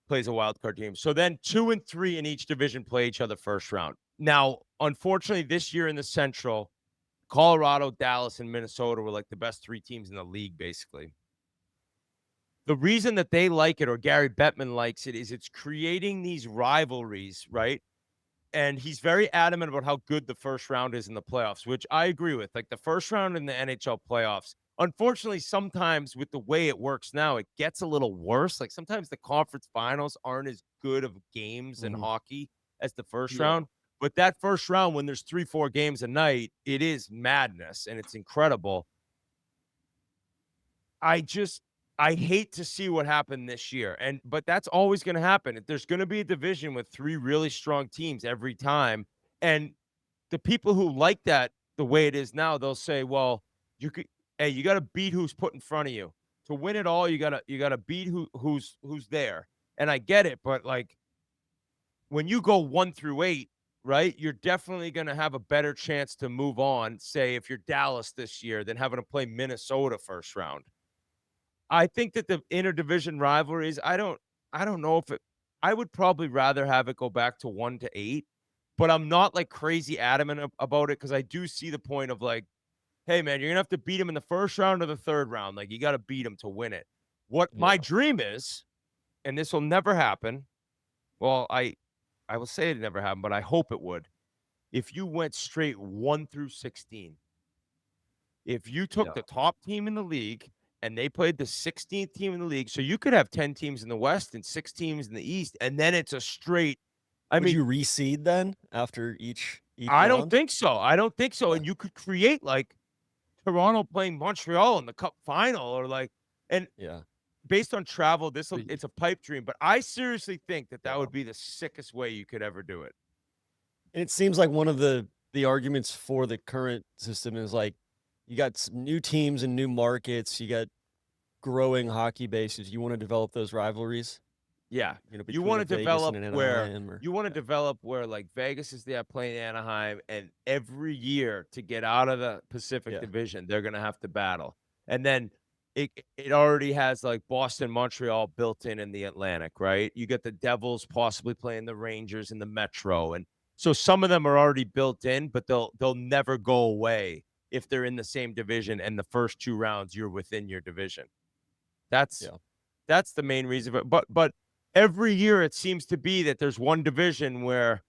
plays a wild card team. So then 2 and 3 in each division play each other first round. Now, unfortunately, this year in the Central, Colorado, Dallas, and Minnesota were like the best 3 teams in the league, basically. The reason that they like it, or Gary Bettman likes it, is it's creating these rivalries, right? And he's very adamant about how good the first round is in the playoffs, which I agree with. Like the first round in the NHL playoffs, unfortunately, sometimes with the way it works now, it gets a little worse. Like sometimes the conference finals aren't as good of games in hockey as the first round. But that first round, when there's 3-4 games a night, it is madness and it's incredible. I hate to see what happened this year. But that's always going to happen. There's going to be a division with 3 really strong teams every time. And the people who like that the way it is now, they'll say, well, you got to beat who's put in front of you. To win it all, you gotta beat who's there. And I get it, but like when you go 1 through 8, right, you're definitely gonna have a better chance to move on, say if you're Dallas this year, than having to play Minnesota first round. I think that the interdivision rivalries, I don't know if I would probably rather have it go back to 1 to 8, but I'm not like crazy adamant about it because I do see the point of like, hey man, you're gonna have to beat him in the first round or the third round. Like you got to beat him to win it. What my dream is, and this will never happen. Well, I will say it never happened, but I hope it would. If you went straight 1 through 16, if you took the top team in the league and they played the 16th team in the league, so you could have 10 teams in the West and 6 teams in the East, and then it's a straight. Would you reseed then after each I don't round? think so. I don't think so. And you could create like Toronto playing Montreal in the Cup final, or like, and based on travel, it's a pipe dream. But I seriously think that would be the sickest way you could ever do it. And it seems like one of the arguments for the current system is like you got some new teams and new markets, you got growing hockey bases. You want to develop those rivalries. Yeah, you know, you want to develop where like Vegas is there playing Anaheim, and every year to get out of the Pacific Division, they're gonna have to battle. And then it already has like Boston, Montreal built in the Atlantic, right? You get the Devils possibly playing the Rangers in the Metro, and so some of them are already built in, but they'll never go away if they're in the same division. And the first 2 rounds, you're within your division. That's the main reason. But every year it seems to be that there's one division where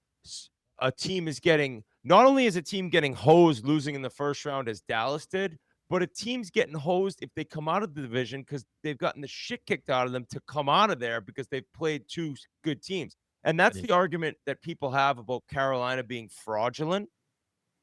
a team is getting, not only is a team getting hosed losing in the first round as Dallas did, but a team's getting hosed if they come out of the division because they've gotten the shit kicked out of them to come out of there because they've played two good teams. And that's the argument that people have about Carolina being fraudulent,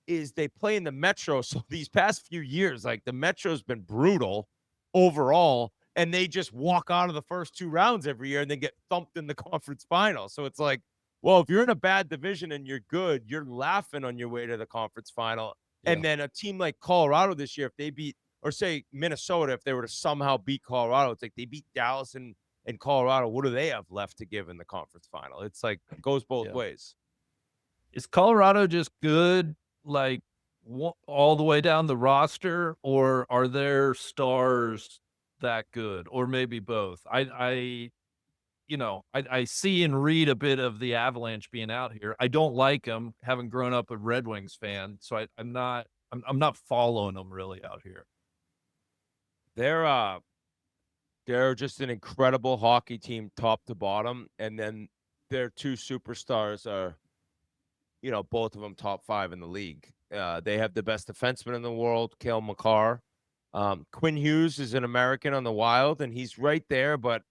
is they play in the Metro. So these past few years, like the Metro's been brutal overall, and they just walk out of the first two rounds every year and then get thumped in the conference final. So it's like, well, if you're in a bad division and you're good, you're laughing on your way to the conference final. Yeah. And then a team like Colorado this year, if they beat, or say Minnesota, if they were to somehow beat Colorado, it's like they beat Dallas and Colorado. What do they have left to give in the conference final? It's like, it goes both ways. Is Colorado just good, like all the way down the roster, or are there stars that good, or maybe both? I see and read a bit of the Avalanche being out here. I don't like them, having grown up a Red Wings fan, so I'm not following them really out here. They're just an incredible hockey team, top to bottom, and then their two superstars are, both of them top 5 in the league. They have the best defenseman in the world, Cale Makar. Quinn Hughes is an American on the Wild, and he's right there. But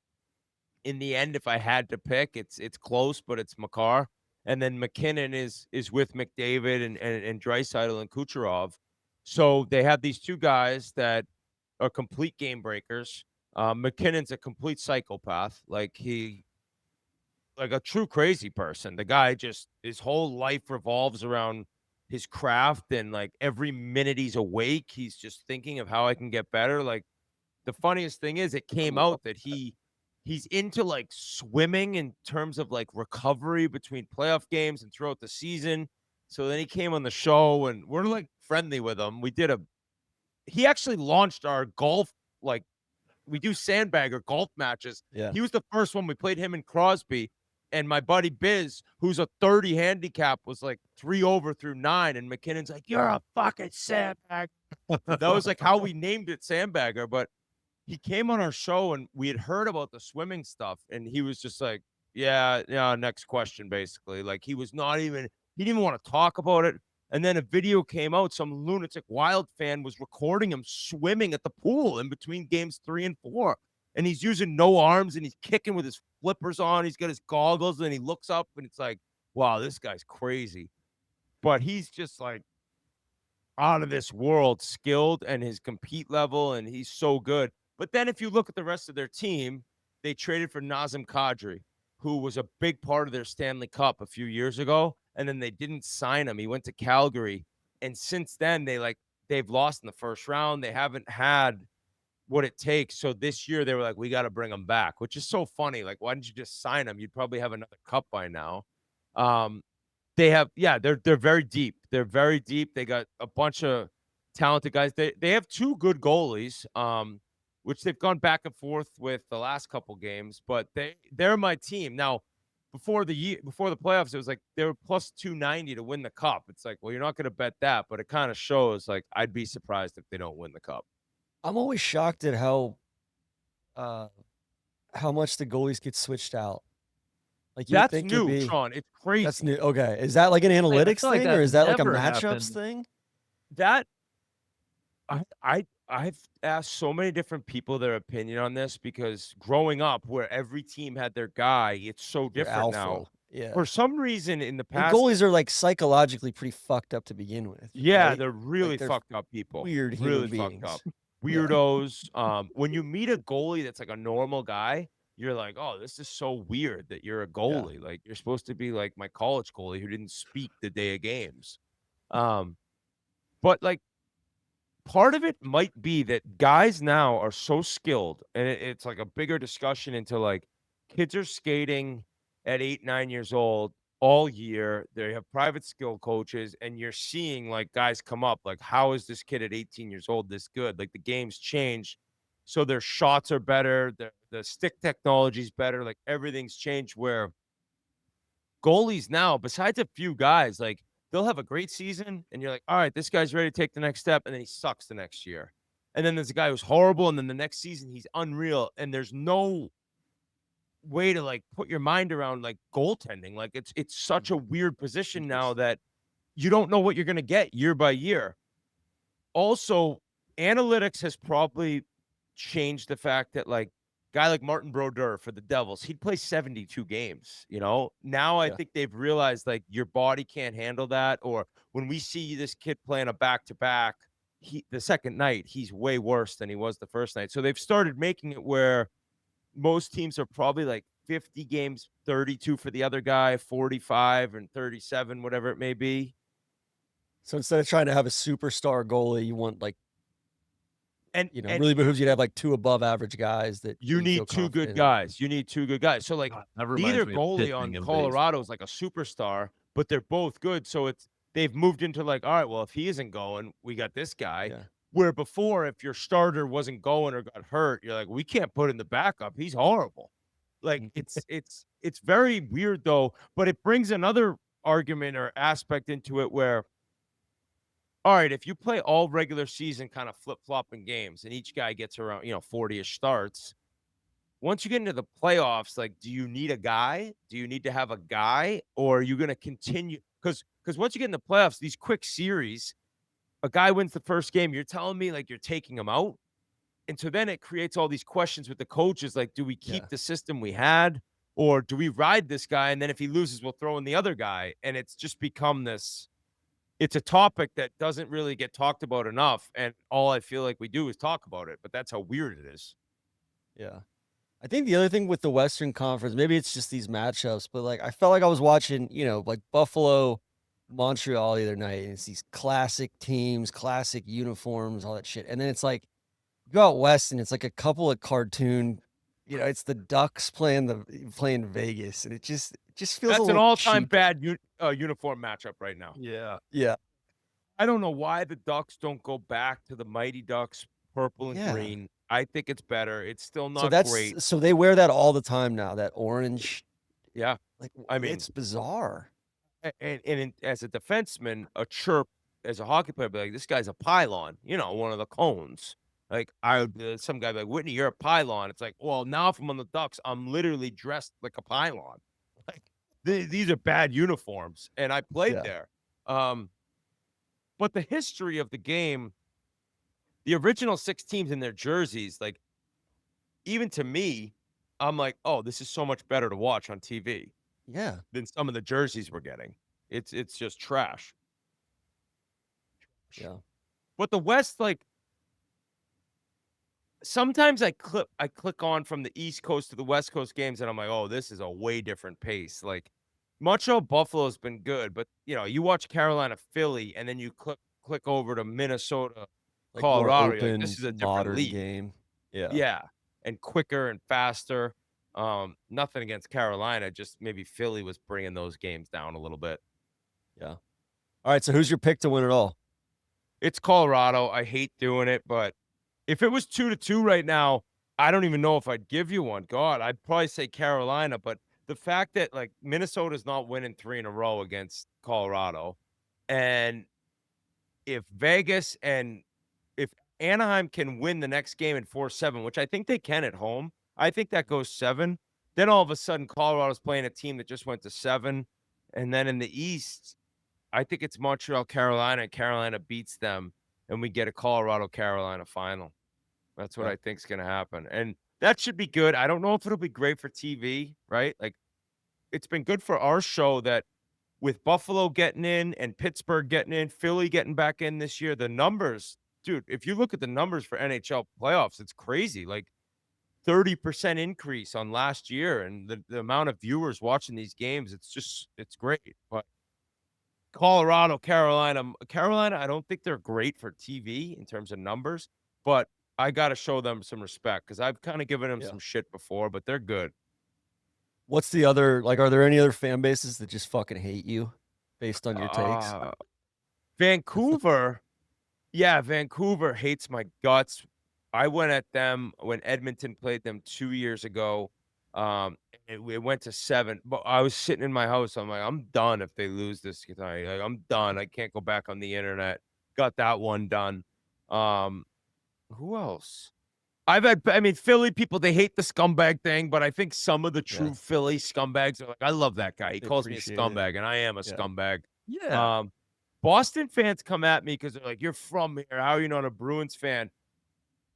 in the end, if I had to pick, it's close, but it's Makar. And then McKinnon is with McDavid and Draisaitl and Kucherov. So they have these two guys that are complete game breakers. McKinnon's a complete psychopath. Like a true crazy person. The guy just, his whole life revolves around his craft, and like every minute he's awake, he's just thinking of how I can get better. Like the funniest thing is, it came out that he's into like swimming in terms of like recovery between playoff games and throughout the season. So then he came on the show, and we're like friendly with him. He actually launched our golf, like we do sandbagger golf matches. Yeah. He was the first one. We played him and Crosby. And my buddy Biz, who's a 30 handicap, was like 3 over through 9. And McKinnon's like, "You're a fucking sandbagger." That was like how we named it, sandbagger. But he came on our show, and we had heard about the swimming stuff. And he was just like, yeah, next question, basically. Like he didn't even want to talk about it. And then a video came out. Some lunatic Wild fan was recording him swimming at the pool in between games 3 and 4. And he's using no arms, and he's kicking with his flippers on. He's got his goggles, and he looks up, and it's like, wow, this guy's crazy. But he's just like out of this world skilled, and his compete level, and he's so good. But then if you look at the rest of their team, they traded for Nazem Kadri, who was a big part of their Stanley Cup a few years ago, and then they didn't sign him. He went to Calgary, and since then they've lost in the first round. They haven't had what it takes. So this year they were like, we got to bring him back, which is so funny. Like, why didn't you just sign him? You'd probably have another cup by now. They're very deep. They're very deep. They got a bunch of talented guys. They have 2 good goalies, which they've gone back and forth with the last couple games, but they're my team. Now, before the playoffs, it was like they were plus 290 to win the cup. It's like, well, you're not going to bet that, but it kind of shows, like, I'd be surprised if they don't win the cup. I'm always shocked at how much the goalies get switched out. Like that's new, Sean. It's crazy. That's new. Okay, is that like an analytics thing, or is that like a matchups thing? That I've asked so many different people their opinion on this, because growing up where every team had their guy, it's so different now. Yeah. For some reason in the past, and goalies are like psychologically pretty fucked up to begin with. Yeah, right? they're really they're fucked up people. Weird really human beings. fucked up. Weirdos. When you meet a goalie that's like a normal guy, you're like, oh, this is so weird that you're a goalie. Yeah. Like, you're supposed to be like my college goalie who didn't speak the day of games. But like, part of it might be that guys now are so skilled, and it's like a bigger discussion into like kids are skating at 8, 9 years old all year. They have private skill coaches, and you're seeing like guys come up like, how is this kid at 18 years old this good? Like, the game's changed, so their shots are better, the stick technology's better, like everything's changed, where goalies now, besides a few guys, like they'll have a great season and you're like, all right, this guy's ready to take the next step, and then he sucks the next year. And then there's a guy who's horrible, and then the next season he's unreal, and there's no way to like put your mind around like goaltending. Like it's such a weird position now that you don't know what you're going to get year by year. Also, analytics has probably changed the fact that like guy like Martin Brodeur for the Devils, he'd play 72 games, you know? Now I Yeah. think they've realized like your body can't handle that. Or when we see this kid playing a back-to-back, the second night, he's way worse than he was the first night. So they've started making it where most teams are probably like 50 games, 32 for the other guy, 45 and 37, whatever it may be. So instead of trying to have a superstar goalie, you want like, And really behooves you to have like 2 above average guys that you you feel need 2 good confident in. guys. You need 2 good guys. So, like, God, that reminds neither me of goalie pitching on in Colorado baseball. is like a superstar, but they're both good. So they've moved into like, all right, well, if he isn't going, we got this guy. Yeah. Where before, if your starter wasn't going or got hurt, you're like, we can't put in the backup. He's horrible. Like it's very weird though, but it brings another argument or aspect into it where, all right, if you play all regular season kind of flip-flopping games and each guy gets around, 40-ish starts, once you get into the playoffs, like, do you need a guy? Do you need to have a guy? Or are you going to continue? Because once you get in the playoffs, these quick series, a guy wins the first game, you're telling me like you're taking him out. And so then it creates all these questions with the coaches. Like, do we keep Yeah. the system we had? Or do we ride this guy? And then if he loses, we'll throw in the other guy. And it's just become this. It's a topic that doesn't really get talked about enough. And all I feel like we do is talk about it. But that's how weird it is. Yeah. I think the other thing with the Western Conference, maybe it's just these matchups, but like I felt like I was watching, like Buffalo, Montreal the other night, and it's these classic teams, classic uniforms, all that shit. And then it's like you go out west and it's like a couple of cartoon, it's the Ducks playing Vegas, and it just feels a That's an little all-time cheap. bad uniform matchup right now. Yeah. Yeah. I don't know why the Ducks don't go back to the Mighty Ducks purple and Yeah. green. I think it's better. It's still So not great. so they wear that all the time now, that orange. Yeah. Like I mean, it's bizarre. as a defenseman, a chirp as a hockey player, be like, this guy's a pylon, one of the cones. Like I would, some guy be like, Whitney, you're a pylon. It's like, well, now if I'm on the Ducks, I'm literally dressed like a pylon. Like these are bad uniforms, and I played Yeah. there. But the history of the game, the original 6 teams in their jerseys, like even to me, I'm like, oh, this is so much better to watch on TV Yeah. than some of the jerseys we're getting. It's just trash. Yeah. But the West, like sometimes I click on from the East Coast to the West Coast games, and I'm like, oh, this is a way different pace. Like Montreal Buffalo's been good, but you watch Carolina Philly, and then you click over to Minnesota, Like more Colorado. You're like, open, this is a different modern league. game. Yeah. Yeah, and quicker and faster. Nothing against Carolina, just maybe Philly was bringing those games down a little bit. Yeah. All right. So who's your pick to win it all? It's Colorado. I hate doing it, but if it was 2-2 right now, I don't even know if I'd give you one. God, I'd probably say Carolina, but the fact that like Minnesota's not winning 3 in a row against Colorado, and if Vegas and if Anaheim can win the next game in 4-7, which I think they can at home, I think that goes 7. Then all of a sudden, Colorado's playing a team that just went to 7. And then in the East, I think it's Montreal, Carolina, and Carolina beats them, and we get a Colorado-Carolina final. That's what Yeah. I think is going to happen. And that should be good. I don't know if it'll be great for TV, right? Like, it's been good for our show that with Buffalo getting in and Pittsburgh getting in, Philly getting back in this year, the numbers, dude, if you look at the numbers for NHL playoffs, it's crazy. Like 30% increase on last year, and the amount of viewers watching these games, it's great. But Colorado, Carolina, I don't think they're great for TV in terms of numbers, but I got to show them some respect because I've kind of given them some shit before, but they're good. What's the other, like, are there any other fan bases that just fucking hate you based on your takes? Vancouver. Yeah, Vancouver hates my guts. I went at them when Edmonton played them 2 years ago. It went to 7, but I was sitting in my house. I'm like, I'm done if they lose this tonight. Like, I'm done. I can't go back on the internet. Got that one done. Who else? I mean, Philly people, they hate the scumbag thing, but I think some of the true Yes. Philly scumbags are like, I love that guy. He They calls me a appreciate it. scumbag, and I am a Yeah. scumbag. Yeah. Boston fans come at me because they're like, you're from here. How are you not a Bruins fan?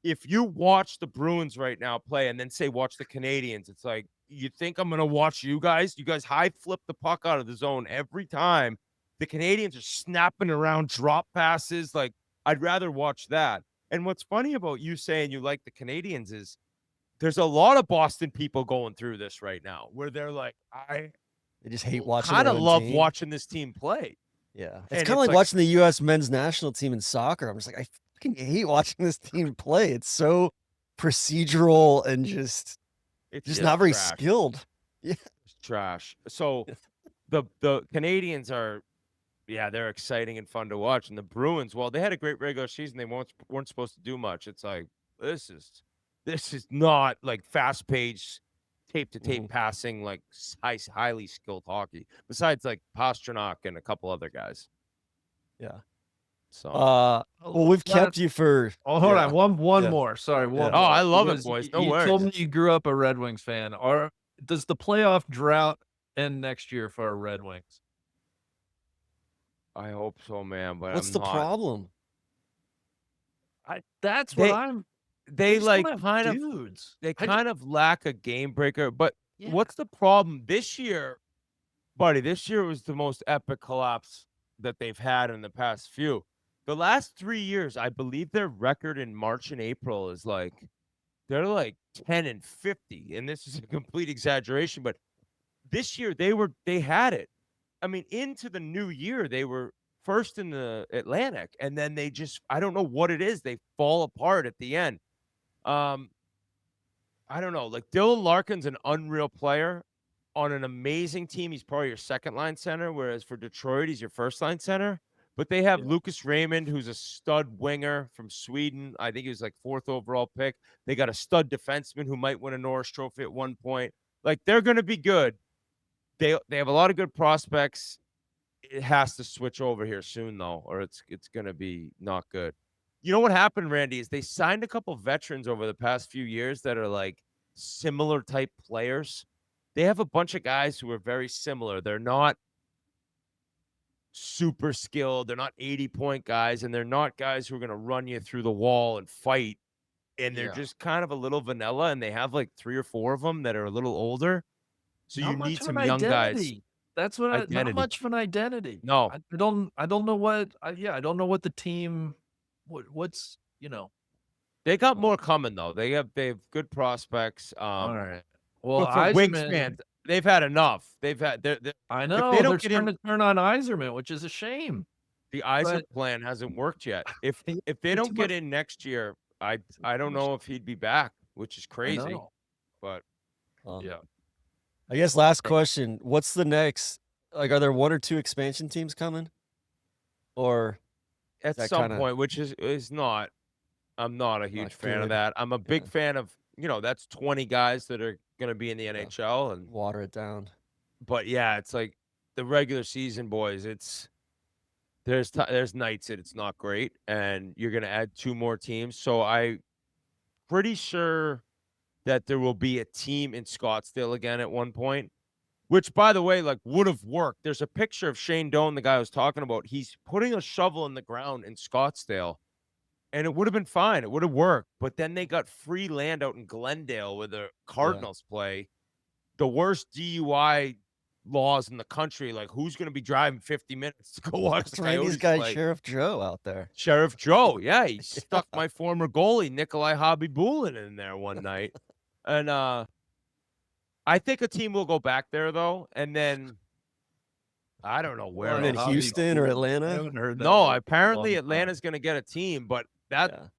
If you watch the Bruins right now play and then say watch the Canadians, it's like, you think I'm going to watch you guys? You guys high flip the puck out of the zone every time. The Canadians are snapping around drop passes. Like, I'd rather watch that. And what's funny about you saying you like the Canadians is there's a lot of Boston people going through this right now where they're like, I They just hate watching kind their of own love team. watching this team play. Yeah. It's And kind of it's like watching the U.S. men's national team in soccer. I'm just like, I fucking hate watching this team play. It's so procedural and just it's not very trash. skilled. Yeah. It's trash. So the Canadians are, yeah, they're exciting and fun to watch. And the Bruins, well, they had a great regular season. They weren't supposed to do much. It's like, this is not like fast paced, tape to tape passing, like highly skilled hockey. Besides like Pasternak and a couple other guys. Yeah. So Well, we've kept you for. Oh, hold yeah. on. One Yeah. more. Sorry. One Oh, more. I love it, Because boys. No you worries. told me you grew up a Red Wings fan. Does the playoff drought end next year for our Red Wings? I hope so, man. But What's I'm the not. problem? That's what I'm. They just like don't have kind of dudes. they kind of lack a game breaker. But Yeah. what's the problem this year, buddy? This year was the most epic collapse that they've had in the past few. The last 3 years, I believe their record in March and April is like they're like 10-50, and this is a complete exaggeration. But this year they had it. I mean, into the new year, they were first in the Atlantic, and then they just I don't know what it is. They fall apart at the end. Um, I don't know. Like Dylan Larkin's an unreal player on an amazing team. He's probably your second line center, whereas for Detroit, he's your first line center. But they have Lucas Raymond, who's a stud winger from Sweden. I think he was like 4th overall pick. They got a stud defenseman who might win a Norris Trophy at one point. Like they're going to be good. They have a lot of good prospects. It has to switch over here soon, though, or it's going to be not good. You know what happened, Randy, is they signed a couple veterans over the past few years that are like similar type players. They have a bunch of guys who are very similar. They're not super skilled. They're not 80-point guys, and they're not guys who are going to run you through the wall and fight. And they're just kind of a little vanilla, and they have like 3 or 4 of them that are a little older. So Not you much need of some an young guys. identity. That's what not Identity. much of an identity. No. I don't know what. I don't know what the team. What's They got more coming though. They have good prospects. All right. Well, But for Wings Yzerman, fans, they've had enough. They've had I if know they they're don't get starting in, to turn on Yzerman, which is a shame. the Iser but- plan hasn't worked yet. If they too don't get much- in next year, I don't know if he'd be back, which is I crazy. know. But Yeah. I guess last question. What's the next? Like, are there 1 or 2 expansion teams coming? Or at that some kinda- point, which is not, I'm not a huge fan of good. that. I'm a big Yeah. fan of, that's 20 guys that are going to be in the NHL, and water it down? but yeah, it's like the regular season, boys. There's nights that it's not great, and you're going to add 2 more teams. So I pretty sure that there will be a team in Scottsdale again at one point, which, by the way, like would have worked. There's a picture of Shane Doan, the guy I was talking about. He's putting a shovel in the ground in Scottsdale, and it would have been fine. It would have worked. But then they got free land out in Glendale where the Cardinals play. The worst DUI laws in the country. Like, who's going to be driving 50 minutes to go watch the Randy's Coyotes got play? Sheriff Joe out there. Sheriff Joe, yeah, he stuck my former goalie Nikolai Hobby-Bulin in there one night, and I think a team will go back there though, and then I don't know where. And then else. Houston or I Atlanta? haven't heard that. No, in a apparently long Atlanta's going to get a team, but that